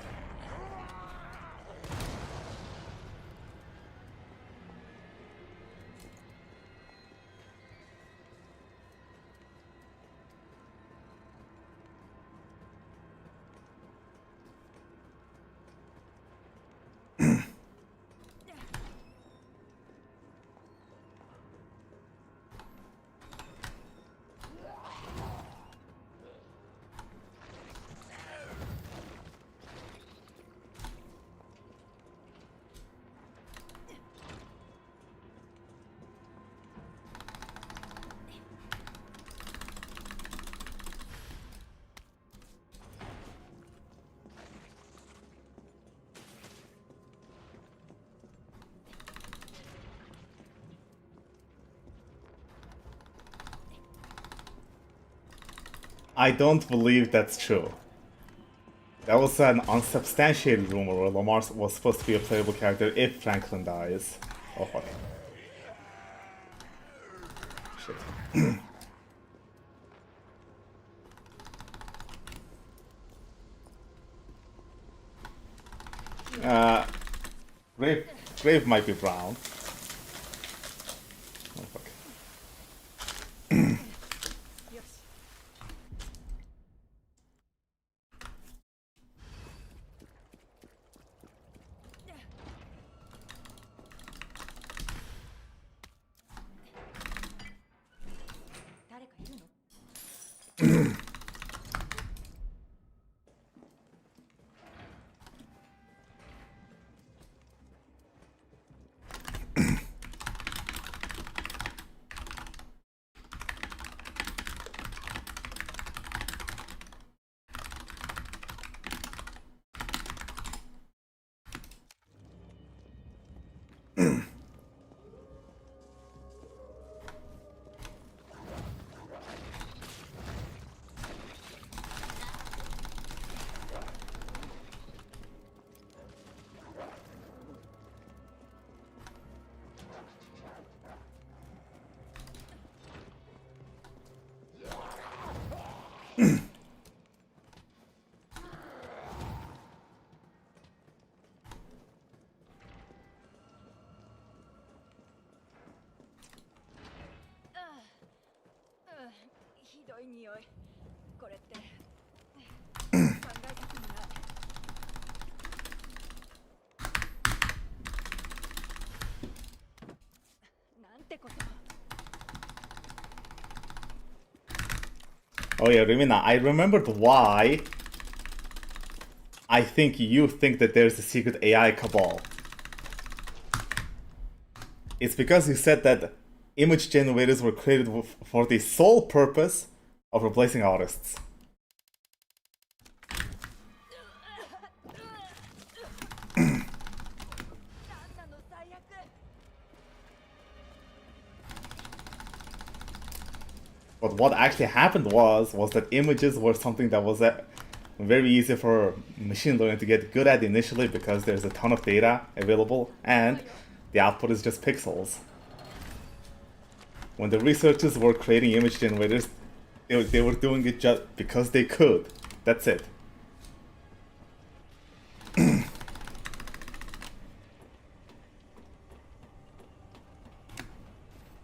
I don't believe that's true. That was an unsubstantiated rumor where Lamar was supposed to be a playable character if Franklin dies. Oh fuck. Shit. Grave might be brown. Oh fuck. よし。誰かいるの？どい匂い。これって考えたくもない。なんてこと。 Oh yeah, Rimina, I remembered why I think you think that there's a secret AI cabal. It's because you said that image generators were created for the sole purpose of replacing artists. But what actually happened was that images were something that was very easy for machine learning to get good at initially because there's a ton of data available and the output is just pixels. When the researchers were creating image generators, they were doing it just because they could. That's it.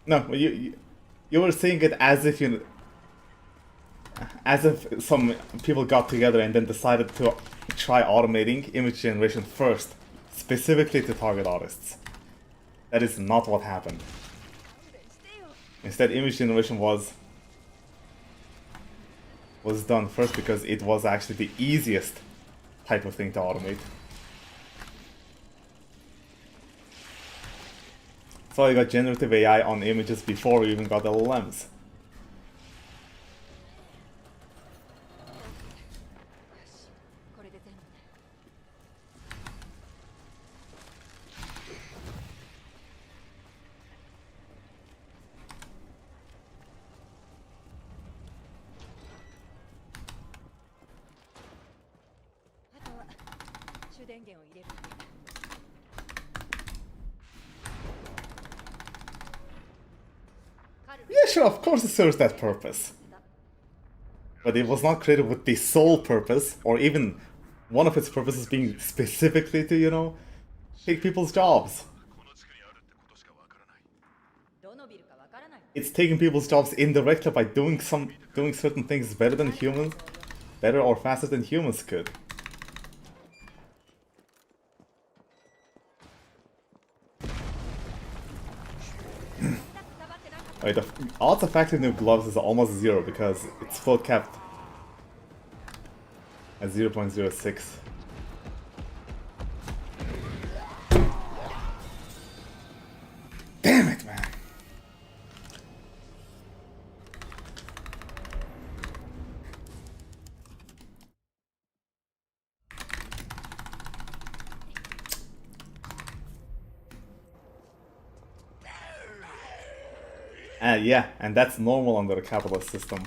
No, you were saying it as if as if some people got together and then decided to try automating image generation first, specifically to target artists. That is not what happened. Instead, image generation was done first because it was actually the easiest type of thing to automate. So you got generative AI on images before we even got LLMs. Yeah, sure, of course it serves that purpose. But it was not created with the sole purpose, or even one of its purposes being specifically to, you know, take people's jobs. It's taking people's jobs indirectly by doing certain things better than humans, better or faster than humans could. Right, the odds of actually new gloves is almost 0 because it's still kept at 0.06. Damn it, man. Yeah, and that's normal under a capitalist system.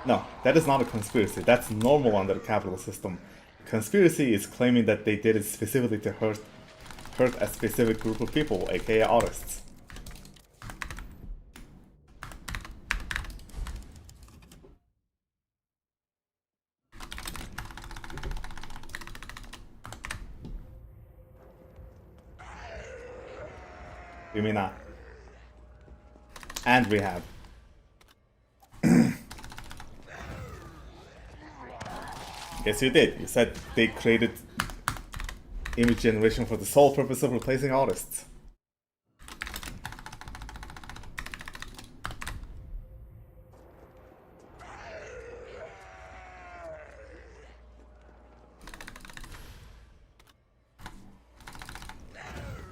No, that is not a conspiracy. That's normal under the capitalist system. Conspiracy is claiming that they did it specifically to hurt a specific group of people, aka artists. You mean not? And we have. Yes, you did. You said they created image generation for the sole purpose of replacing artists.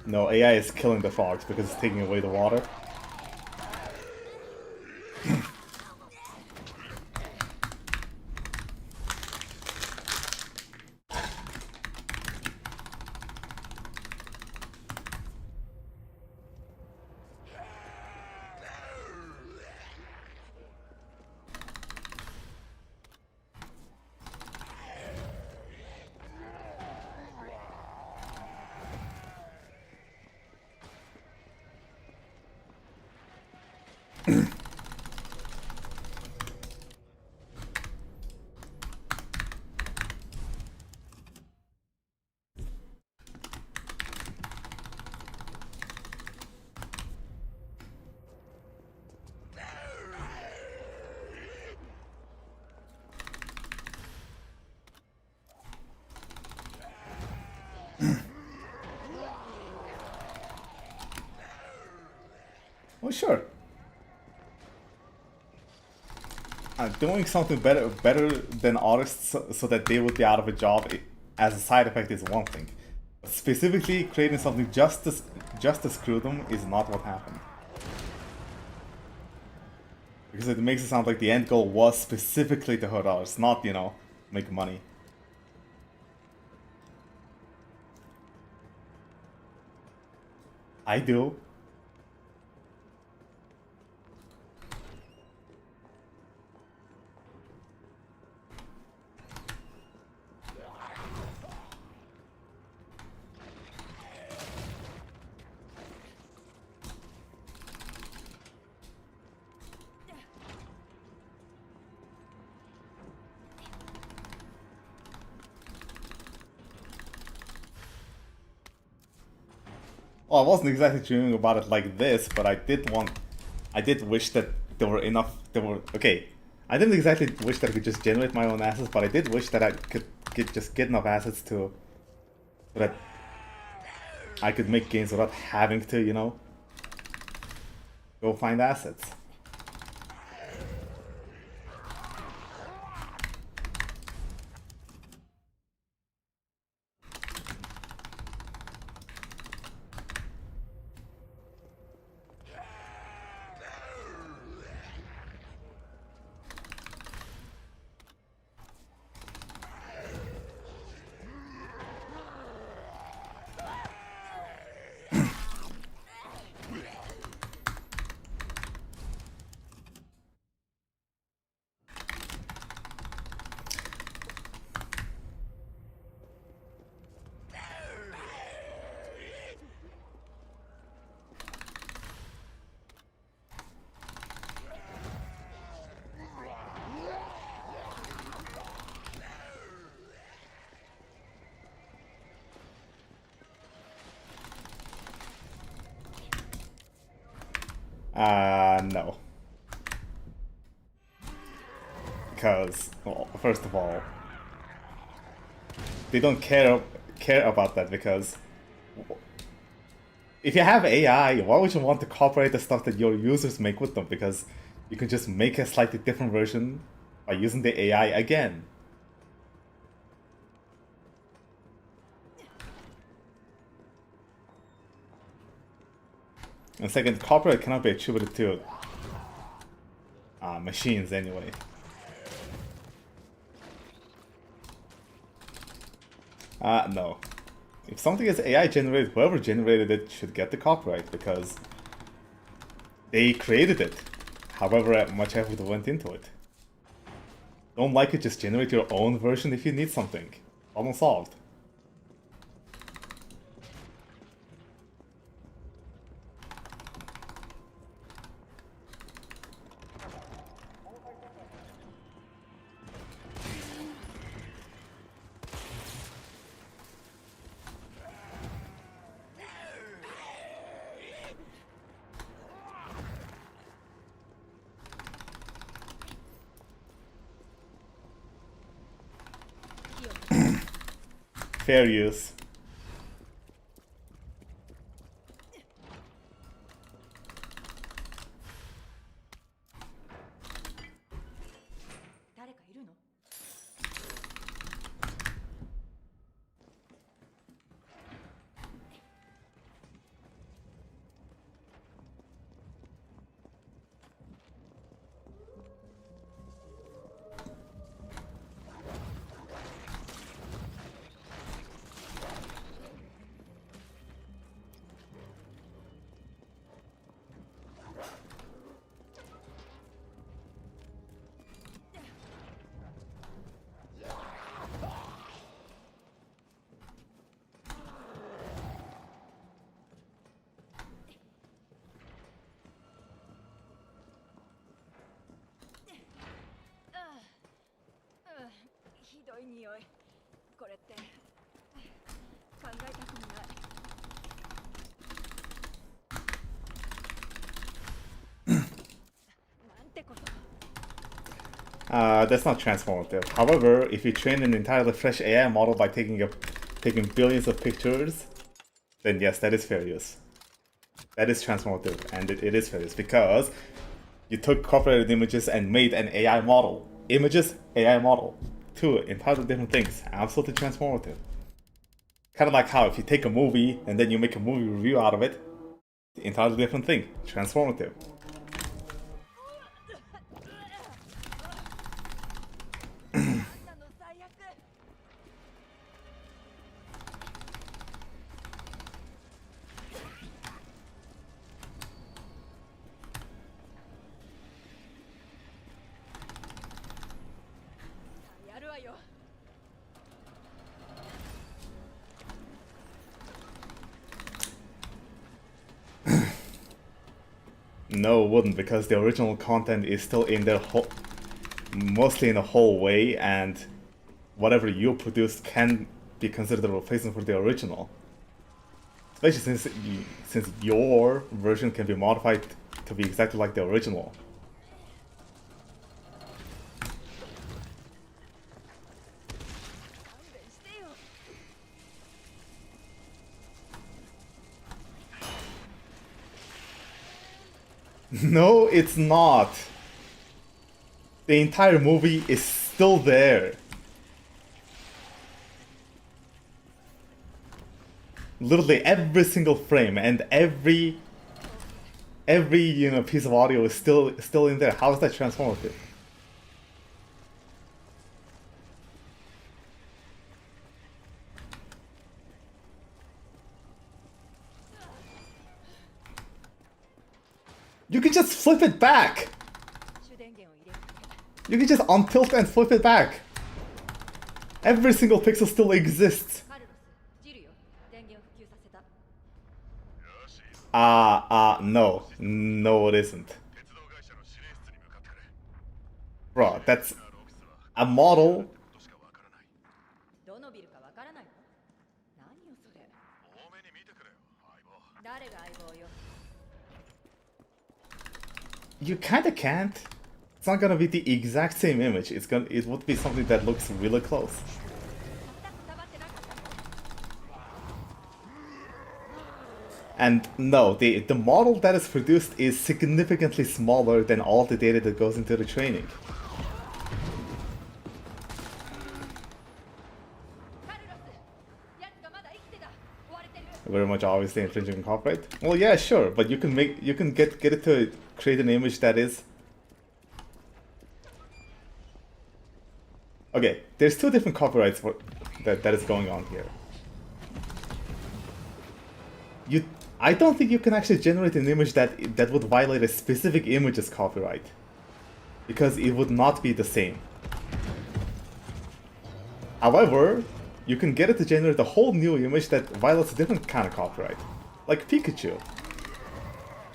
No, AI is killing the frogs because it's taking away the water. Oh, sure. Doing something better than artists so that they would be out of a job as a side effect is one thing. But specifically creating something just to screw them is not what happened. Because it makes it sound like the end goal was specifically to hurt artists, not, you know, make money. I do. Well, I wasn't exactly dreaming about it like this, but I did wish that there were okay. I didn't exactly wish that I could just generate my own assets, but I did wish that I could just get enough assets so that I could make games without having to, you know, go find assets. No. Because, well, first of all, they don't care about that because if you have AI, why would you want to copyright the stuff that your users make with them? Because you can just make a slightly different version by using the AI again. And second, copyright cannot be attributed to machines anyway. No. If something is AI generated, whoever generated it should get the copyright because they created it. However much effort went into it. Don't like it, just generate your own version if you need something. Problem solved. Fair use. That's not transformative. However, if you train an entirely fresh AI model by taking billions of pictures, then yes, that is fair use. That is transformative, and it is fair. It's because you took copyrighted images and made an AI model. Images, AI model. Two entirely different things. Absolutely transformative. Kind of like how if you take a movie and then you make a movie review out of it, entirely different thing. Transformative. あんなの最悪。 やるわよ。 No, it wouldn't, because the original content is still in their mostly in a whole way, and whatever you produce can be considered a replacement for the original. Especially since your version can be modified to be exactly like the original. 勘弁してよ。 No, it's not. The entire movie is still there. Literally every single frame and every piece of audio is still in there. How is that transformative? You can just flip it back. 主電源を入れる。 You can just untilt and flip it back. Every single pixel still exists. カルロス、ジルよ。電源を復旧させた。 No. No, it isn't. Bro, that's a model. どのビルかわからないの？何よそれ。誰が相棒よ。 You kinda can't. It's not gonna be the exact same image. It would be something that looks really close. 全く黙ってなかったの？ And no, the model that is produced is significantly smaller than all the data that goes into the training. カルロス、奴がまだ生きてた。追われてる。 Very much obviously infringing copyright. Well, yeah, sure, but you can get it to create an image that is. Okay, there's two different copyrights that is going on here. I don't think you can actually generate an image that would violate a specific image's copyright, because it would not be the same. However, you can get it to generate a whole new image that violates a different kind of copyright, like Pikachu.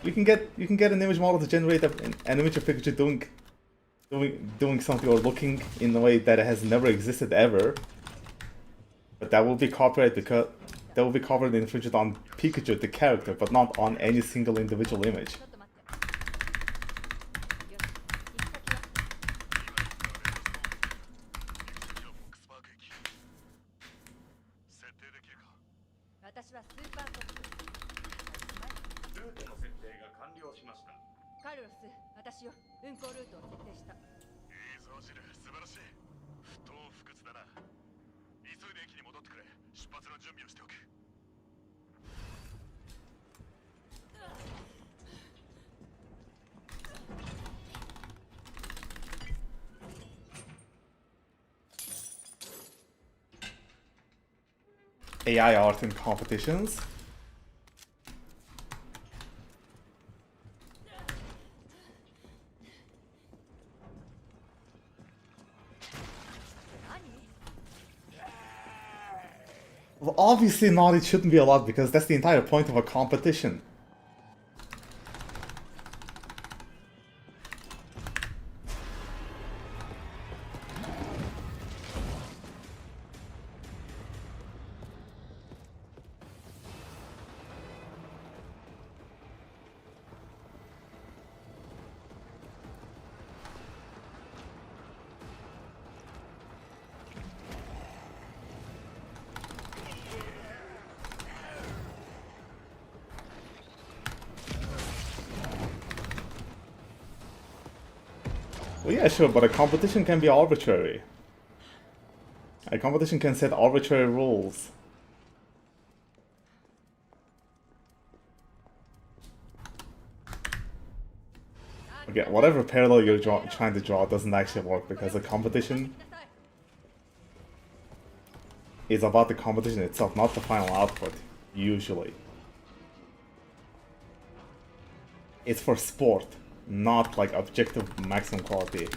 You can get an image model to generate an image of Pikachu doing something or looking in a way that has never existed ever. But that will be copyright because that will be covered and infringed on Pikachu the character, but not on any single individual image. ちょっと待って。よし、行き先は。 私はスーパーコップ。ルートの設定が完了しました。カルロス、私よ。運行ルートを設定した。 いいぞジル、素晴らしい。不当不屈だな。急いで駅に戻ってくれ。出発の準備をしておく。 AI art in competitions. Well, obviously not, it shouldn't be allowed because that's the entire point of a competition. Well, yeah, sure, but a competition can be arbitrary. A competition can set arbitrary rules. Okay, whatever parallel you're trying to draw doesn't actually work because a competition is about the competition itself, not the final output, usually. It's for sport, not like objective maximum quality.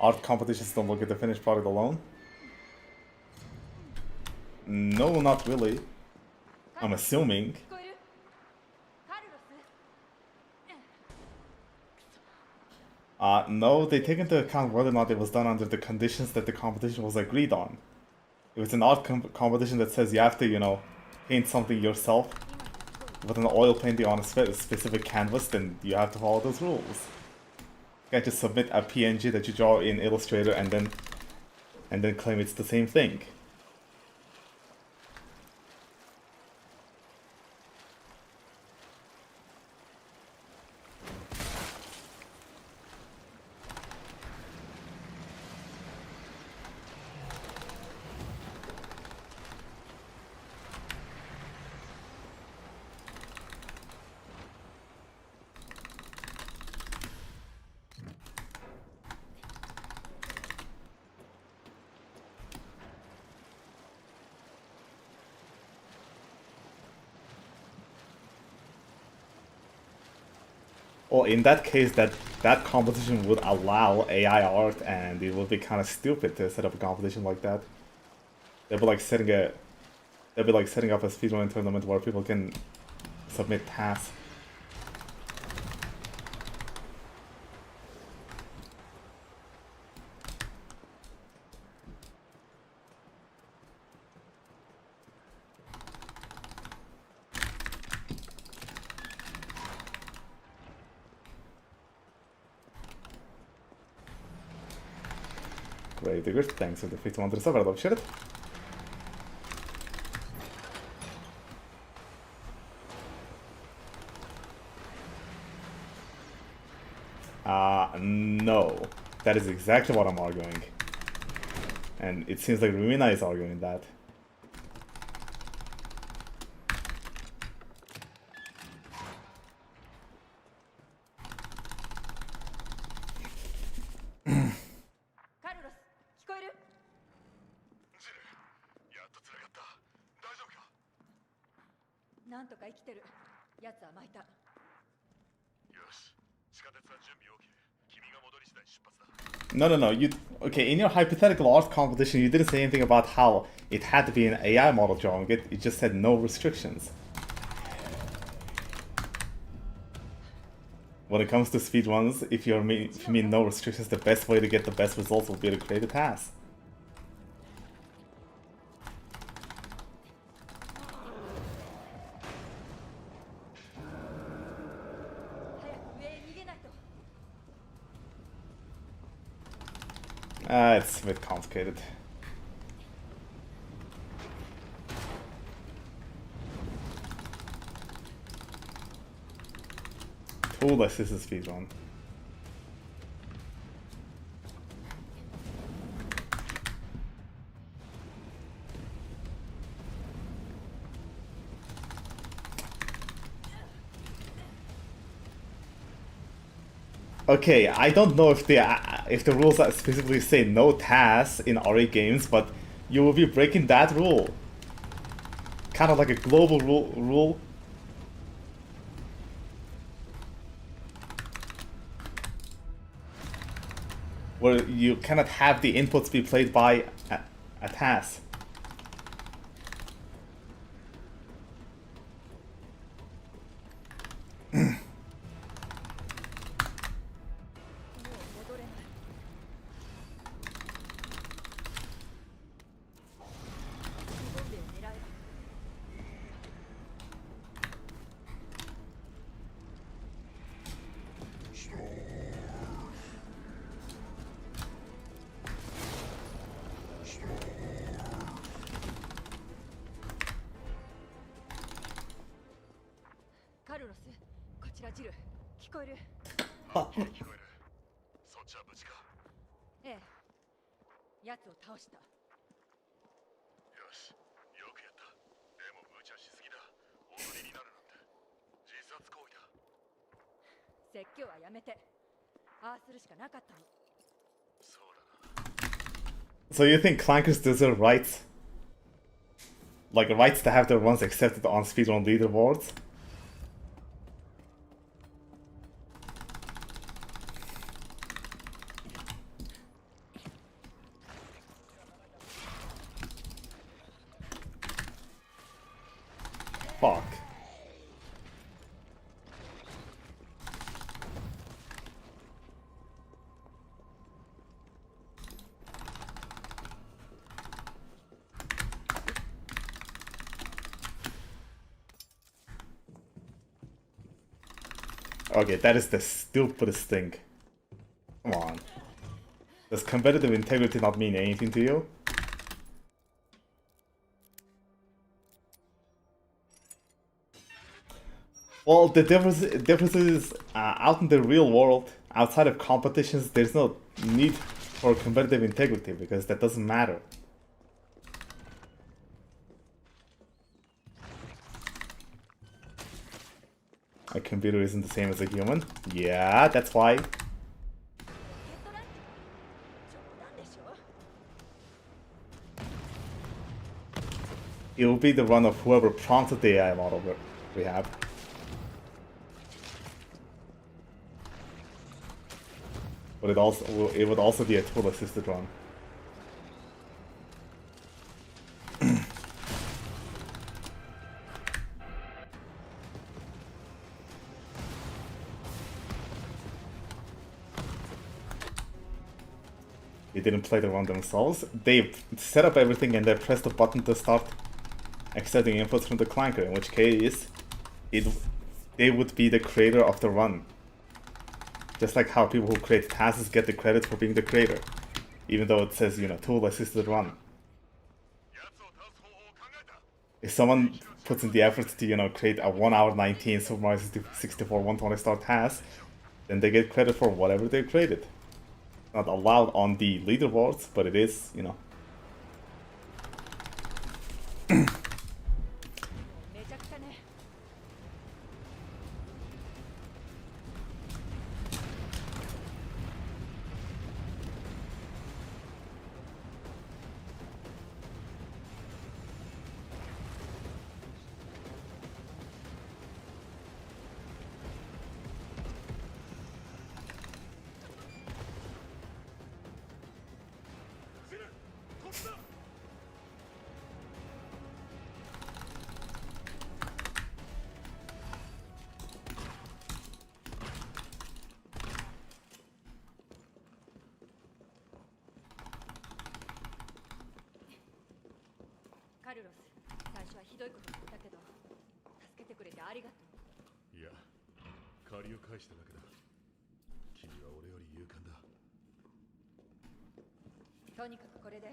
Art competitions don't look at the finished product alone? No, not really. I'm assuming. 聞こえる？カルロス？ No, they take into account whether or not it was done under the conditions that the competition was agreed on. If it's an art competition that says you have to, you know, paint something yourself with an oil painting on a specific canvas, then you have to follow those rules. You can't just submit a PNG that you draw in Illustrator and then claim it's the same thing. Well, in that case, that competition would allow AI art, and it would be kind of stupid to set up a competition like that. They'd be like setting up a speedrun tournament where people can submit tasks. Great, Digger, thanks for the 51 to the sub, I love shit. No. That is exactly what I'm arguing. And it seems like Rumina is arguing that. No. Okay, in your hypothetical art competition, you didn't say anything about how it had to be an AI model drawing it. It just said no restrictions. When it comes to speedruns, if you mean no restrictions, the best way to get the best results will be to create a task. It's a bit complicated. Toolless is a speedrun. Okay, I don't know if the rules specifically say no tasks in RE games, but you will be breaking that rule. Kind of like a global rule. Where you cannot have the inputs be played by a task. ジル、聞こえる？聞こえる。そっちは無事か。ええ。奴を倒した。よし、よくやった。でも無茶しすぎだ。おとりになるなんて。自殺行為だ。説教はやめて。ああするしかなかったの。そうだな。 So you think clankers deserve rights? Like rights to have their runs accepted on speedrun leaderboards? Fuck. Okay, that is the stupidest thing. Come on. Does competitive integrity not mean anything to you? Well, the difference is out in the real world, outside of competitions, there's no need for competitive integrity because that doesn't matter. A computer isn't the same as a human? Yeah, that's why. 冗談でしょ？ It will be the run of whoever prompted the AI model we have. But it would also be a tool assisted run. They didn't play the run themselves. They set up everything and then pressed the button to start accepting inputs from the clanker, in which case they would be the creator of the run. Just like how people who create tasks get the credit for being the creator, even though it says, you know, tool assisted run. If someone puts in the effort to, you know, create a 1 hour 19 Super Mario 64 120 star task, then they get credit for whatever they created. Not allowed on the leaderboards, but it is, you know. めちゃくちゃね。カルロス、最初はひどいこと言ったけど、助けてくれてありがとう。いや、借りを返しただけだ。君は俺より勇敢だ。とにかくこれで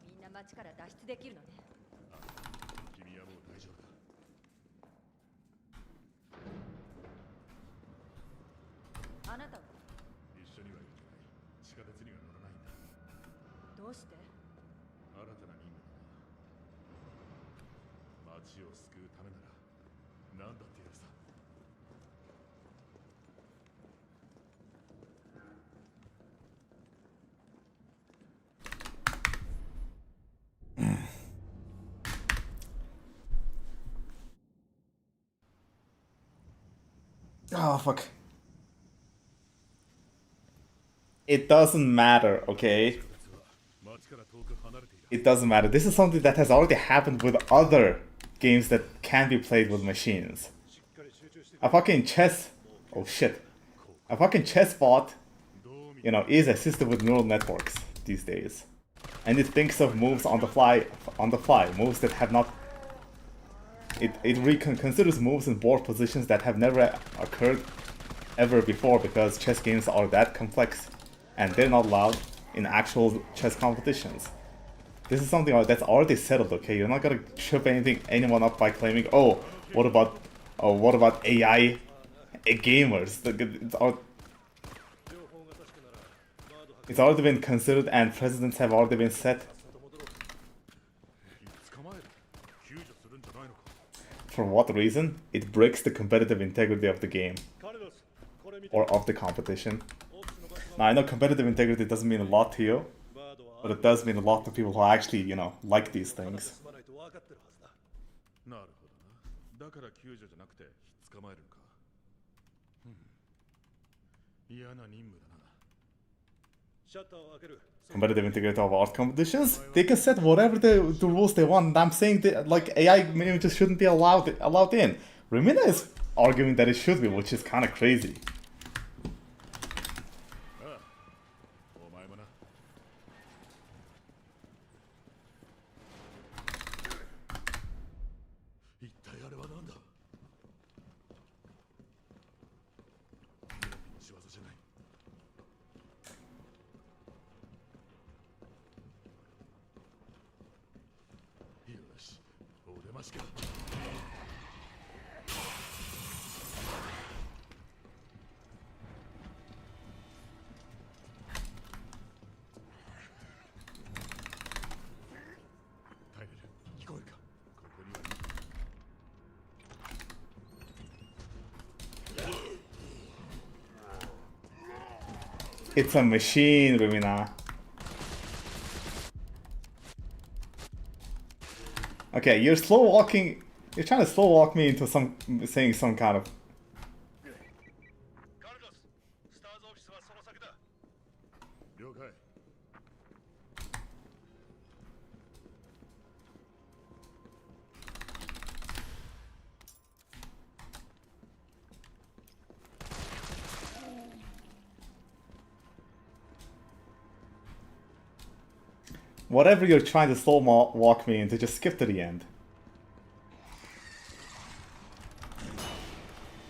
みんな町から脱出できるのね。君はもう大丈夫だ。あなたは一緒には行けない。地下鉄には乗らないんだ。どうして？新たな任務だ。街を救うためなら何だってやるさ。Oh, fuck. It doesn't matter, okay? It doesn't matter. This is something that has already happened with other games that can be played with machines. A fucking chess... Oh shit. A fucking chess bot, you know, is assisted with neural networks these days. And it thinks of moves on the fly, moves that have not... It considers moves in board positions that have never occurred ever before because chess games are that complex and they're not allowed in actual chess competitions. This is something that's already settled, okay? You're not gonna trip anyone up by claiming, oh, what about AI gamers. It's already been considered and precedents have already been set. For what reason? It breaks the competitive integrity of the game. Or of the competition. Now I know competitive integrity doesn't mean a lot to you, but it does mean a lot to people who actually, you know, like these things. なるほどな。だから救助じゃなくて捕まえるのか。嫌な任務だな。シャッターを開ける。 Competitive integrity of art competitions, they can set whatever the rules they want. I'm saying that like AI images shouldn't be allowed in. Rumina is arguing that it should be, which is kind of crazy. お前もな。一体あれは何だ。仕業じゃない。よし、お出ましか。耐えれる。聞こえるか。ここには。 It's a machine, Rumina. Okay, you're slow walking. You're trying to slow walk me into saying some kind of. カルロス、スターズオフィスはその先だ。了解。 Whatever you're trying to slow walk me into, just skip to the end.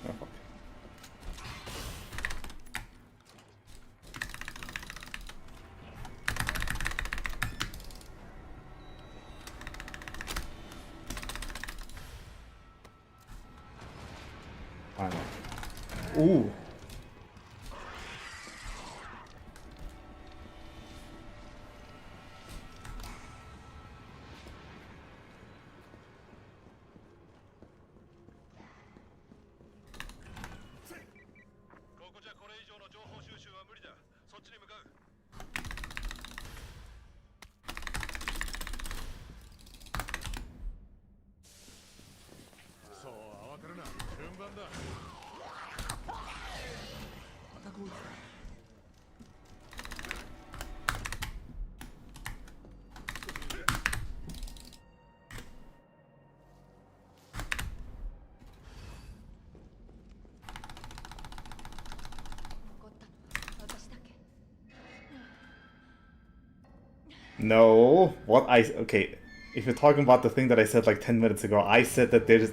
Oh, fuck. I know. Ooh. No, okay, if you're talking about the thing that I said like 10 minutes ago, I said that there's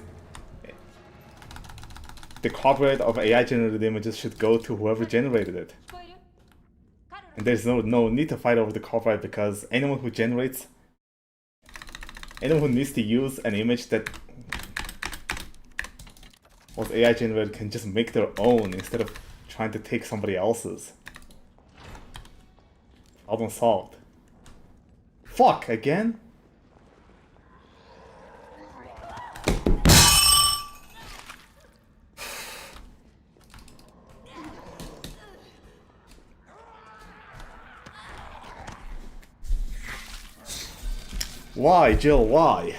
the copyright of AI generated images should go to whoever generated it. And there's no need to fight over the copyright because anyone who needs to use an image that was AI generated can just make their own instead of trying to take somebody else's. Problem solved. Fuck, again? Why, Jill, why?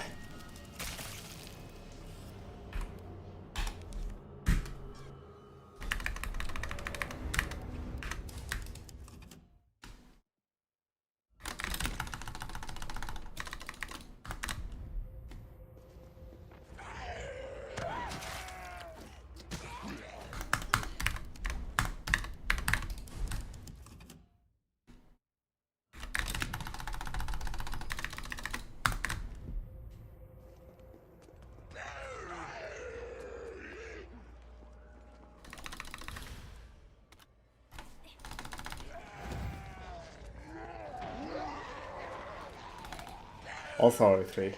Also R3.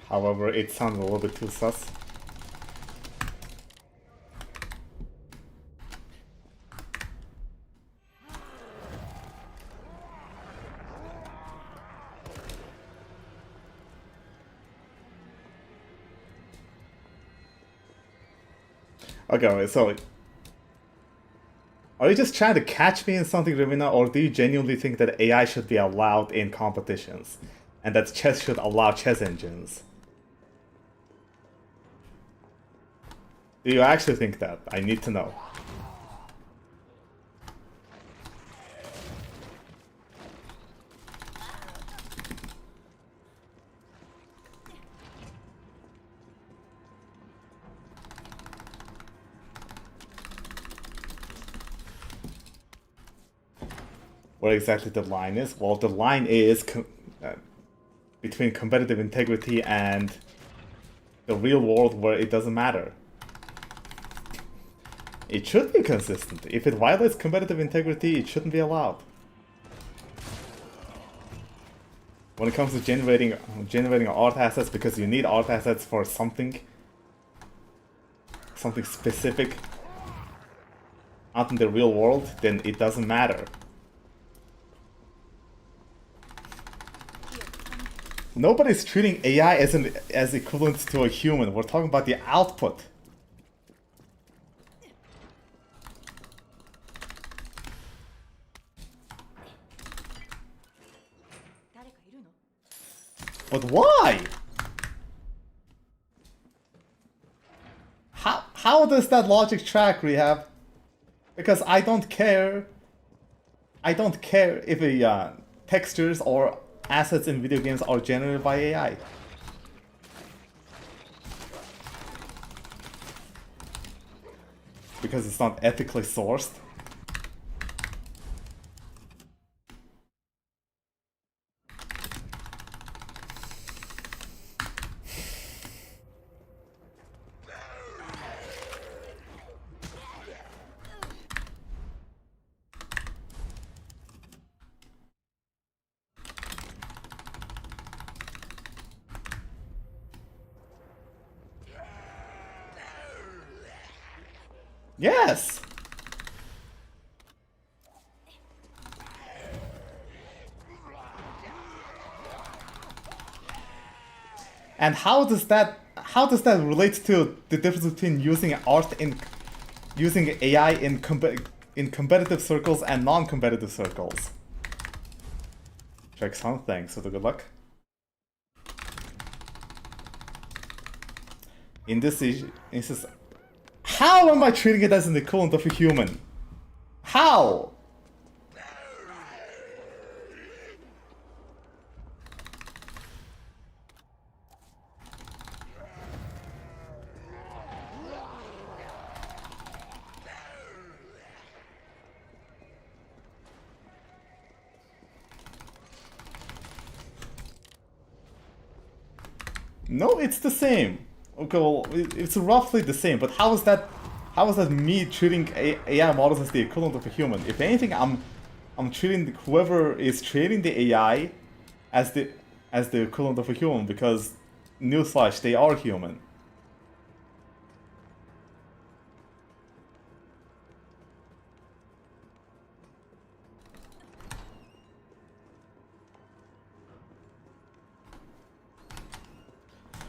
However, it sounds a little bit too sus. Okay, wait, so are you just trying to catch me in something, Ravina, or do you genuinely think that AI should be allowed in competitions? And that chess should allow chess engines? Do you actually think that? I need to know. What exactly the line is? Well, the line is between competitive integrity and the real world where it doesn't matter. It should be consistent. If it violates competitive integrity, it shouldn't be allowed. When it comes to generating art assets, because you need art assets for something specific out in the real world, then it doesn't matter. Nobody's treating AI as equivalent to a human. We're talking about the output. But why? How does that logic track, Rehab? Because I don't care. I don't care if textures or assets in video games are generated by AI. Because it's not ethically sourced. Yes! And how does that relate to the difference between using AI in competitive circles and non-competitive circles? Check some thanks for the good luck. In this instance, how am I treating it as an equivalent of a human? How? No, it's the same. Okay, well, it's roughly the same, but how is that me treating AI models as the equivalent of a human? If anything, I'm treating whoever is creating the AI as the equivalent of a human, because newsflash, they are human.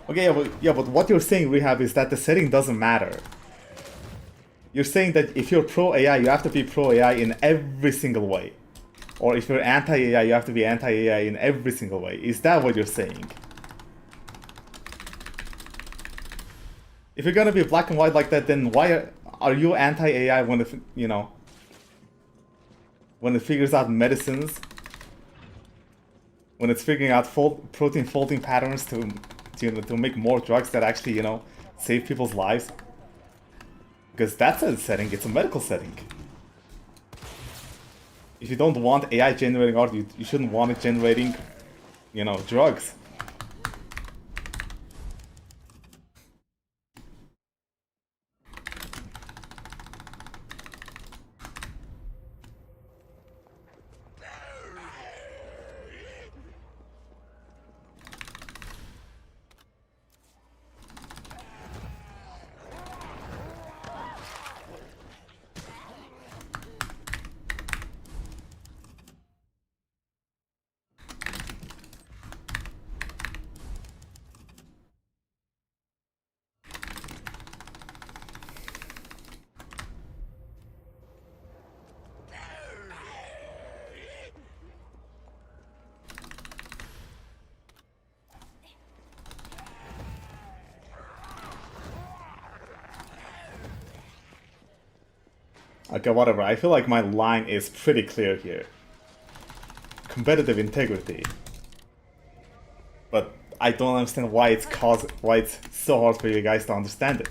Okay, but what you're saying, Rehab, is that the setting doesn't matter. You're saying that if you're pro AI, you have to be pro AI in every single way. Or if you're anti-AI, you have to be anti-AI in every single way. Is that what you're saying? If you're gonna be black and white like that, then why are you anti-AI when it, when it figures out medicines? When it's figuring out protein folding patterns to make more drugs that actually, save people's lives? Because that's a setting, it's a medical setting. If you don't want AI generating art, you shouldn't want it generating, drugs. Okay, whatever. I feel like my line is pretty clear here. Competitive integrity. But I don't understand why it's so hard for you guys to understand it.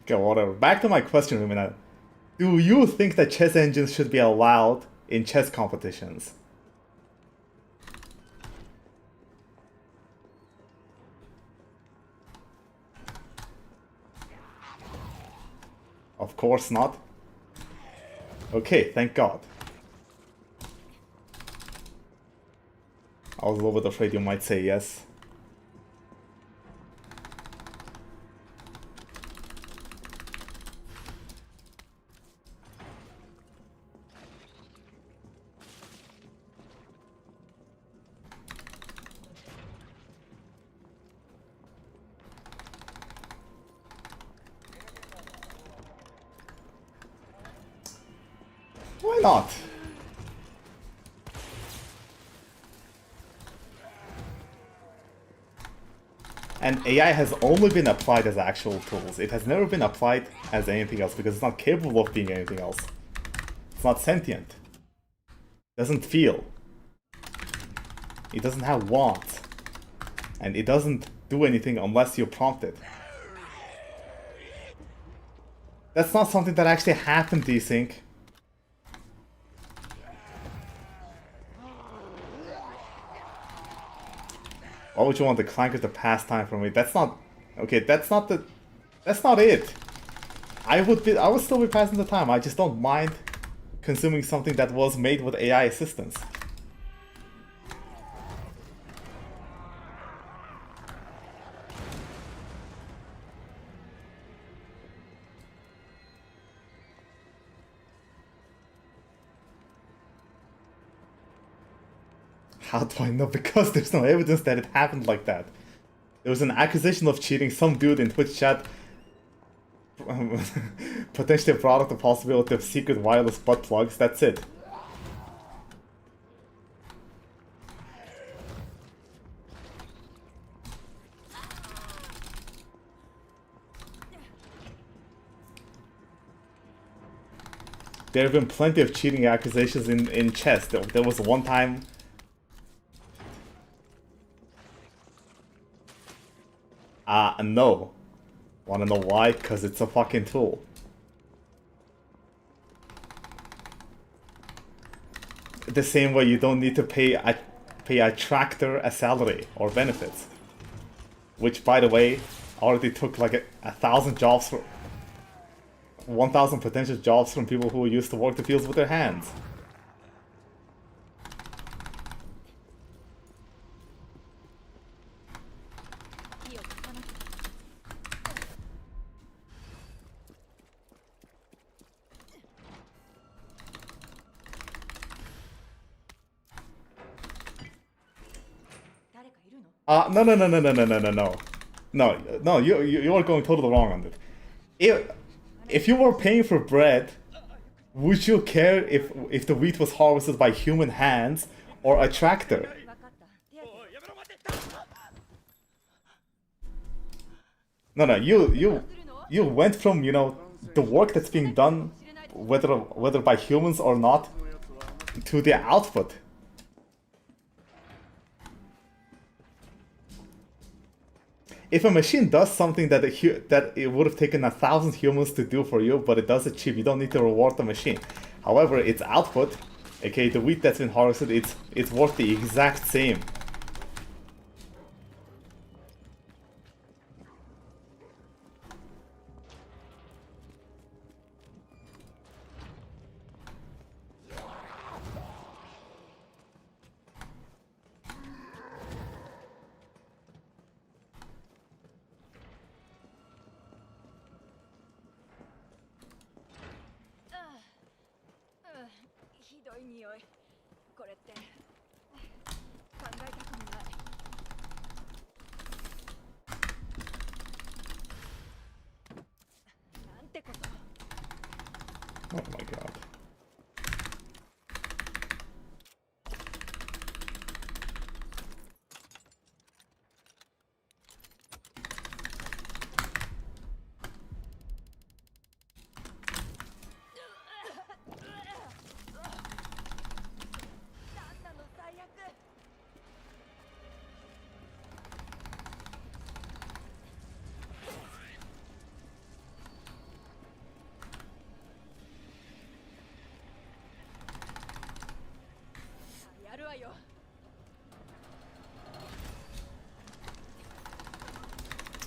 Okay, whatever. Back to my question, Lumina. Do you think that chess engines should be allowed in chess competitions? Of course not. Okay, thank God. I was a little bit afraid you might say yes. Why not? And AI has only been applied as actual tools. It has never been applied as anything else because it's not capable of being anything else. It's not sentient. It doesn't feel. It doesn't have wants. And it doesn't do anything unless you prompt it. That's not something that actually happened, do you think? Why would you want the clanker to pass time from me? That's not... Okay, that's not it. I would still be passing the time. I just don't mind consuming something that was made with AI assistance. How do I know? Because there's no evidence that it happened like that. There was an accusation of cheating. Some dude in Twitch chat potentially brought up the possibility of secret wireless butt plugs. That's it. There have been plenty of cheating accusations in chess. There was one time... no. Wanna know why? Because it's a fucking tool. The same way you don't need to pay a tractor a salary or benefits. Which, by the way, already took like 1,000 jobs for... 1,000 potential jobs from people who used to work the fields with their hands. No, you are going totally wrong on it. If you were paying for bread, would you care if the wheat was harvested by human hands or a tractor? No, you went from, you know, the work that's being done, whether by humans or not, to the output. If a machine does something that it would have taken 1,000 humans to do for you, but it does it cheap, you don't need to reward the machine. However, its output, aka the wheat that's been harvested, it's worth the exact same. Oh my god.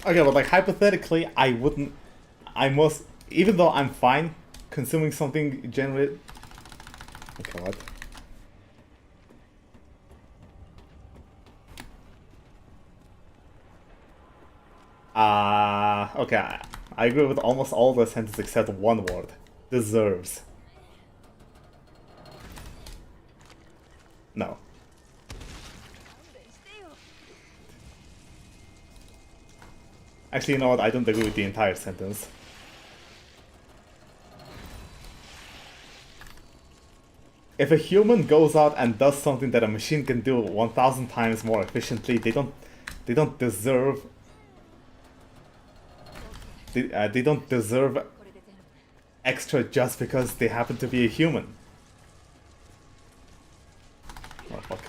Okay, but like hypothetically, I wouldn't. I must, even though I'm fine consuming something generated. Okay, what? Okay, I agree with almost all the sentences except one word. Deserves. No. Actually, you know what? I don't agree with the entire sentence. If a human goes out and does something that a machine can do 1,000 times more efficiently, they don't deserve. They don't deserve extra just because they happen to be a human. Oh fuck.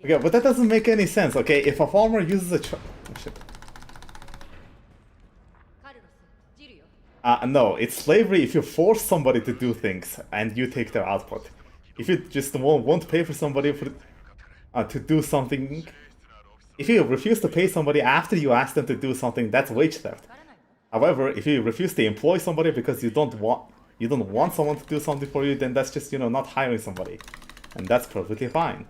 Okay, but that doesn't make any sense, okay? If a farmer uses a oh, shit. No, it's slavery if you force somebody to do things and you take their output. If you just won't pay for somebody for, to do something, if you refuse to pay somebody after you ask them to do something, that's wage theft. However, if you refuse to employ somebody because you don't want someone to do something for you, then that's just, you know, not hiring somebody, and that's perfectly fine.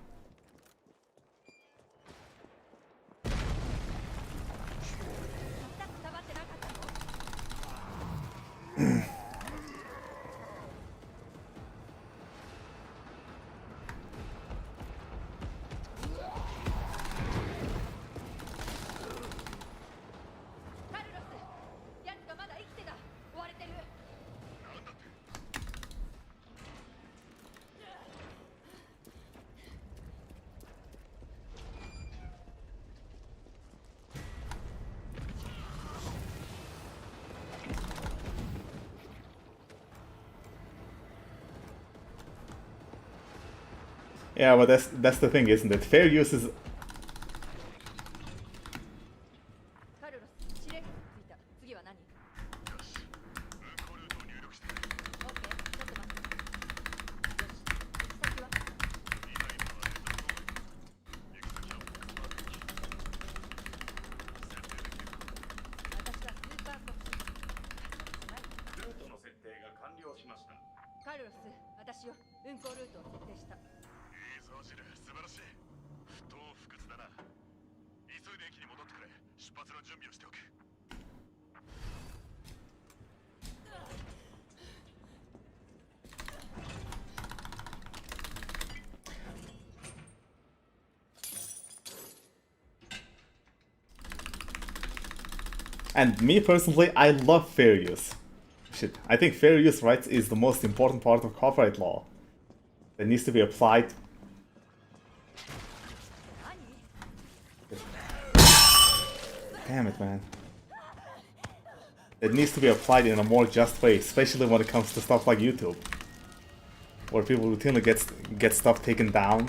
Yeah, but that's the thing, isn't it? Fair use is. And me personally, I love fair use. Shit, I think fair use rights is the most important part of copyright law. That needs to be applied. Damn it, man. It needs to be applied in a more just way, especially when it comes to stuff like YouTube, where people routinely get stuff taken down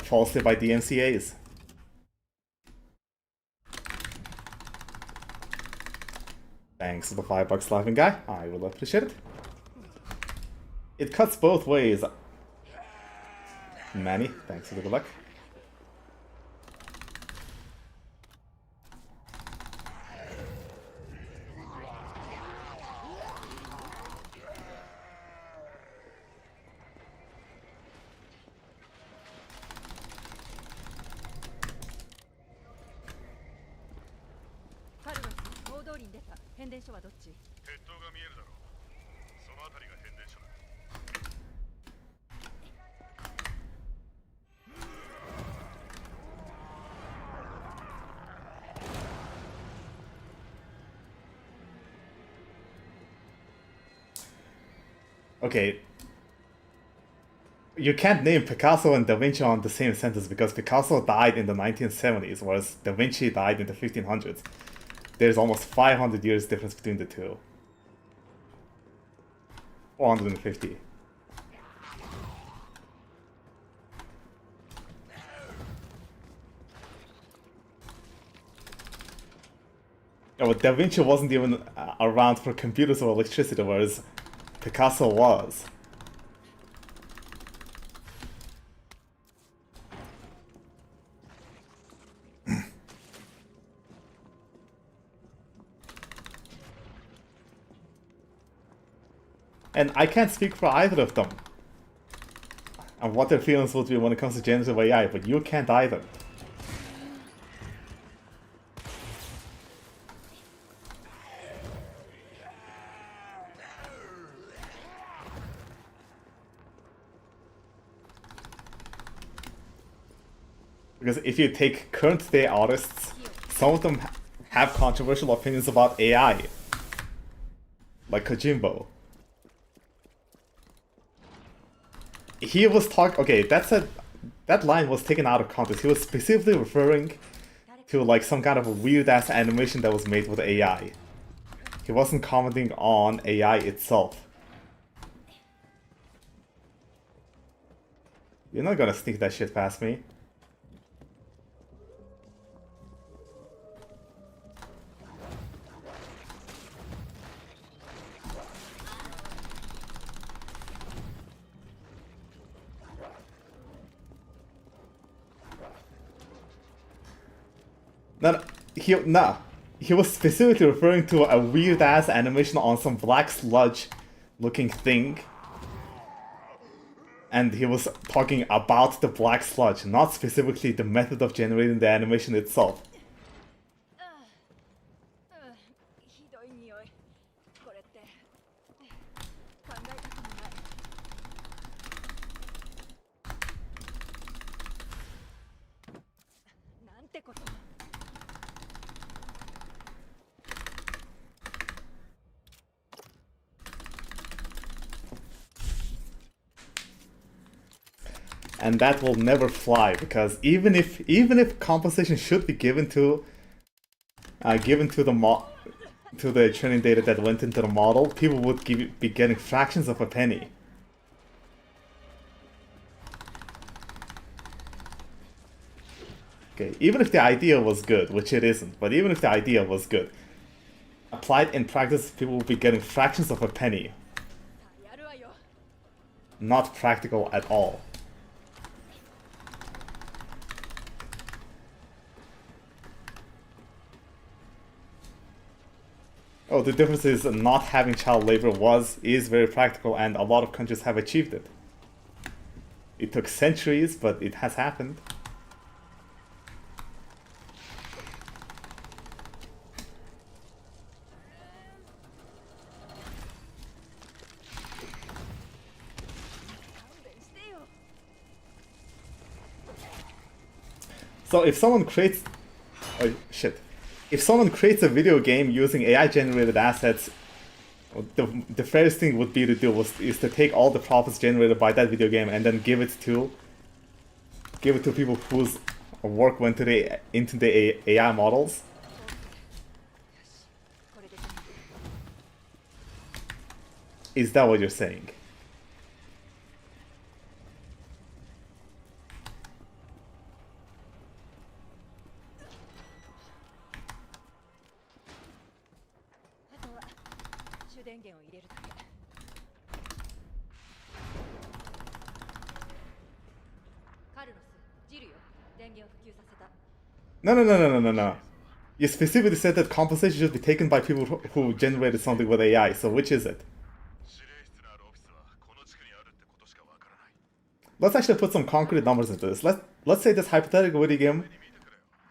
falsely by DMCAs. Thanks for the $5 laughing guy. I will appreciate it. It cuts both ways. Manny, thanks for the good luck. Okay. You can't name Picasso and Da Vinci on the same sentence because Picasso died in the 1970s, whereas Da Vinci died in the 1500s. There's almost 500 years difference between the two. 450. Yeah, but Da Vinci wasn't even around for computers or electricity, whereas Picasso was. And I can't speak for either of them and what their feelings would be when it comes to generative AI, but you can't either. Because if you take current day artists, some of them have controversial opinions about AI. Like Kojimbo. He was talking. Okay, that line was taken out of context. He was specifically referring to like some kind of a weird ass animation that was made with AI. He wasn't commenting on AI itself. You're not gonna sneak that shit past me. He was specifically referring to a weird ass animation on some black sludge looking thing. And he was talking about the black sludge, not specifically the method of generating the animation itself. ひどい匂い。これって考えたくもない。なんてこと。And that will never fly, because even if compensation should be given to the training data that went into the model, people would be getting fractions of a penny. Okay, even if the idea was good, which it isn't, but even if the idea was good, applied in practice, people will be getting fractions of a penny. やるわよ。 Not practical at all. Oh, the difference is not having child labor is very practical, and a lot of countries have achieved it. It took centuries, but it has happened. So if someone creates... Oh, shit. If someone creates a video game using AI-generated assets, the fairest thing would be to do is to take all the profits generated by that video game and then give it to people whose work went into the AI models. これで全部。 Is that what you're saying? あとは主電源を入れるだけ。カルロス、ジルよ、電源を普及させた。 No. You specifically said that compensation should be taken by people who generated something with AI, so which is it? 指令室のあるオフィスはこの地区にあるってことしかわからない。 Let's actually put some concrete numbers into this. Let's say this hypothetical video game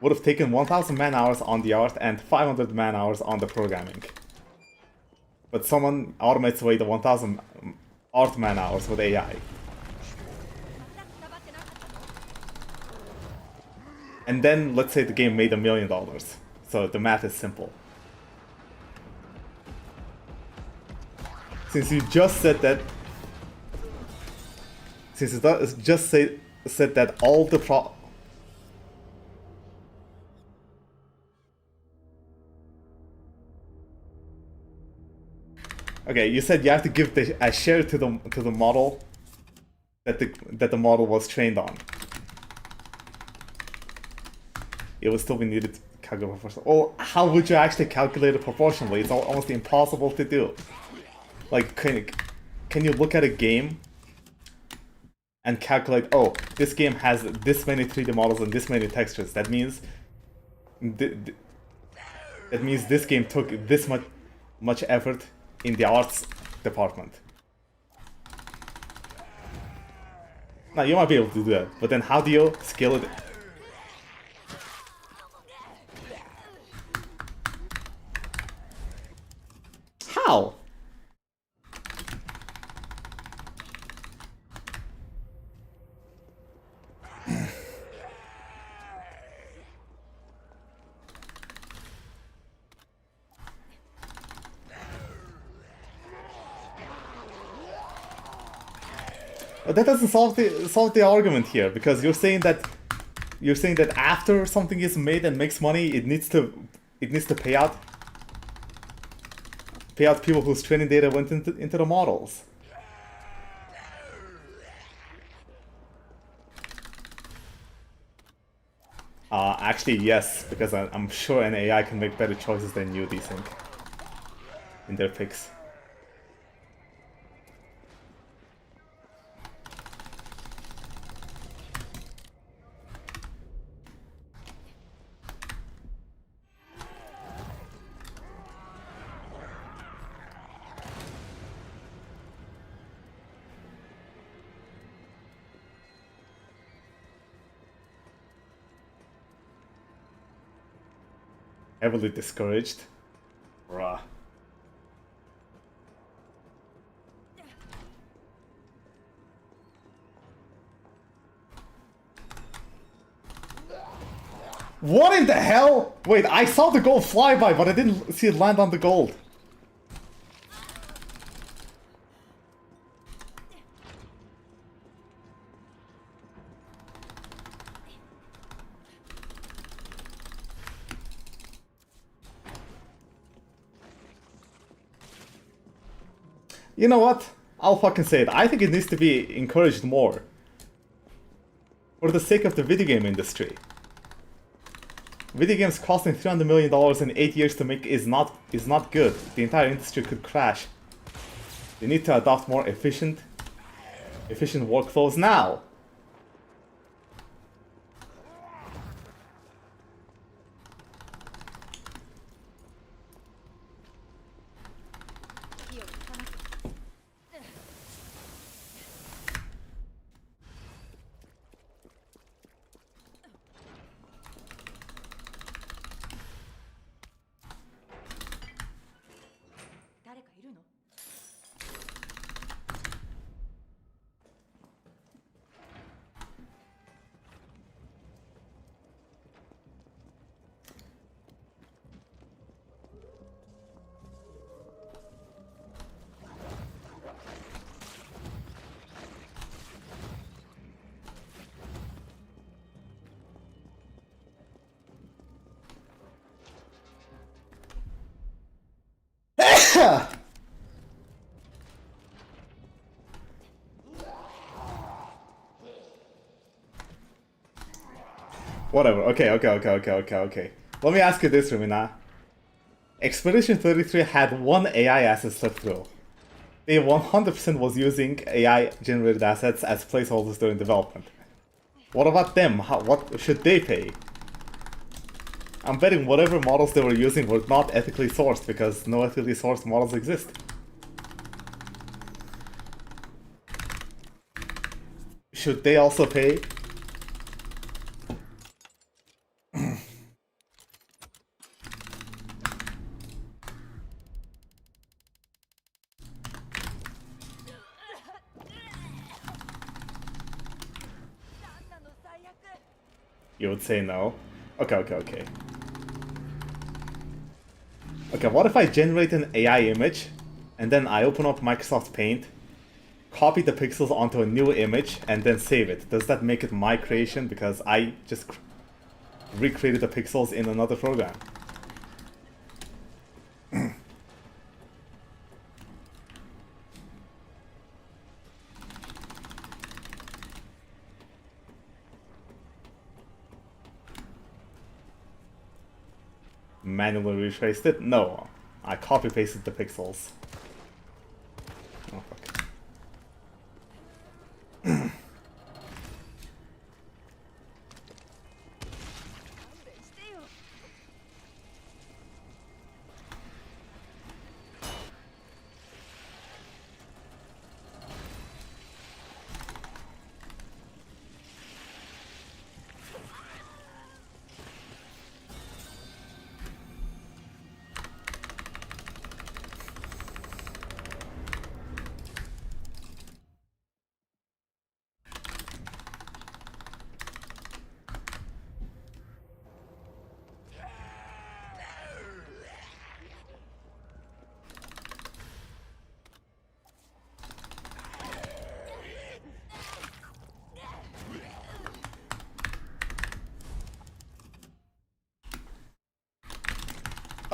would have taken 1,000 man-hours on the art and 500 man-hours on the programming. But someone automates away the 1,000 art man-hours with AI. まだくたばってなかったの？ And then let's say the game made $1 million. So the math is simple. Since you just said that... Since it just said that all the Okay, you said you have to give a share to the model that the model was trained on. It would still be needed to calculate proportionally. Well, how would you actually calculate it proportionally? It's almost impossible to do. Like, can you look at a game and calculate, oh, this game has this many 3D models and this many textures. That means this game took this much effort in the arts department. Now you might be able to do that, but then how do you scale it? How? That doesn't solve the argument here, because you're saying that after something is made and makes money, it needs to pay out people whose training data went into the models. Actually, yes, because I'm sure an AI can make better choices than you desync in their picks. Heavily discouraged. Bruh. What in the hell? Wait, I saw the gold fly by, but I didn't see it land on the gold. You know what? I'll fucking say it. I think it needs to be encouraged more. For the sake of the video game industry. Video games costing $300 million in 8 years to make is not good. The entire industry could crash. They need to adopt more efficient workflows now. Whatever. Okay. Let me ask you this, Rumina. Expedition 33 had one AI asset slip through. They 100% was using AI-generated assets as placeholders during development. What about them? What should they pay? I'm betting whatever models they were using were not ethically sourced, because no ethically sourced models exist. Should they also pay? You would say no? Okay. Okay, what if I generate an AI image, and then I open up Microsoft Paint, copy the pixels onto a new image, and then save it? Does that make it my creation because I just recreated the pixels in another program? Manually retraced it? No, I copy pasted the pixels. Oh fuck.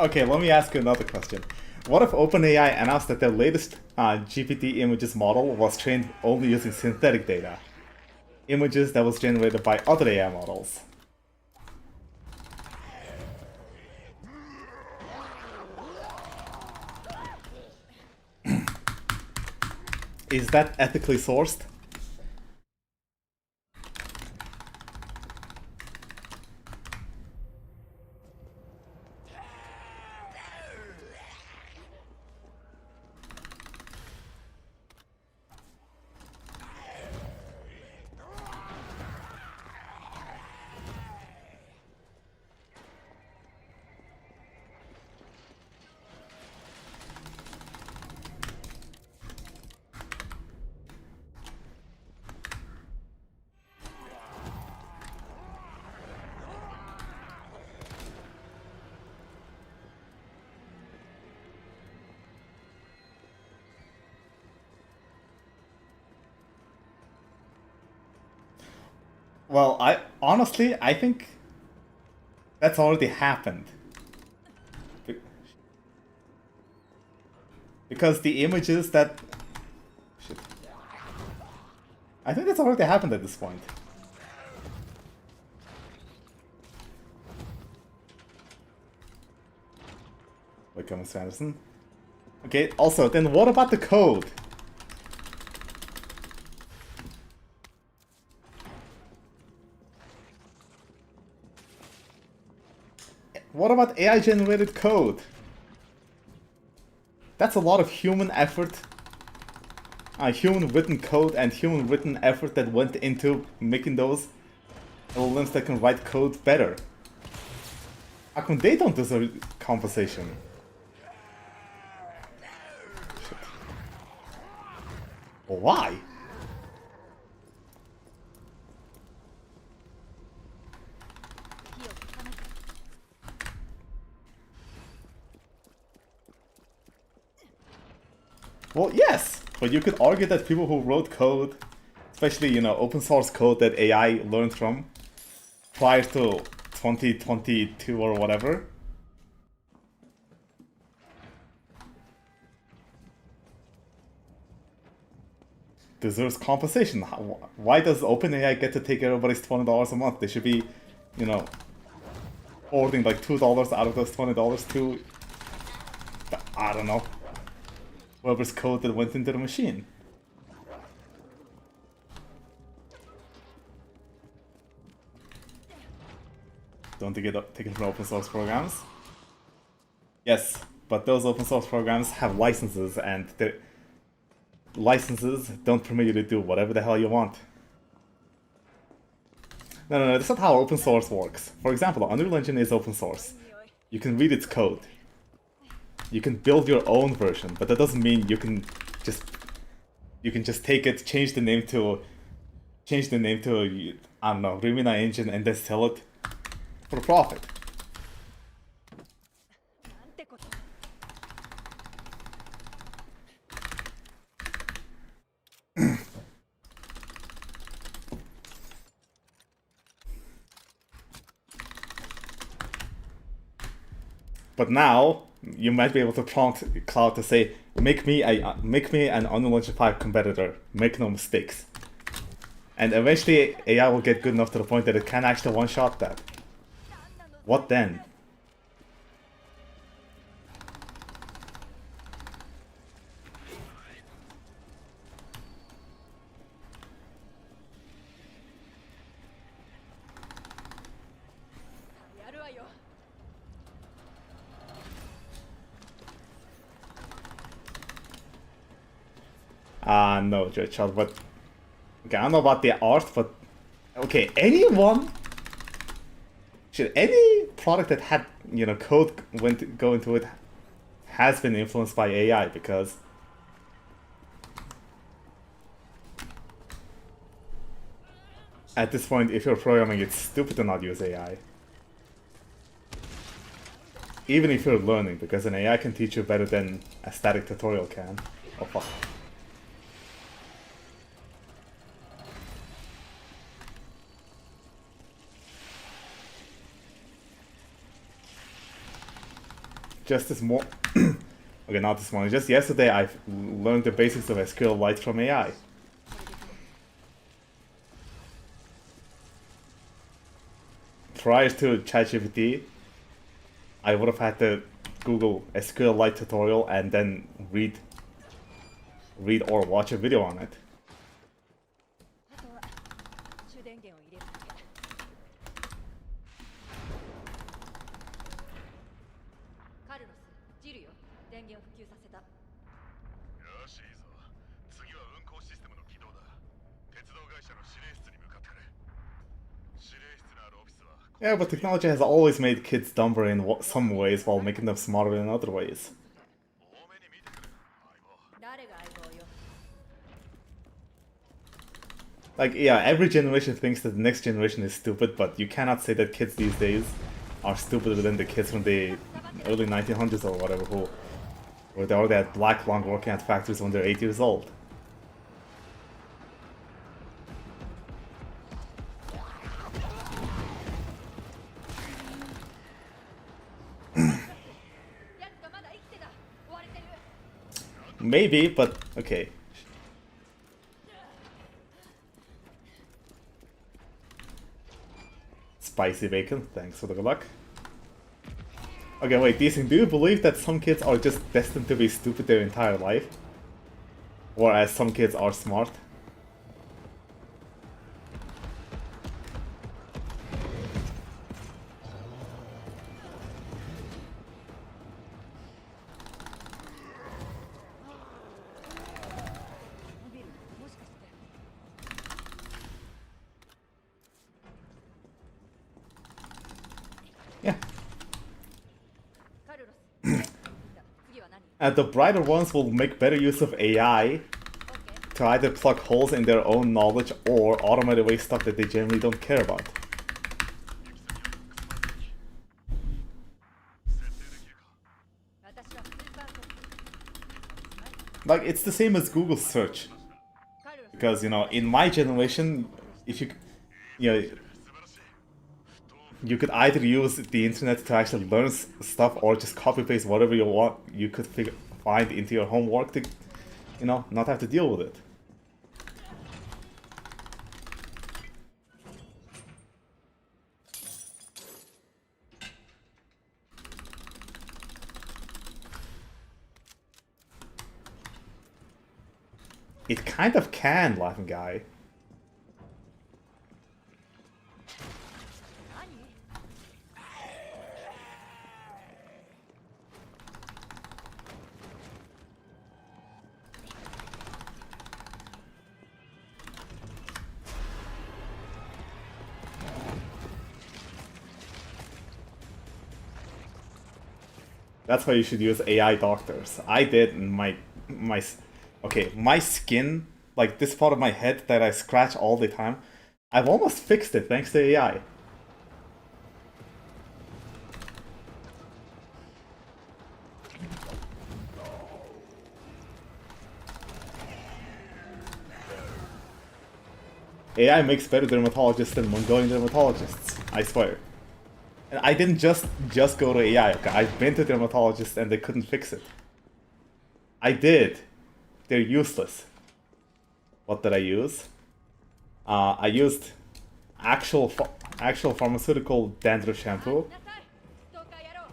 Okay, let me ask you another question. What if OpenAI announced that their latest GPT images model was trained only using synthetic data? Images that was generated by other AI models. Is that ethically sourced? Well, I think that's already happened. Because the images that... Shit. I think that's already happened at this point. Wait, come on, Sanderson. Okay, also, then what about the code? What about AI-generated code? That's a lot of human effort, human-written code and human-written effort that went into making those LLMs that can write code better. How come they don't deserve compensation? Shit. Why? Well, yes, but you could argue that people who wrote code, especially, you know, open source code that AI learned from prior to 2022 or whatever, deserves compensation. Why does OpenAI get to take everybody's $20 a month? They should be, you know, hoarding like $2 out of those $20 to, I don't know, whoever's code that went into the machine. Don't they get taken from open source programs? Yes, but those open source programs have licenses, and the licenses don't permit you to do whatever the hell you want. No, that's not how open source works. For example, Unreal Engine is open source. You can read its code. You can build your own version, but that doesn't mean you can just take it, change the name to I don't know, Rumina engine, and then sell it for profit. But now you might be able to prompt Cloud to say, make me an Unreal Engine 5 competitor. Make no mistakes. And eventually AI will get good enough to the point that it can actually one-shot that. What then? No, Dreadshot, but... Okay, I don't know about the art, but... Okay, any product that had, you know, code go into it has been influenced by AI, because... At this point, if you're programming, it's stupid to not use AI. Even if you're learning, because an AI can teach you better than a static tutorial can. Oh fuck. just this more. Okay, not this morning. Just yesterday, I learned the basics of SQLite from AI. Prior to ChatGPT, I would have had to Google SQLite tutorial and then read or watch a video on it. あとは充電源を入れるだけ。カルロス、ジルよ。電源を復旧させた。よし、いいぞ。次は運行システムの起動だ。鉄道会社の指令室に向かってくれ。指令室のあるオフィスは Yeah, but technology has always made kids dumber in some ways while making them smarter in other ways. 多めに見てくれ。相棒。誰が相棒よ。Like, yeah, every generation thinks that the next generation is stupid, but you cannot say that kids these days are stupider than the kids from the early 1900s or whatever who were they already had black lung working at factories when they're 8 years old. やつがまだ生きてた。追われてる。 Maybe, but okay. Spicy bacon, thanks for the good luck. Okay, wait, Decent, do you believe that some kids are just destined to be stupid their entire life? Whereas some kids are smart? Yeah. カルロス。次は何？ And the brighter ones will make better use of AI OK。 to either plug holes in their own knowledge or automate away stuff that they generally don't care about. 私はスーパーコップ。 Like, it's the same as Google search. カルロス。 Because, you know, in my generation, if you know, you could either use the internet to actually learn stuff or just copy paste whatever you want you could find into your homework to, you know, not have to deal with it. It kind of can, laughing guy. 何？ That's why you should use AI doctors. I did in my okay, my skin, like this part of my head that I scratch all the time, I've almost fixed it thanks to AI. AI makes better dermatologists than Mongolian dermatologists, I swear. And I didn't just go to AI, okay? I've been to dermatologists and they couldn't fix it. I did. They're useless. What did I use? I used actual pharmaceutical dandruff shampoo. なさい。ストーカー野郎。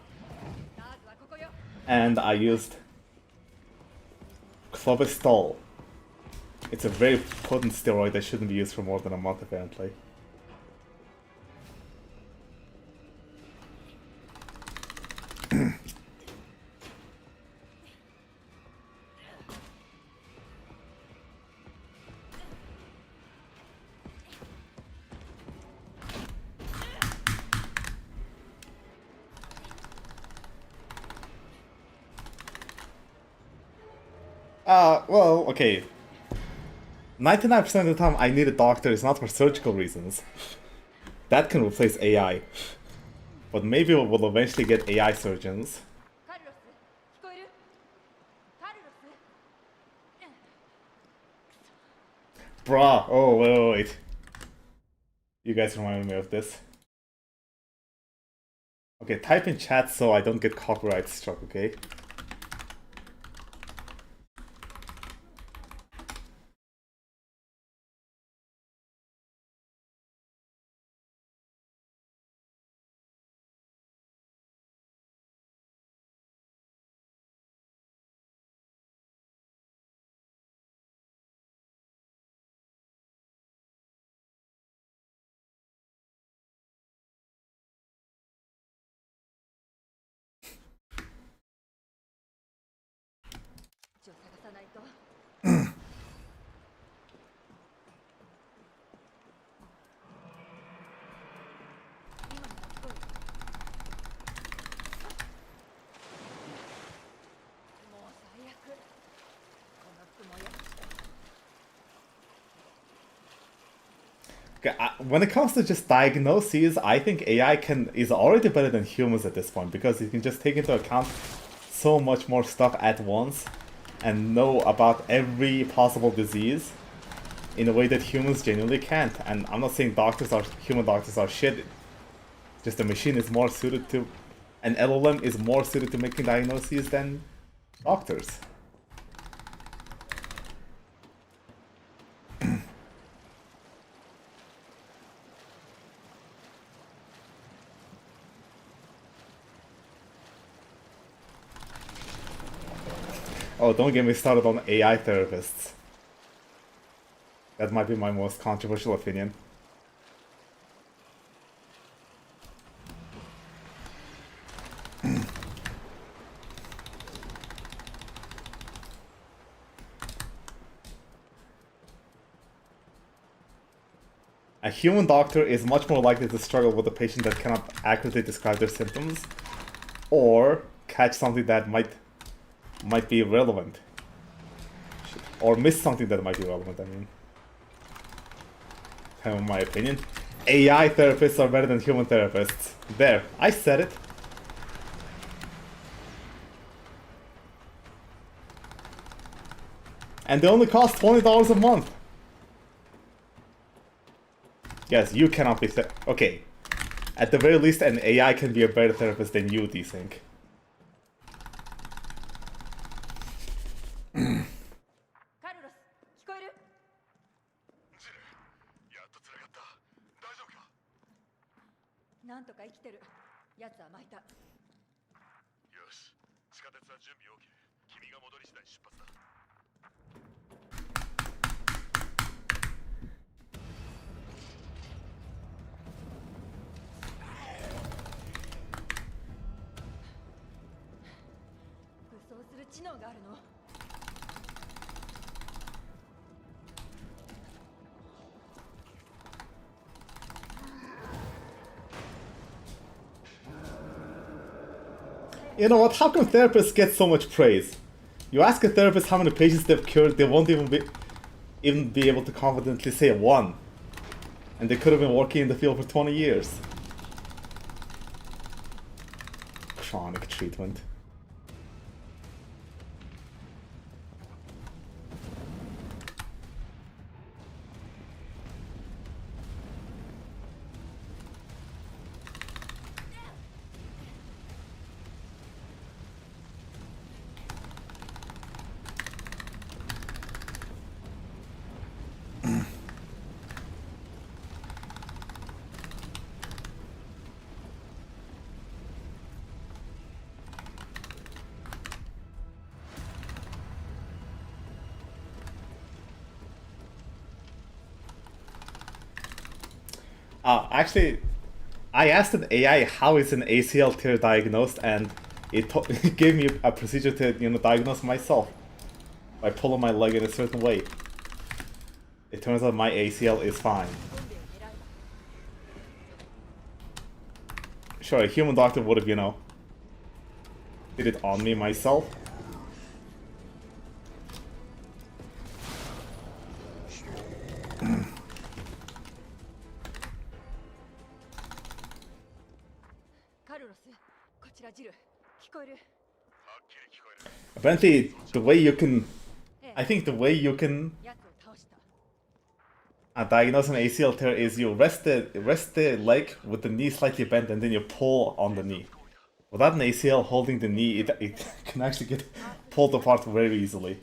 ナーズはここよ。 And I used clovistol. It's a very potent steroid that shouldn't be used for more than a month, apparently. Well, okay. 99% of the time I need a doctor is not for surgical reasons. That can replace AI. But maybe we'll eventually get AI surgeons. カルロス、聞こえる？カルロス。 Bruh, oh, wait. You guys reminded me of this. Okay, type in chat so I don't get copyright struck, okay? Okay, when it comes to just diagnoses, I think AI is already better than humans at this point because it can just take into account so much more stuff at once and know about every possible disease in a way that humans genuinely can't. And I'm not saying human doctors are shit. Just the machine is more suited to, an LLM is more suited to making diagnoses than doctors. Oh, don't get me started on AI therapists. That might be my most controversial opinion. A human doctor is much more likely to struggle with a patient that cannot accurately describe their symptoms or catch something that might be relevant. Or miss something that might be relevant, I mean. Kind of my opinion. AI therapists are better than human therapists. There, I said it. And they only cost $20 a month. Yes, you cannot be okay. At the very least, an AI can be a better therapist than you, do you think? カルロス、聞こえる？ジル、やっと繋がった。大丈夫か？なんとか生きてる。奴は巻いた。よし、地下鉄は準備 OK。君が戻り次第出発だ。武装する知能があるの？You know what? How come therapists get so much praise? You ask a therapist how many patients they've cured, they won't even be able to confidently say one. And they could have been working in the field for 20 years. Chronic treatment. Actually, I asked an AI how is an ACL tear diagnosed, and it gave me a procedure to diagnose myself by pulling my leg in a certain way. It turns out my ACL is fine. Sure, a human doctor would have, did it on me myself. Apparently, the way you can... I think the way you can diagnose an ACL tear is you rest the leg with the knee slightly bent and then you pull on the knee. Without an ACL holding the knee, it can actually get pulled apart very easily.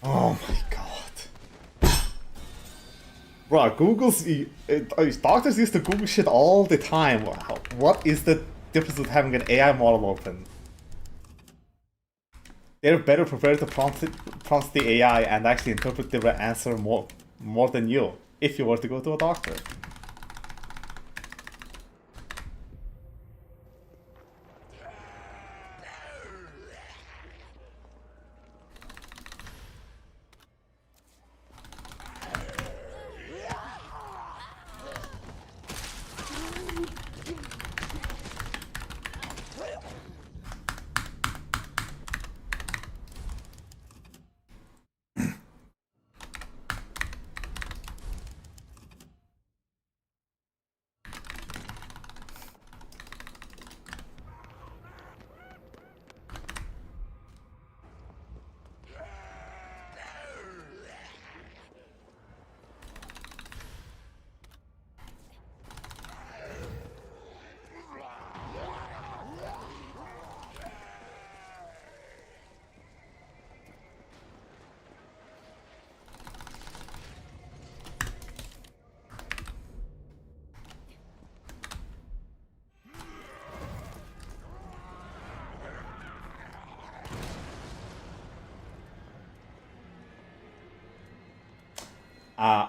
Oh my god. Bro, doctors used to Google shit all the time. What is the difference with having an AI model open? They're better prepared to prompt the AI and actually interpret the answer more than you, if you were to go to a doctor.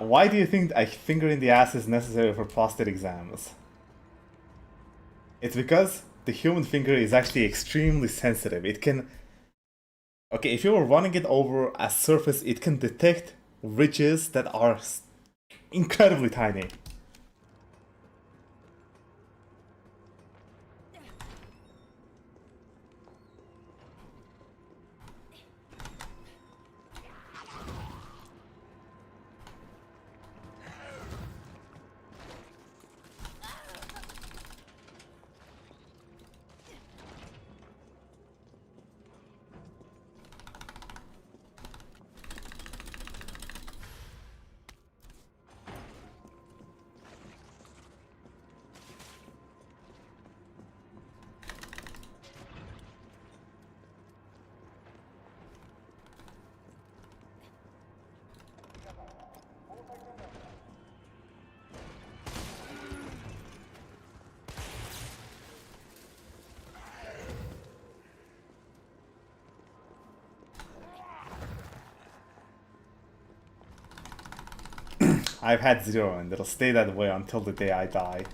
Why do you think a finger in the ass is necessary for prostate exams? It's because the human finger is actually extremely sensitive. It can... Okay, if you were running it over a surface, it can detect ridges that are incredibly tiny. I've had 0 and it'll stay that way until the day I die.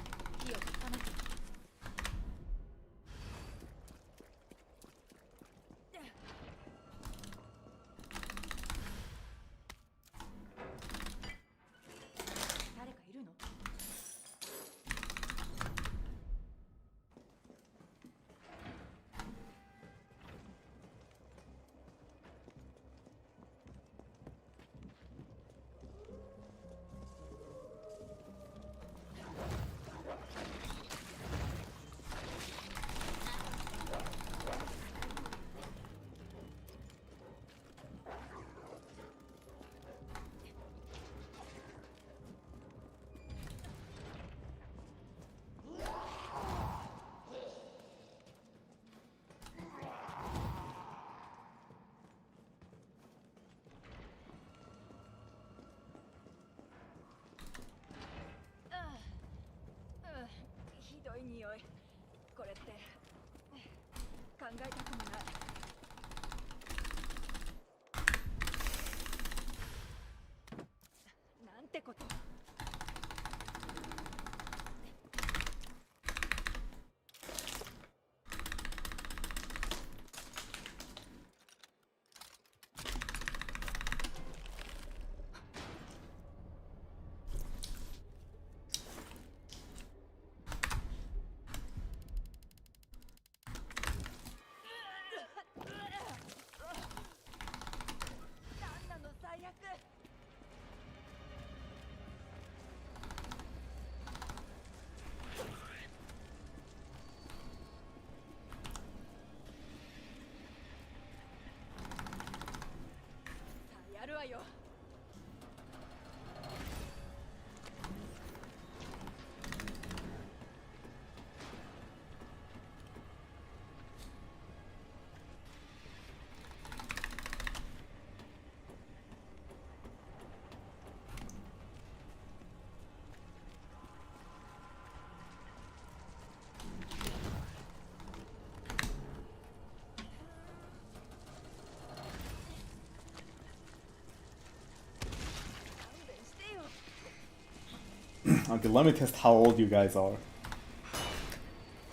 Okay, let me test how old you guys are.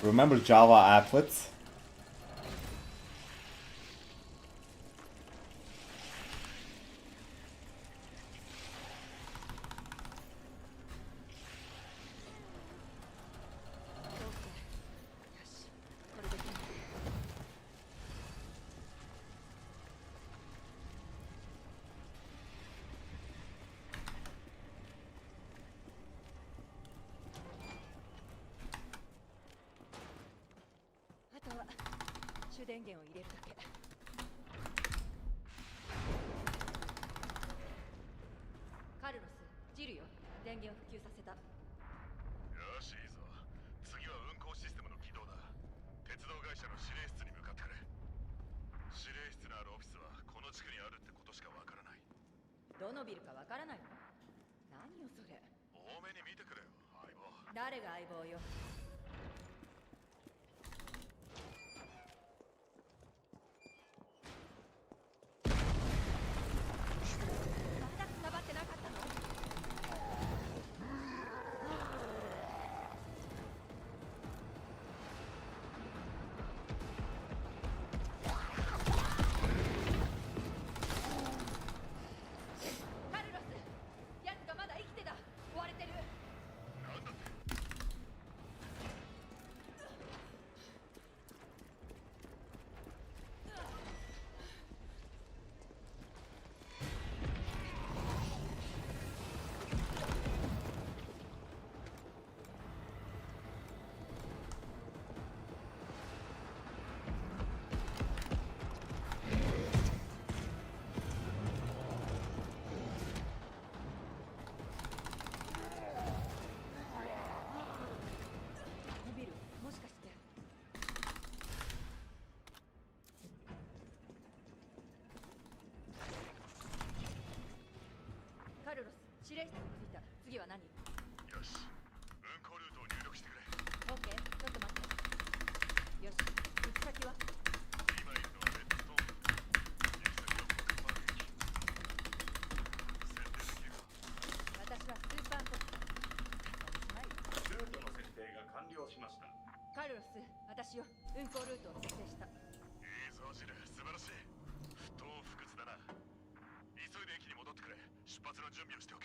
Remember Java applets?電源を入れるだけ。カルロス、ジルよ。電源を復旧させた。よし、いいぞ。次は運行システムの起動だ。鉄道会社の指令室に向かってくれ。指令室のあるオフィスはこの地区にあるってことしかわからない。どのビルかわからないの？何よそれ。多めに見てくれよ、相棒。誰が相棒よ。カルロス、指令室に着いた。次は何？よし、運行ルートを入力してくれ。オッケー、ちょっと待って。よし、行き先は？今いるのはレッドストーン。行き先はブックマーク駅。設定できるか？私はスーパーコップ。ルートの設定が完了しました。カルロス、私よ。運行ルートを設定した。いいぞ、ジル。素晴らしい。不当不屈だな。急いで駅に戻ってくれ。出発の準備をしておく。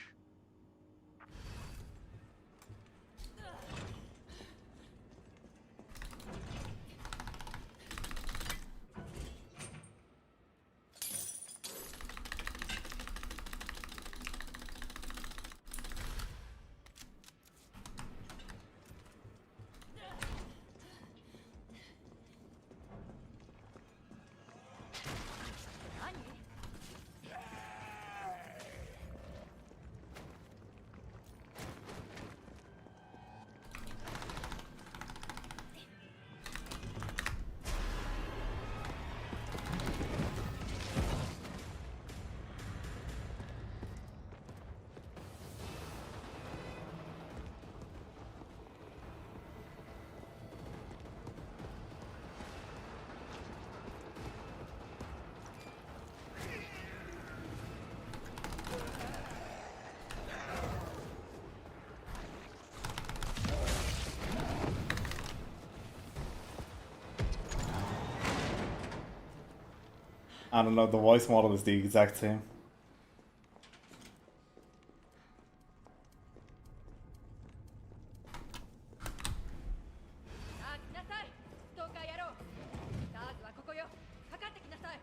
I don't know, the voice model is the exact same. さあ来なさい、ストーカー野郎。ターズはここよ。かかってきなさい。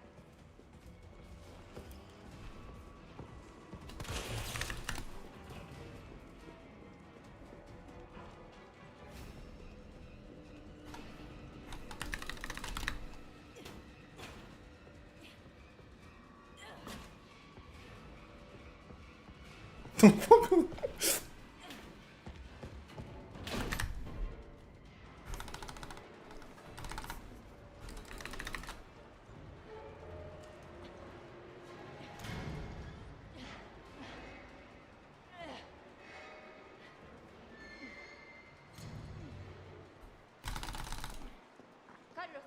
カルロス、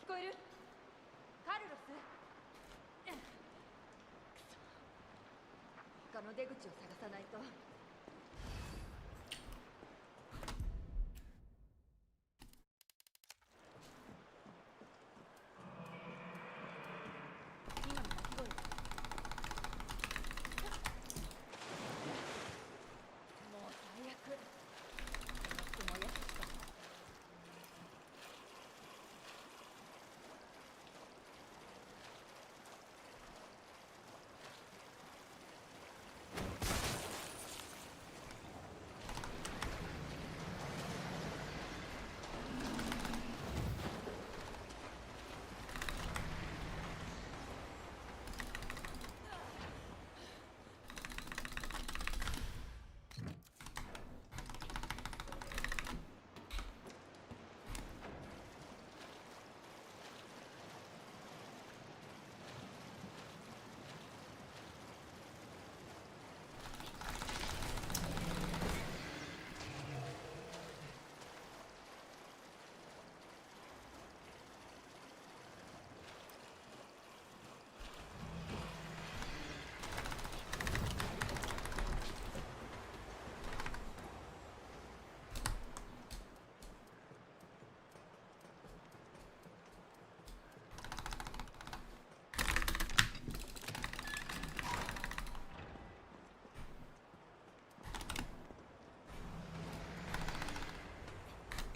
聞こえる？カルロス？くそ。他の出口を探さないと。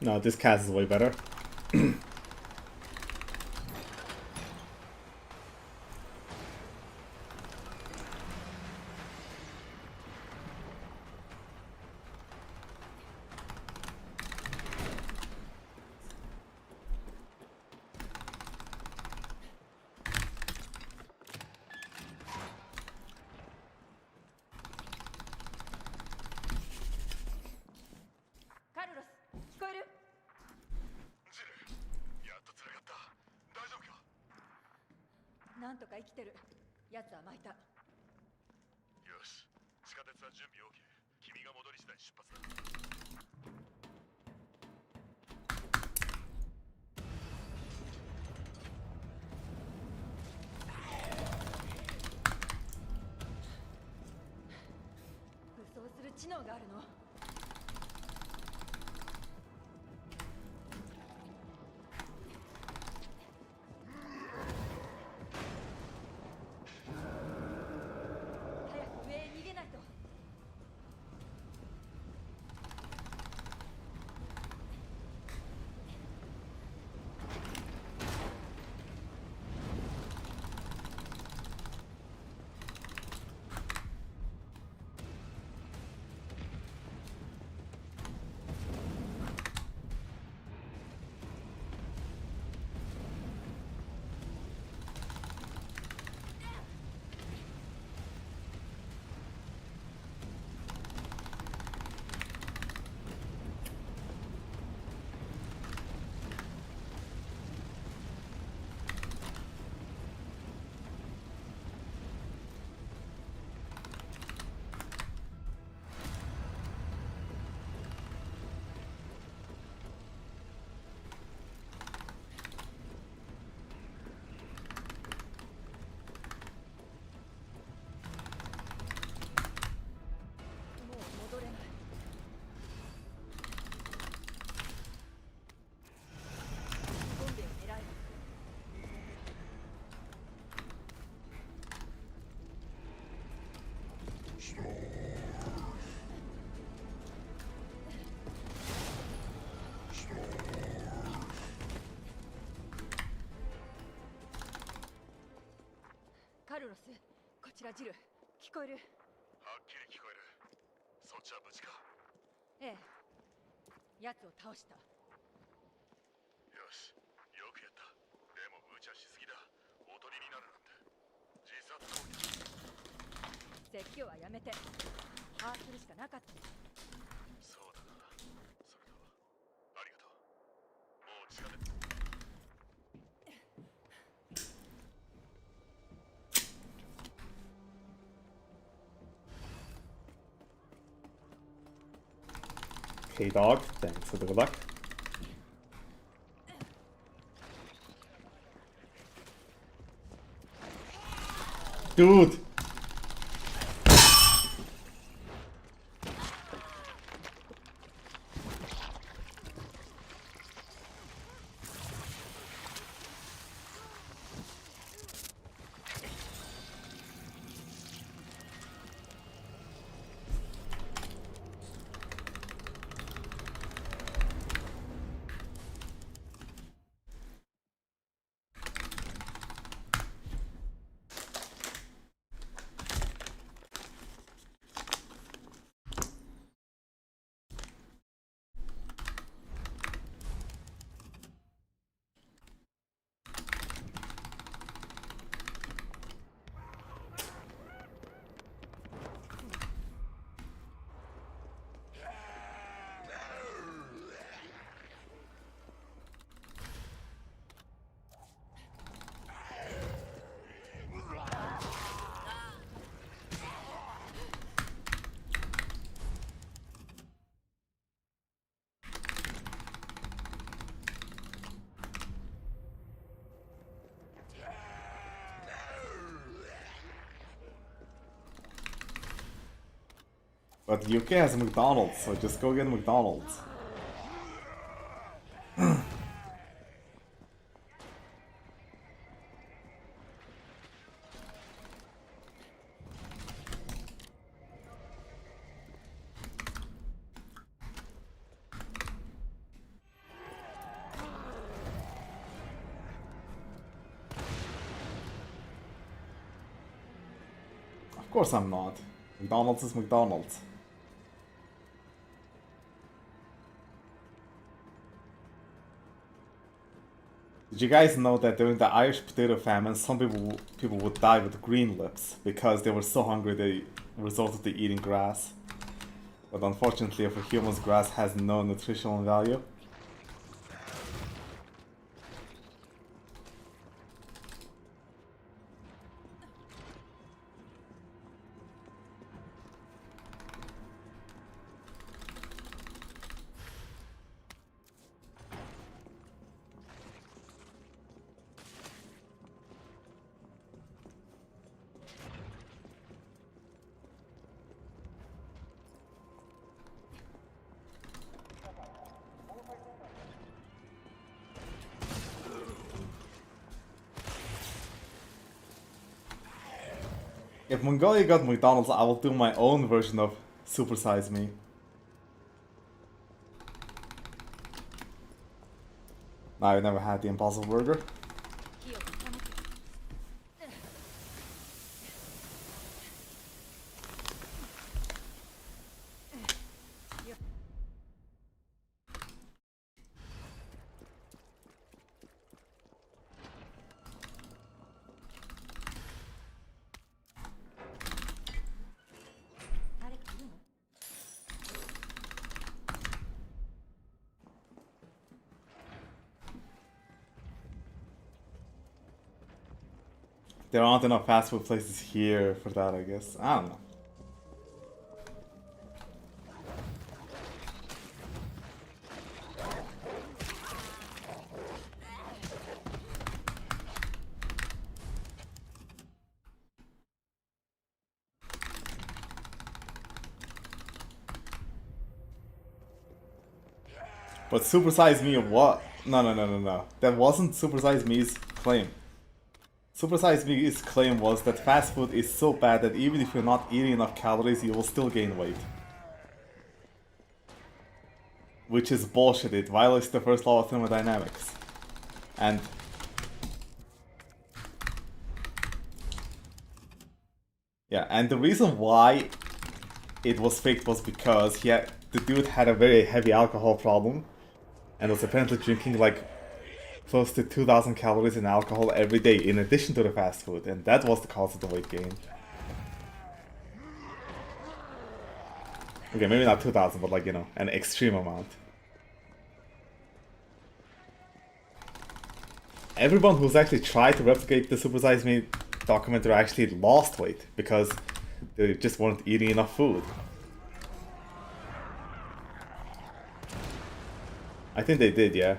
No, this cast is way better.なんとか生きてる。奴は巻いた。よし、地下鉄は準備 OK。君が戻り次第出発だ。武装する知能があるの。早く上へ逃げないと。カルロス、こちらジル。聞こえる？はっきり聞こえる。そっちは無事か？ええ。奴を倒した。よし、よくやった。でも無茶しすぎだ。おとりになるなんて。自殺行為だ。説教はやめて。ああするしかなかった。そうだな。それとありがとう。もう地下鉄。Okay, dog. Thanks for the good luck. Dude! But UK has a McDonald's, so just go get a McDonald's. course I'm not. McDonald's is McDonald's. Did you guys know that during the Irish potato famine, some people would die with green lips because they were so hungry they resorted to eating grass? But unfortunately for humans, grass has no nutritional value. If Mongolia got McDonald's, I will do my own version of Super Size Me. No, I've never had the Impossible Burger. 火を傾け 誰かいるの There aren't enough fast food places here for that, I guess. I don't know. But Super Size Me what? No. That wasn't Super Size Me's claim. Super Size Me's claim was that fast food is so bad that even if you're not eating enough calories, you will still gain weight. Which is bullshit. It violates the first law of thermodynamics. And yeah, and the reason why it was faked was because the dude had a very heavy alcohol problem and was apparently drinking like close to 2,000 calories in alcohol every day in addition to the fast food, and that was the cause of the weight gain. Okay, maybe not 2,000, but like, you know, an extreme amount. Everyone who's actually tried to replicate the Super Size Me documentary actually lost weight because they just weren't eating enough food. I think they did, yeah.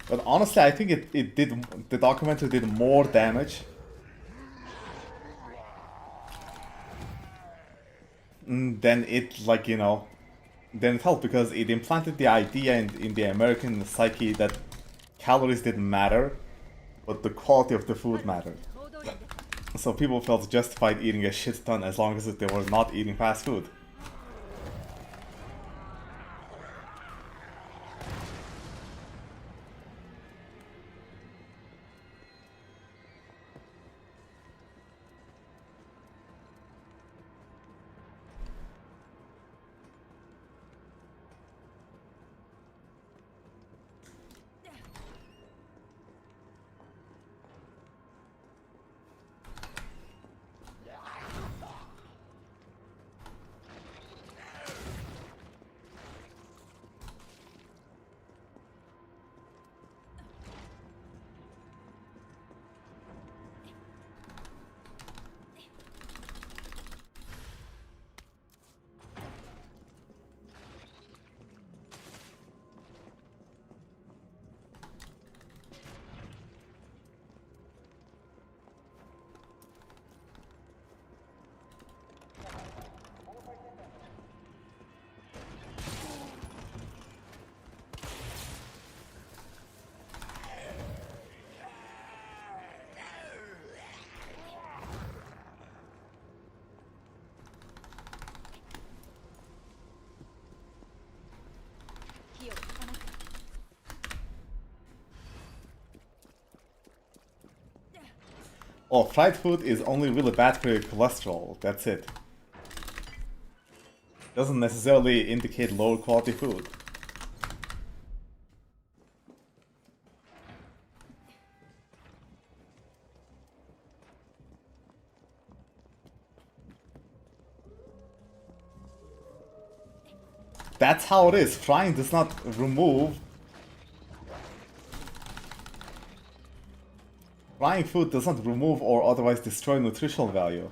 But honestly, I think the documentary did more damage than it, like, you know, than it helped, because it implanted the idea in the American psyche that calories didn't matter, but the quality of the food mattered. 大通りに出た So people felt justified eating a shit ton as long as they were not eating fast food. Oh, fried food is only really bad for your cholesterol, that's it. Doesn't necessarily indicate lower quality food. That's how it is. Frying does not remove... Frying food does not remove or otherwise destroy nutritional value.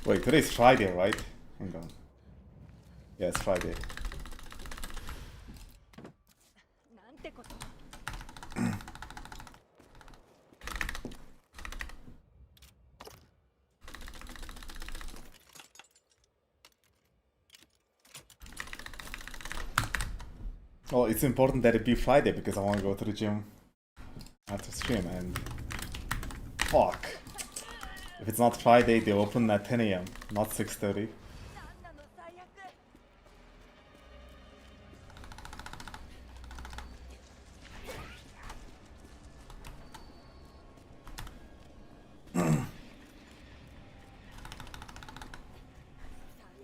Wait, today's Friday, right? Hang on. Yeah, it's Friday. なんてこと Well, it's important that it be Friday because I want to go to the gym after stream, and... Fuck. If it's not Friday, they open at 10 AM, not 6:30. なんなの最悪 さあ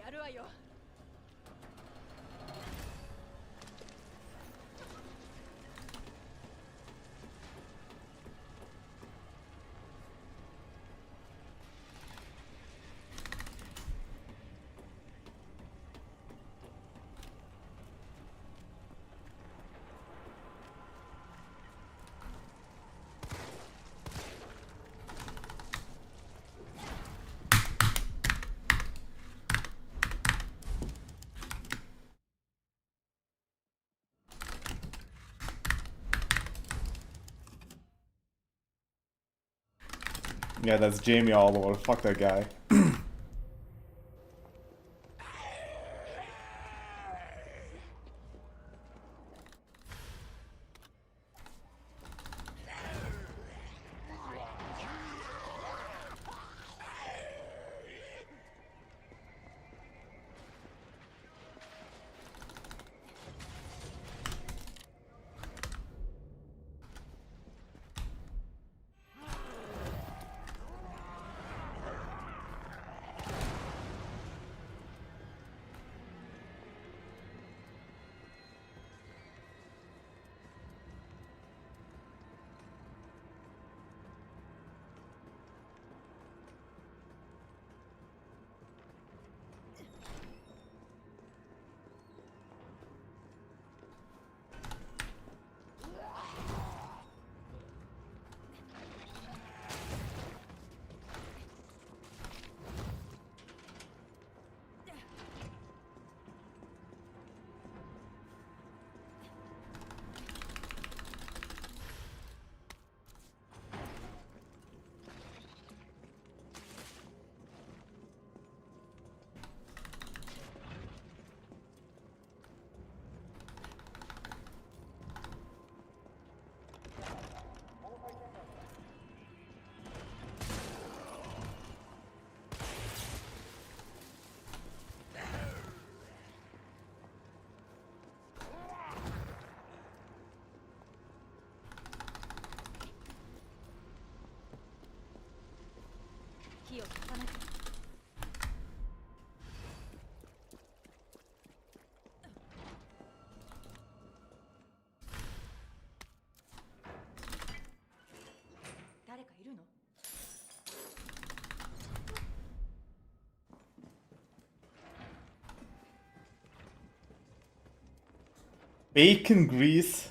やるわよ Yeah, that's Jamie all over. Fuck that guy. 火を消さなきゃ。誰かいるの？ Bacon grease.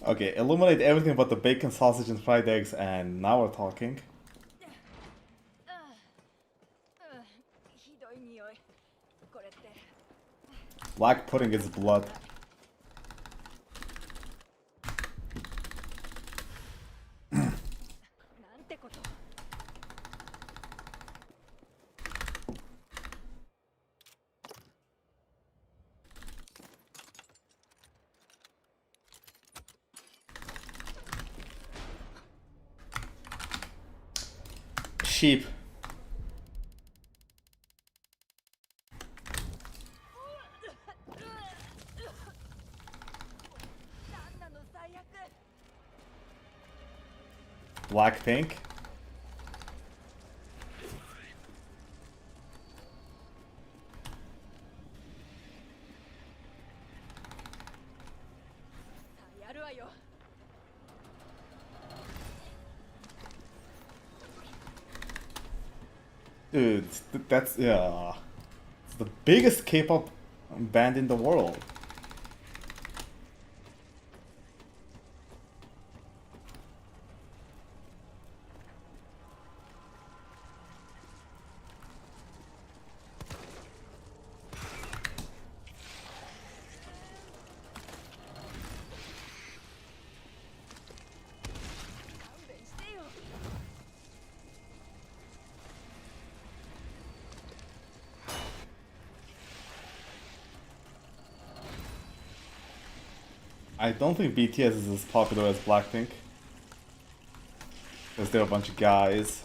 Okay, eliminate everything but the bacon, sausage, and fried eggs, and now we're talking. ひどい匂い。これって。 Black pudding is blood. なんてこと。 Sheep. なんなの最悪。 Black pink. Dude, that's yeah. It's the biggest K-pop band in the world. I don't think BTS is as popular as Blackpink. Because they're a bunch of guys.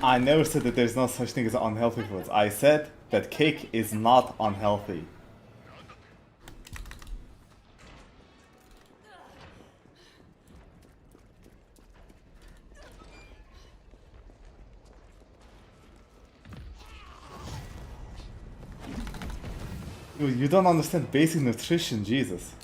I never said that there's no such thing as unhealthy foods. I said that cake is not unhealthy. Dude, you don't understand basic nutrition, Jesus.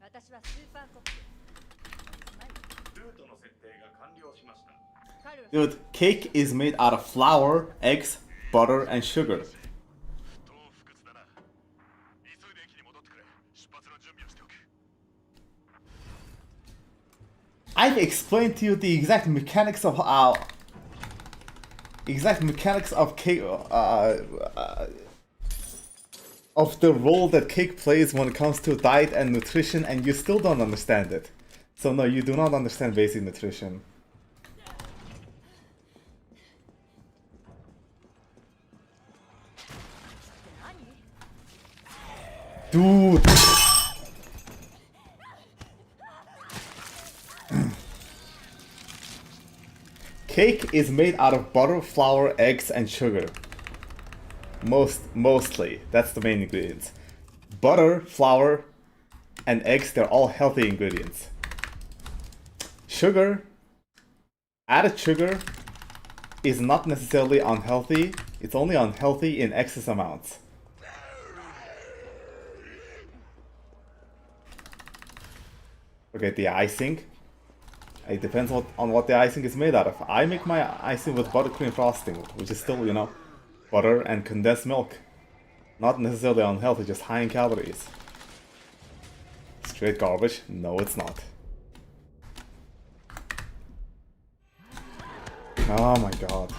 私はスーパーコック。ルートの設定が完了しました。カルロス Dude, cake is made out of flour, eggs, butter, and sugar. 不屈だな。急いで駅に戻ってくれ。出発の準備をしておく。 I've explained to you the exact mechanics of cake, of the role that cake plays when it comes to diet and nutrition, and you still don't understand it. So no, you do not understand basic nutrition. Dude. Cake is made out of butter, flour, eggs, and sugar. Mostly. That's the main ingredients. Butter, flour, and eggs, they're all healthy ingredients. Sugar, added sugar, is not necessarily unhealthy. It's only unhealthy in excess amounts. Okay, the icing. It depends on what the icing is made out of. I make my icing with buttercream frosting, which is still, you know, butter and condensed milk. Not necessarily unhealthy, just high in calories. Straight garbage? No, it's not. Oh my god.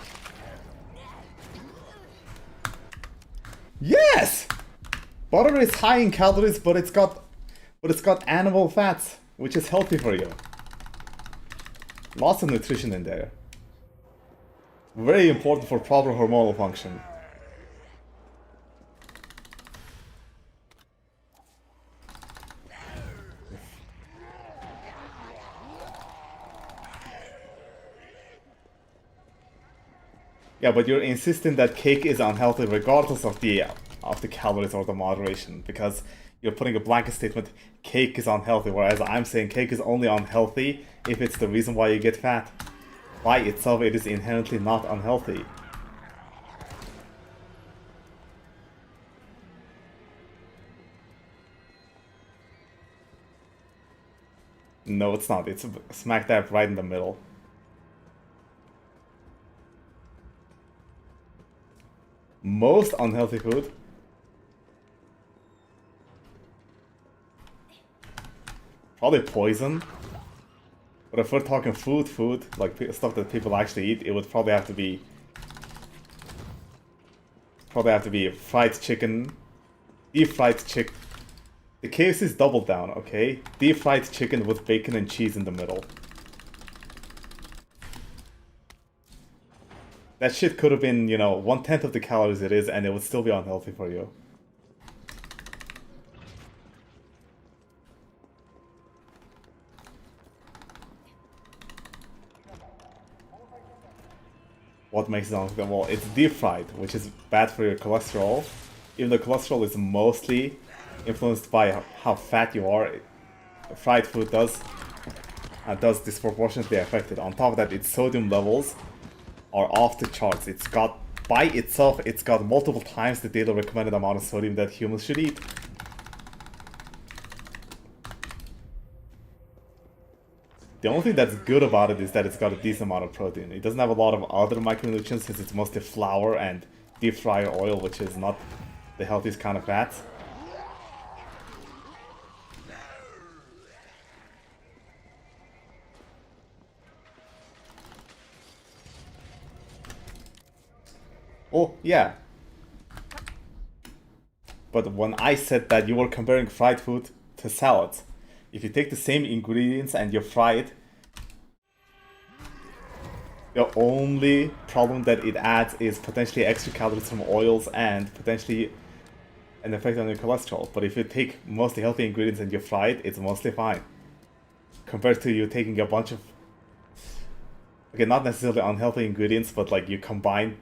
Yes! Butter is high in calories, but it's got animal fats, which is healthy for you. Lots of nutrition in there. Very important for proper hormonal function. Yeah, but you're insisting that cake is unhealthy regardless of the calories or the moderation, because you're putting a blanket statement, cake is unhealthy, whereas I'm saying cake is only unhealthy if it's the reason why you get fat. By itself, it is inherently not unhealthy. No, it's not. It's smack dab right in the middle. Most unhealthy food. Probably poison. But if we're talking food, like stuff that people actually eat, it would probably have to be fried chicken, deep fried chicken. The KFC is double down, okay? Deep fried chicken with bacon and cheese in the middle. That shit could have been, you know, 1/10 of the calories it is, and it would still be unhealthy for you. What makes it unhealthy? Well, it's deep fried, which is bad for your cholesterol. Even though cholesterol is mostly influenced by how fat you are, fried food does disproportionately affect it. On top of that, its sodium levels are off the charts. By itself, it's got multiple times the daily recommended amount of sodium that humans should eat. The only thing that's good about it is that it's got a decent amount of protein. It doesn't have a lot of other micronutrients since it's mostly flour and deep fried oil, which is not the healthiest kind of fats. Oh, yeah. But when I said that you were comparing fried food to salads, if you take the same ingredients and you fry it, the only problem that it adds is potentially extra calories from oils and potentially an effect on your cholesterol. But if you take mostly healthy ingredients and you fry it, it's mostly fine. Compared to you taking a bunch of, okay, not necessarily unhealthy ingredients, but like you combine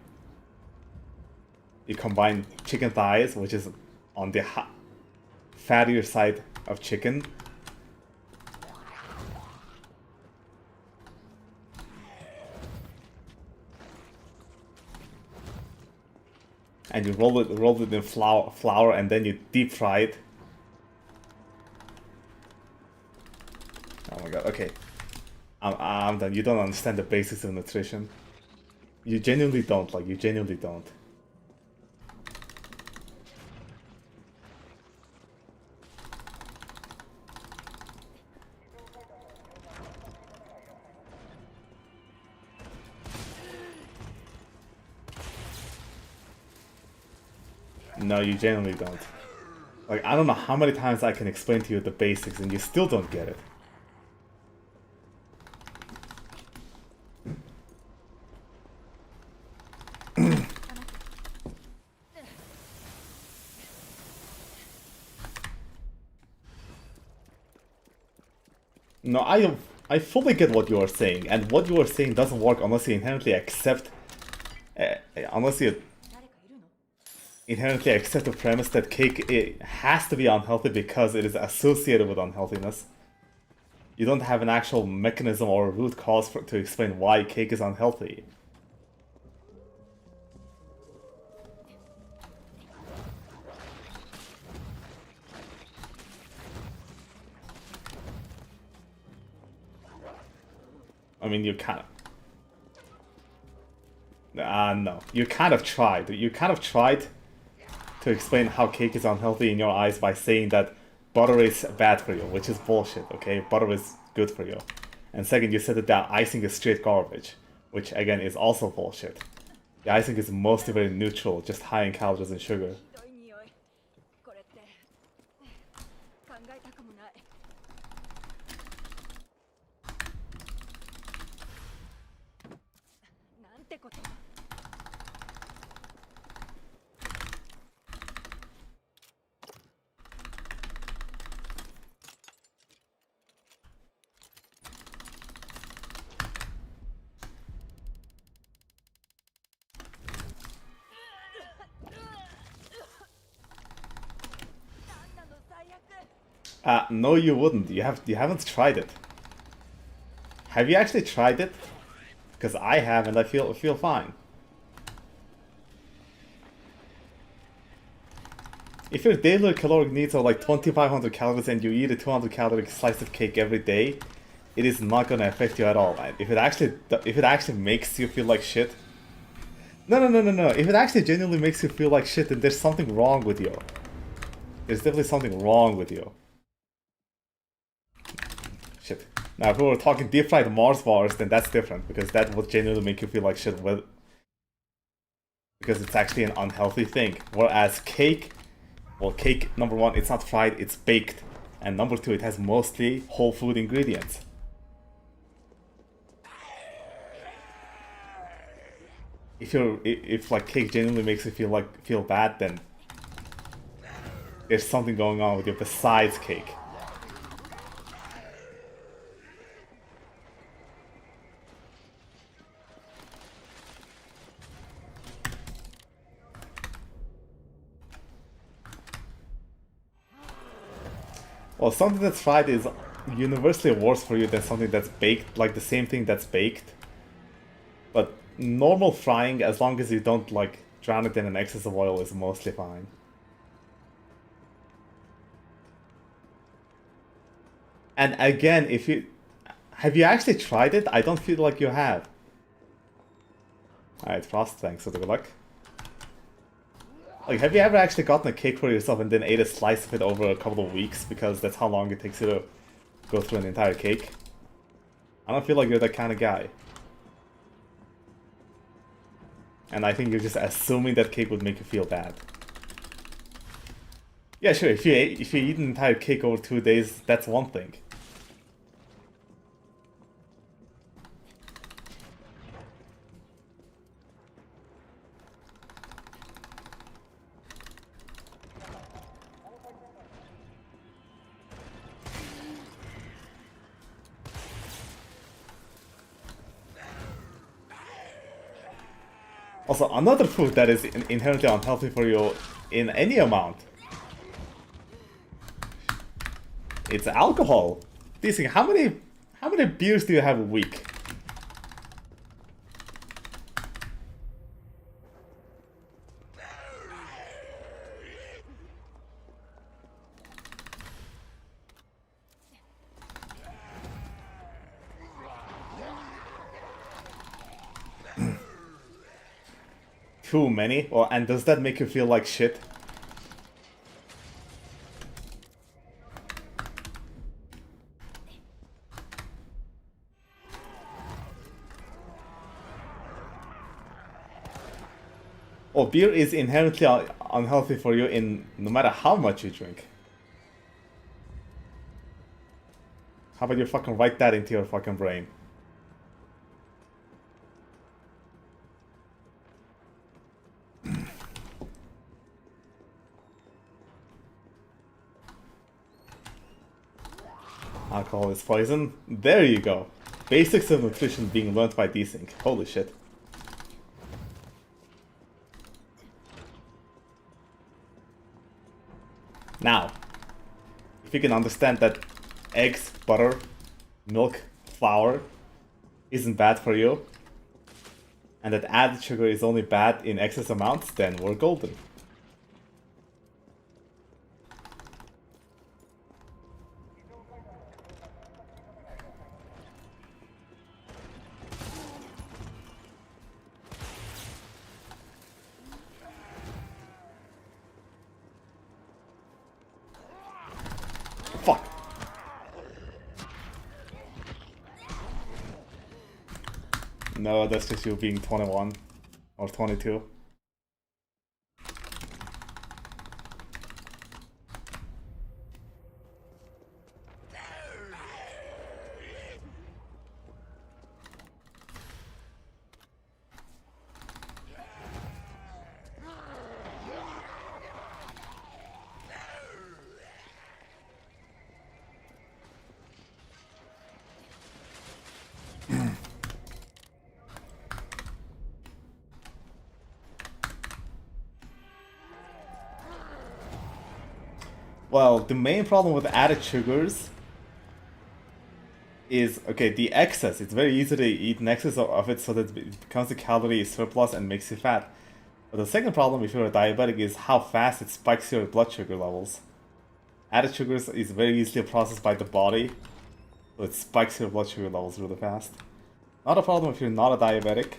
chicken thighs, which is on the fattier side of chicken, and you roll it in flour and then you deep fry it. Oh my god, okay. I'm done. You don't understand the basics of nutrition. You genuinely don't, like, you genuinely don't. No, you genuinely don't. Like, I don't know how many times I can explain to you the basics and you still don't get it. No, I fully get what you are saying, and what you are saying doesn't work unless you inherently accept, unless you 誰かいるの？ inherently accept the premise that cake has to be unhealthy because it is associated with unhealthiness. You don't have an actual mechanism or root cause to explain why cake is unhealthy. I mean, you kind of... no. You kind of tried. You kind of tried to explain how cake is unhealthy in your eyes by saying that butter is bad for you, which is bullshit, okay? Butter is good for you. And second, you said that icing is straight garbage, which again is also bullshit. The icing is mostly very neutral, just high in calories and sugar. ひどい匂い。これって考えたくもない。なんてこと。なんなの最悪。 No, you wouldn't. You haven't tried it. Have you actually tried it? Because I have, and I feel fine. If your daily caloric needs are like 2,500 calories and you eat a 200 calorie slice of cake every day, it is not gonna affect you at all. And if it actually makes you feel like shit, no. If it actually genuinely makes you feel like shit, then there's something wrong with you. There's definitely something wrong with you. Shit. Now, if we were talking deep fried Mars bars, then that's different because that would genuinely make you feel like shit. Because it's actually an unhealthy thing. Whereas cake. Well, cake, number one, it's not fried, it's baked. And number two, it has mostly whole food ingredients. If like cake genuinely makes you feel bad, then there's something going on with you besides cake. Well, something that's fried is universally worse for you than something that's baked, like the same thing that's baked. But normal frying, as long as you don't like drown it in an excess of oil, is mostly fine. And again, have you actually tried it? I don't feel like you have. Alright, Frost, thanks for the good luck. Like, have you ever actually gotten a cake for yourself and then ate a slice of it over a couple of weeks because that's how long it takes you to go through an entire cake? I don't feel like you're that kind of guy. And I think you're just assuming that cake would make you feel bad. Yeah, sure, if you eat an entire cake over 2 days, that's one thing. Also, another food that is inherently unhealthy for you in any amount. It's alcohol. Decent. How many beers do you have a week? too many? Well, and does that make you feel like shit? Well, beer is inherently unhealthy for you in no matter how much you drink. How about you fucking write that into your fucking brain? Alcohol is poison. There you go. Basics of nutrition being learned by desync. Holy shit. Now, if you can understand that eggs, butter, milk, flour isn't bad for you, and that added sugar is only bad in excess amounts, then we're golden. Fuck. No, that's just you being 21 or 22. Well, the main problem with added sugars is, okay, the excess. It's very easy to eat an excess of it so that it becomes a calorie surplus and makes you fat. But the second problem if you're a diabetic is how fast it spikes your blood sugar levels. Added sugars is very easily processed by the body, so it spikes your blood sugar levels really fast. Not a problem if you're not a diabetic.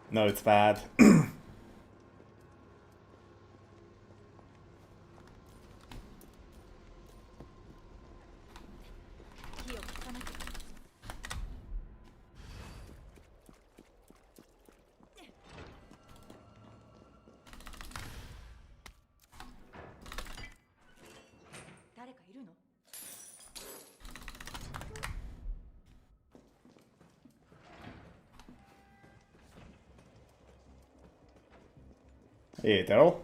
No, it's bad. Hey, Daryl?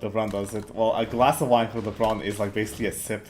LeBron does it. Well, a glass of wine for LeBron is like basically a sip.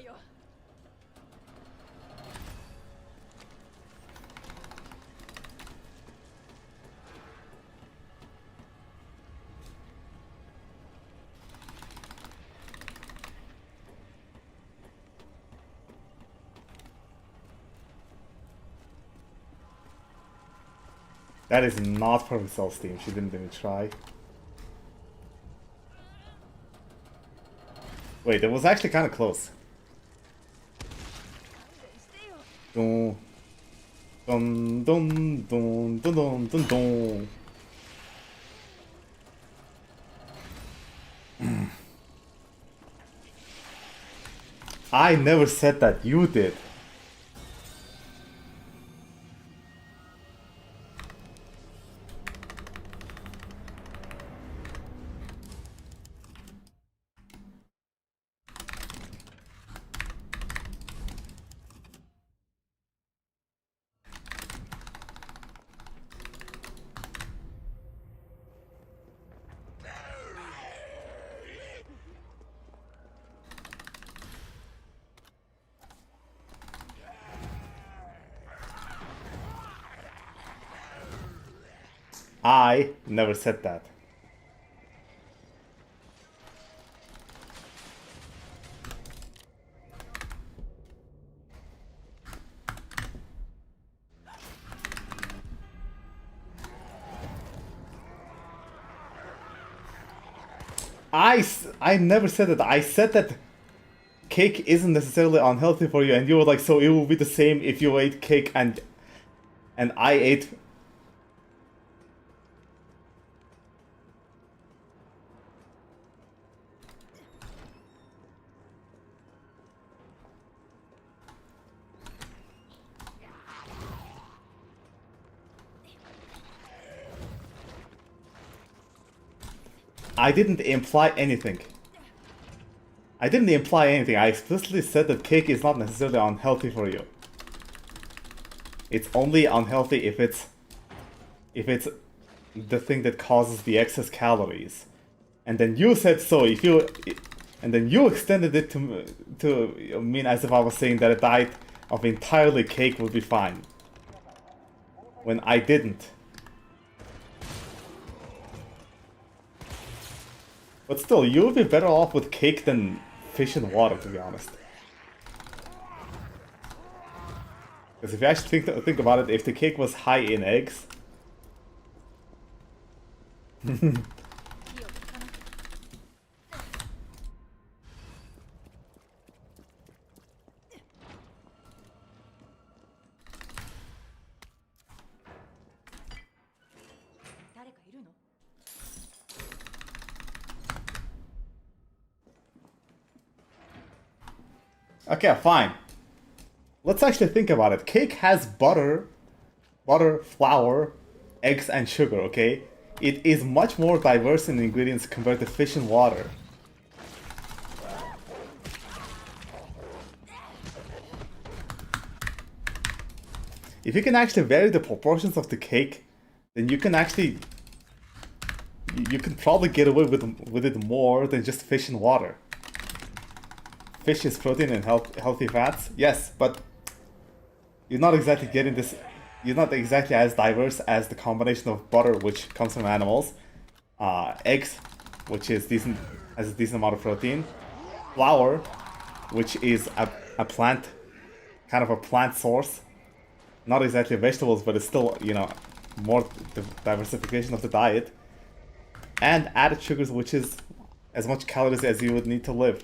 よ。 That is not perfect self-esteem. She didn't even try. Wait, that was actually kind of close. Dun, dun, dun, dun, dun, dun, dun, dun. I never said that. You did. I never said that. I never said that. I said that cake isn't necessarily unhealthy for you, and you were like, so it will be the same if you ate cake and I ate. I didn't imply anything. I didn't imply anything. I explicitly said that cake is not necessarily unhealthy for you. It's only unhealthy if it's the thing that causes the excess calories. And then you said so. And then you extended it to mean as if I was saying that a diet of entirely cake would be fine. When I didn't. But still, you would be better off with cake than fish and water, to be honest. Because if you actually think about it, if the cake was high in eggs... 誰かいるの？ Okay, fine. Let's actually think about it. Cake has butter, flour, eggs, and sugar, okay? It is much more diverse in ingredients compared to fish and water. If you can actually vary the proportions of the cake, then you can actually... You can probably get away with it more than just fish and water. Fish is protein and healthy fats, yes, but you're not exactly getting this. You're not exactly as diverse as the combination of butter, which comes from animals, eggs, which is has a decent amount of protein, flour, which is a plant, kind of a plant source, not exactly vegetables, but it's still, you know, more diversification of the diet, and added sugars, which is as much calories as you would need to live.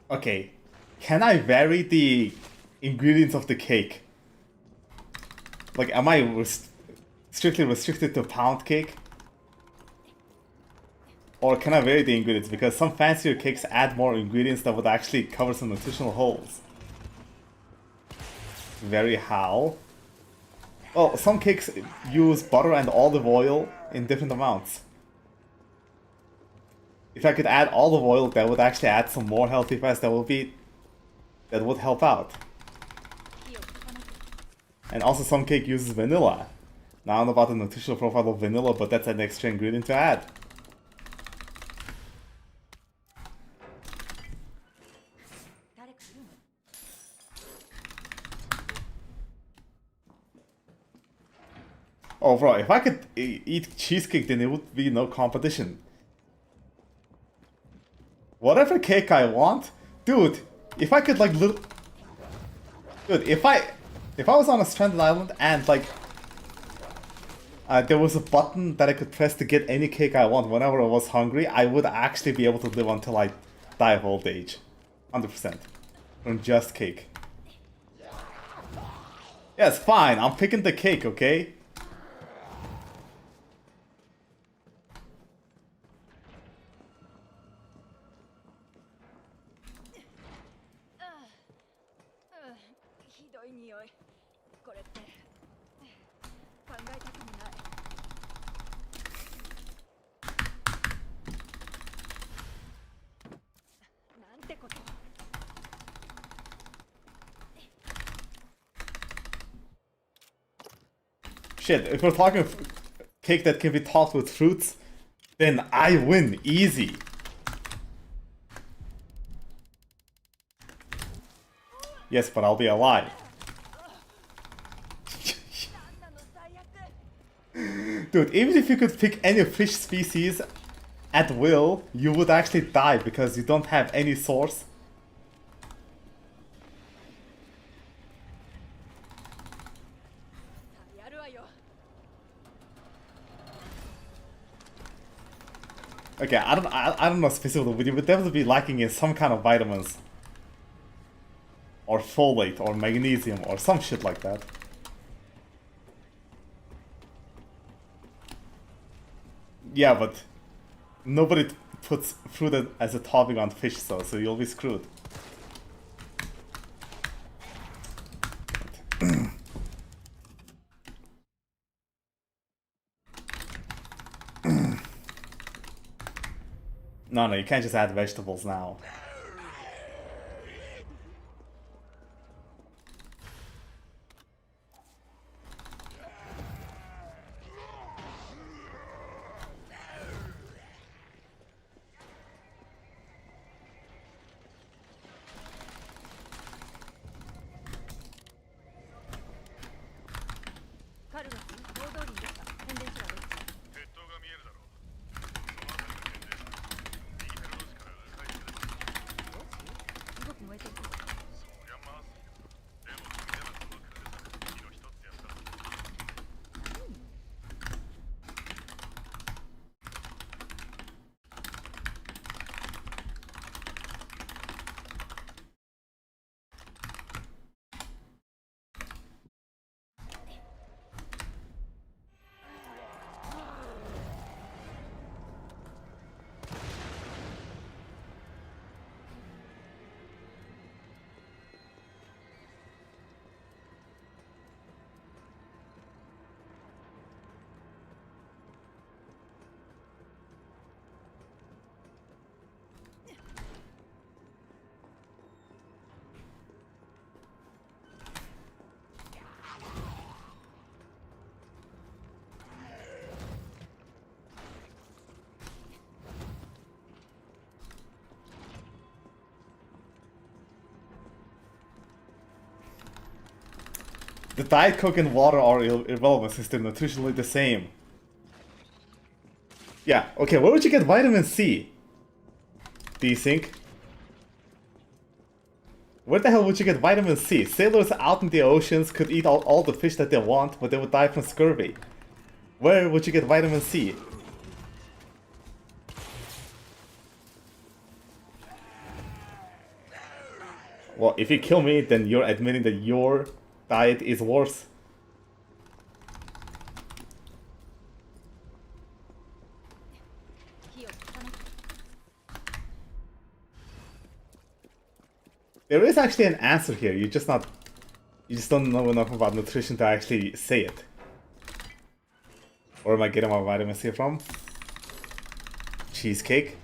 Okay, can I vary the ingredients of the cake? Like, am I strictly restricted to pound cake? Or can I vary the ingredients? Because some fancier cakes add more ingredients that would actually cover some nutritional holes. Vary how? Well, some cakes use butter and olive oil in different amounts. If I could add olive oil, that would actually add some more healthy fats. That would help out. And also some cake uses vanilla. Now I don't know about the nutritional profile of vanilla, but that's an extra ingredient to add. Oh bro, if I could eat cheesecake, then it would be no competition. Whatever cake I want, dude. If I could like dude, if I was on a stranded island and like there was a button that I could press to get any cake I want whenever I was hungry, I would actually be able to live until I die of old age, 100% from just cake. Yes, fine. I'm picking the cake, okay? Shit, if we're talking cake that can be topped with fruits, then I win, easy. Yes, but I'll be alive. Dude, even if you could pick any fish species at will, you would actually die because you don't have any source. Okay, I don't know specifically, but you would definitely be lacking in some kind of vitamins. Or folate, or magnesium, or some shit like that. Yeah, but nobody puts fruit as a topping on fish, so you'll be screwed. No, you can't just add vegetables now. The Diet Coke and water are irrelevant since they're nutritionally the same. Yeah, okay, where would you get vitamin C? Do you think? Where the hell would you get vitamin C? Sailors out in the oceans could eat all the fish that they want, but they would die from scurvy. Where would you get vitamin C? Well, if you kill me, then you're admitting that your diet is worse. There is actually an answer here. You just don't know enough about nutrition to actually say it. Where am I getting my vitamins here from? Cheesecake.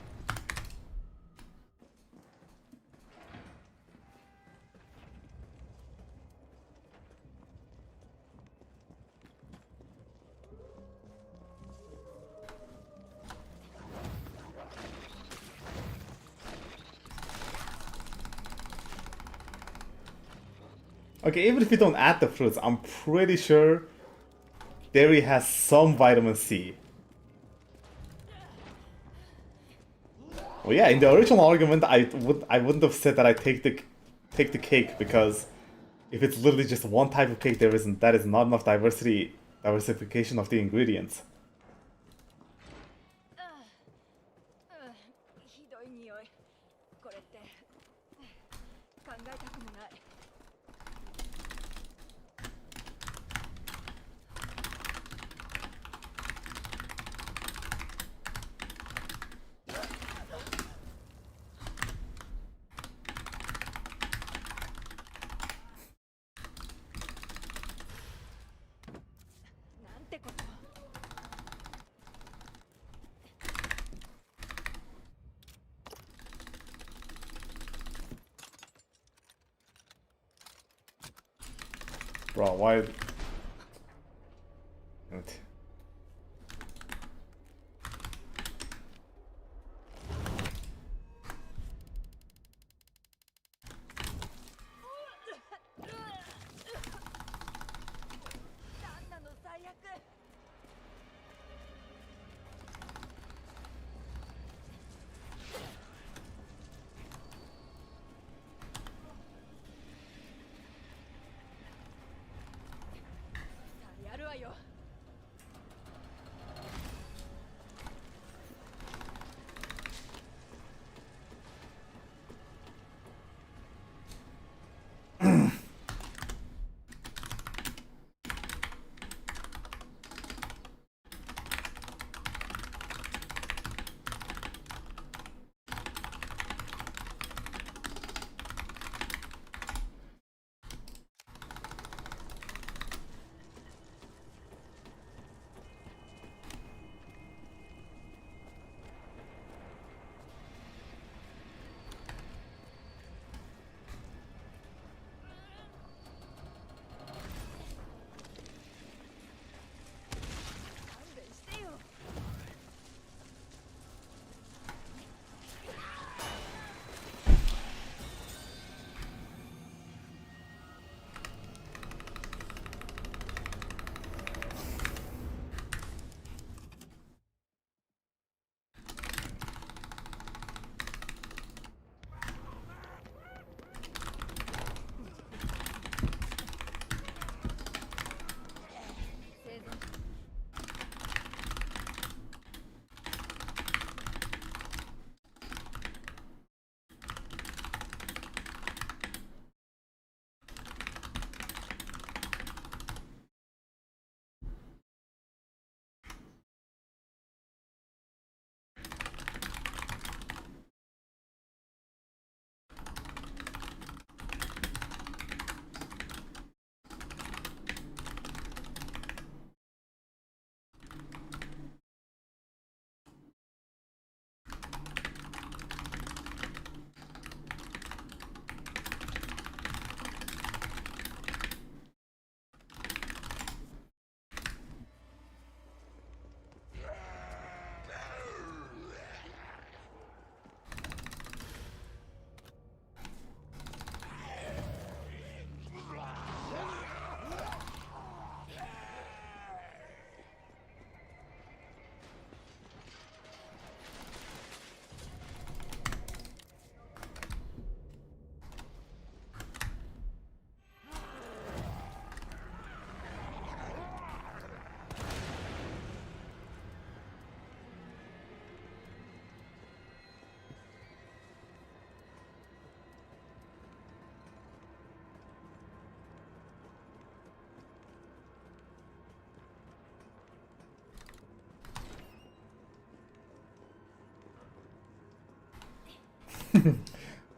Okay, even if you don't add the fruits, I'm pretty sure dairy has some vitamin C. Well, yeah, in the original argument, I wouldn't have said that I take the cake, because if it's literally just one type of cake, that is not enough diversification of the ingredients. ひどい匂い。これって考えたくもない。なんてこと。Bro, why? What?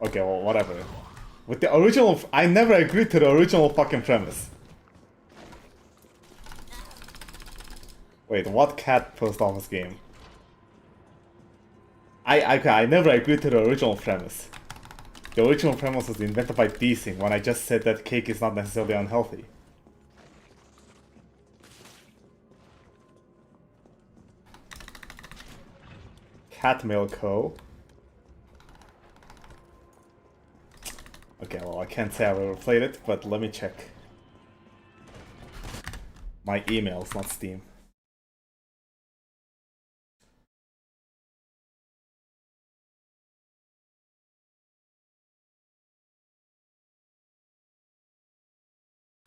Okay, well, whatever. With the original, I never agreed to the original fucking premise. Wait, what cat post office game? I never agreed to the original premise. The original premise was invented by Thing when I just said that cake is not necessarily unhealthy. Catmail Co. Okay, well, I can't say I've ever played it, but let me check. My emails, not Steam.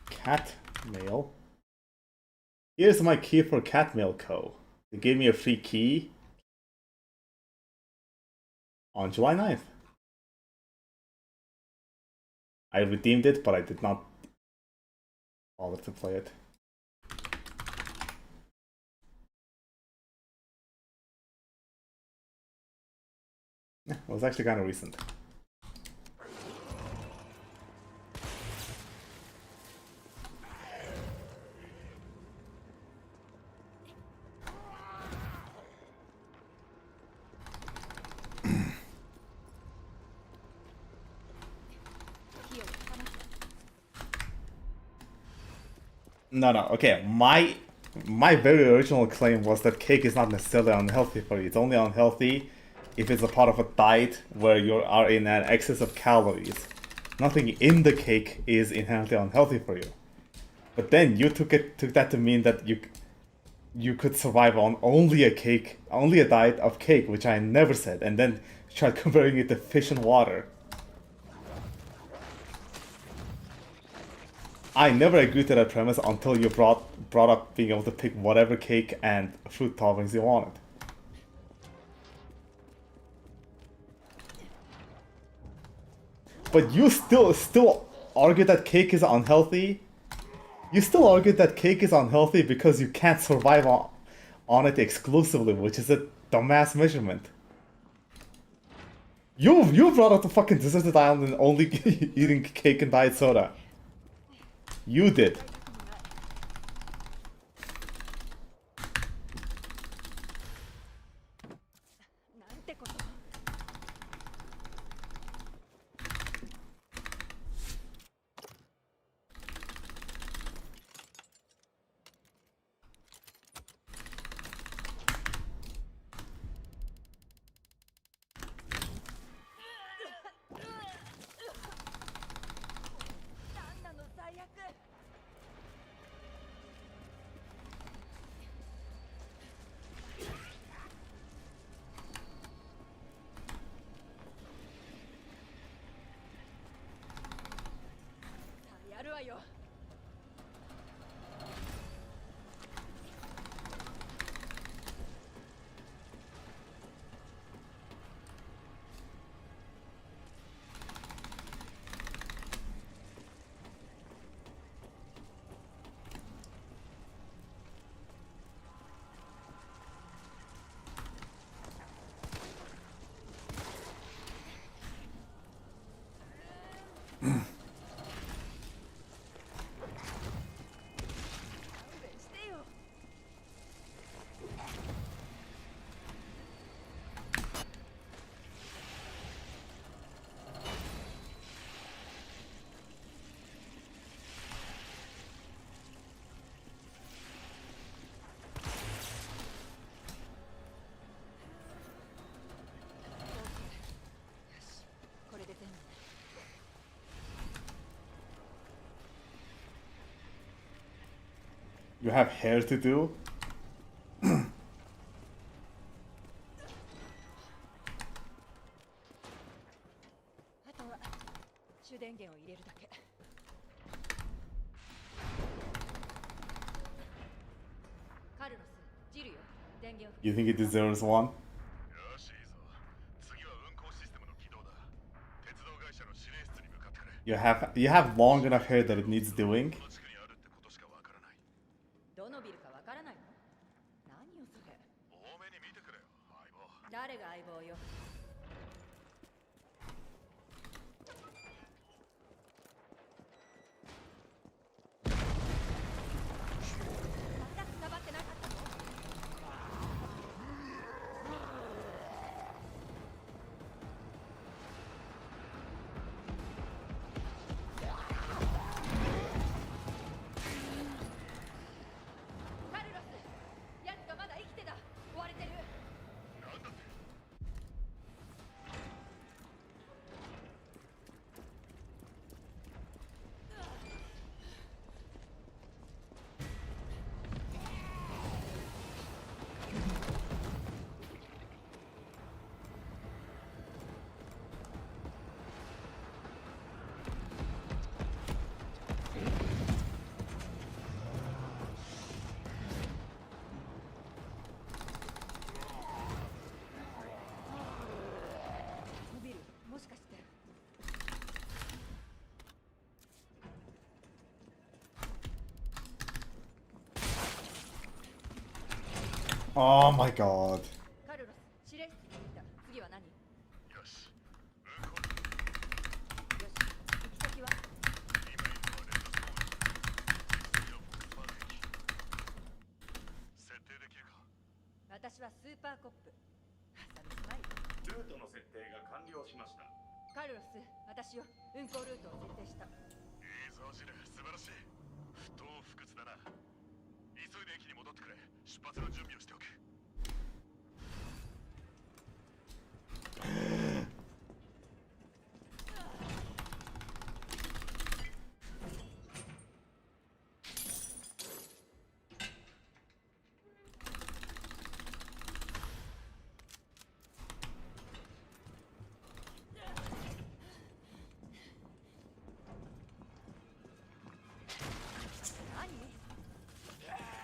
Catmail. Here's my key for Catmail Co. They gave me a free key on July 9th. I redeemed it, but I did not bother to play it. Yeah, it was actually kind of recent. No, okay. My very original claim was that cake is not necessarily unhealthy for you. It's only unhealthy if it's a part of a diet where you are in an excess of calories. Nothing in the cake is inherently unhealthy for you. But then you took that to mean that you could survive on only a diet of cake, which I never said, and then tried converting it to fish and water. I never agreed to that premise until you brought up being able to pick whatever cake and fruit toppings you wanted. But you still argue that cake is unhealthy. You still argue that cake is unhealthy because you can't survive on it exclusively, which is a dumbass measurement. You brought up the fucking deserted island and only eating cake and diet soda. You did. You have hair to do? You think it deserves one? よしいいぞ。次は運行システムの起動だ。鉄道会社の指令室に向かってくれ。 You have long enough hair that it needs doing. この地区にあるってことしかわからない。どのビルかわからないの？何よそれ。多めに見てくれよ、相棒。誰が相棒よ。Oh my god. カルロス、指令室に行った。次は何？よよしし、行き先は？設定できるか。私はスーパーコップ。サブスマイル。ルートの設定が完了しました。カルロス、私よ。運行ルートを設定した。いいぞジル、素晴らしい。不当不屈だな。急いで駅に戻ってくれ。出発の準備をしておく。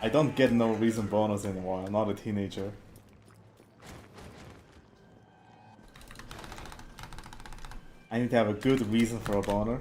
I don't get no reason bonus anymore. I'm not a teenager. I need to have a good reason for a boner.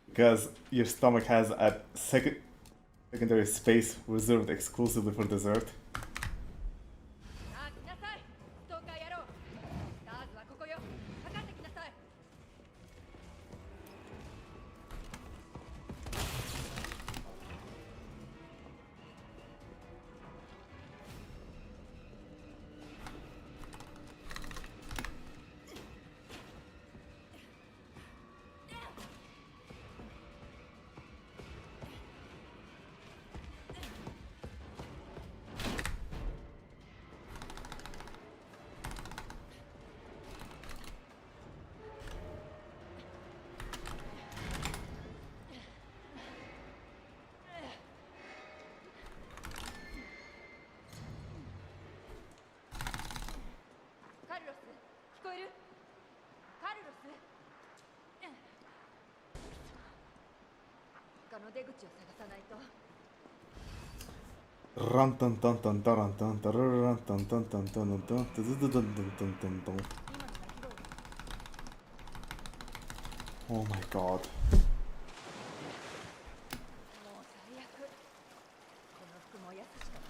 Because your stomach has a secondary space reserved exclusively for dessert. さあ来なさい、ストーカー野郎。スターズはここよ。かかってきなさい。カルロス、聞こえる？カルロス。他の出口を探さないと。 Ran tan tan tan taran tan tararan tan tan tan tan tan tan tan tan tan tan tan. 今のが拾う。 Oh my god. もう最悪。この服燃やすしかない。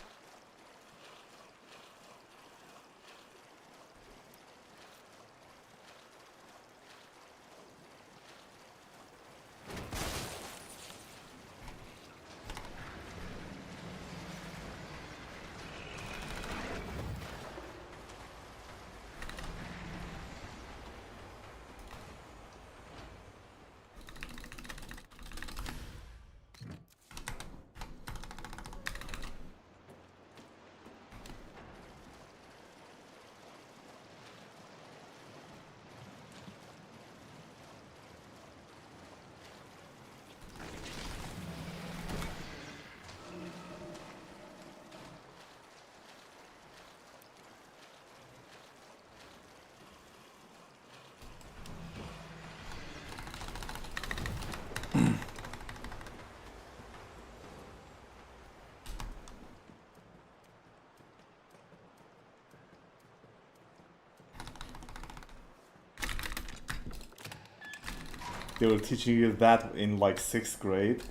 They were teaching you that in like 6th grade.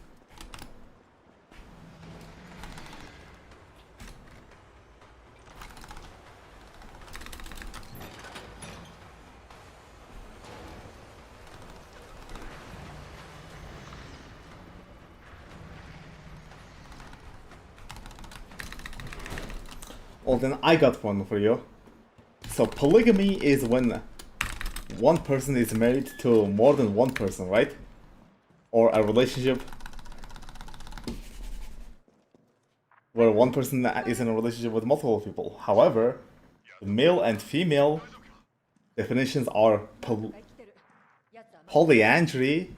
Well, then I got one for you. So polygamy is when one person is married to more than one person, right? Or a relationship where one person is in a relationship with multiple people. However, the male and female definitions are 生きてる。やつはまだ polyandry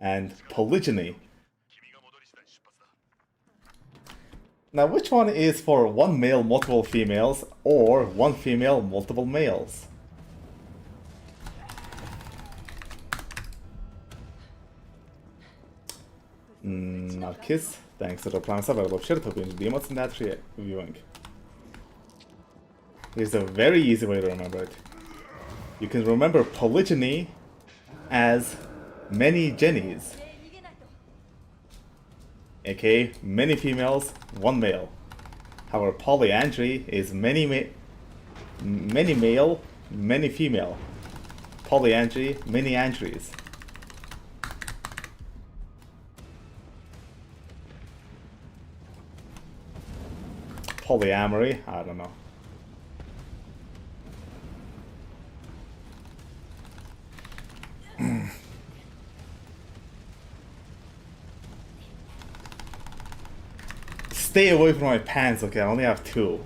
and polygyny. Now, which one is for one male, multiple females, or one female, multiple males? Now, Kiss, thanks to the plans available, share to binge demons in that viewing. Here's a very easy way to remember it. You can remember polygyny as many Jennies, aka many females, one male. However, polyandry is many male, many female. Polyandry, many andries. Polyamory, I don't know. Stay away from my pants, okay? I only have 2.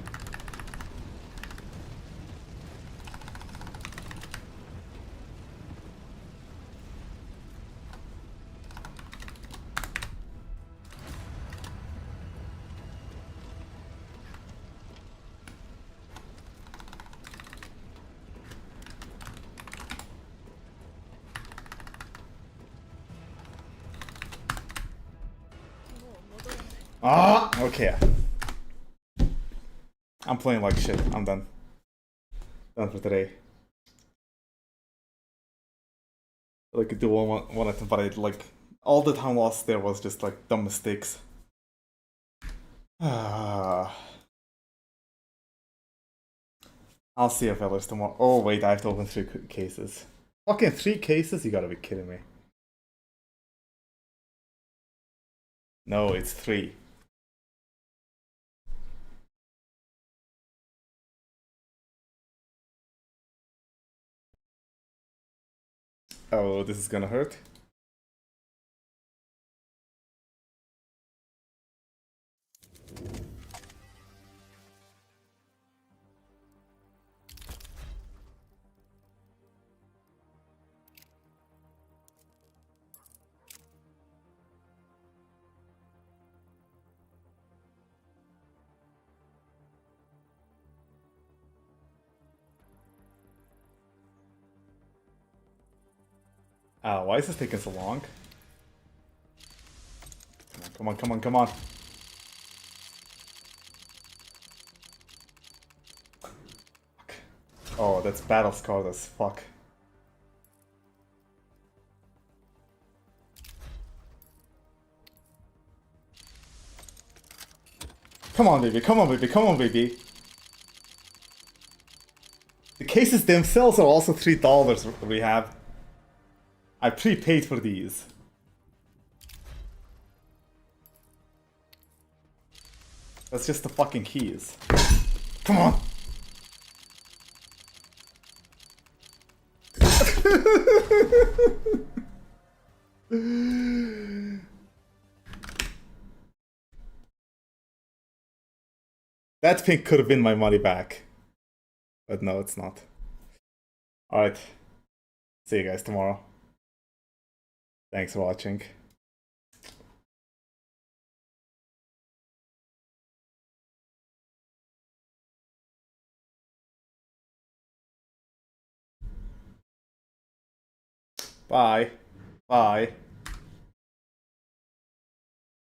Ah, okay. I'm playing like shit. I'm done. Done for today. I could do one item, but I like all the time lost there was just like dumb mistakes. I'll see you fellas tomorrow. Oh wait, I have to open 3 cases. Fucking 3 cases? You gotta be kidding me. No, it's 3. Oh, this is gonna hurt. Why is this taking so long? Come on, come on, come on. Oh, that's battle scarred as fuck. Come on, baby, come on, baby, come on, baby. The cases themselves are also $3 we have. I prepaid for these. That's just the fucking keys. Come on! That pink could have been my money back. But no, it's not. Alright. See you guys tomorrow. Thanks for watching. Bye. Bye.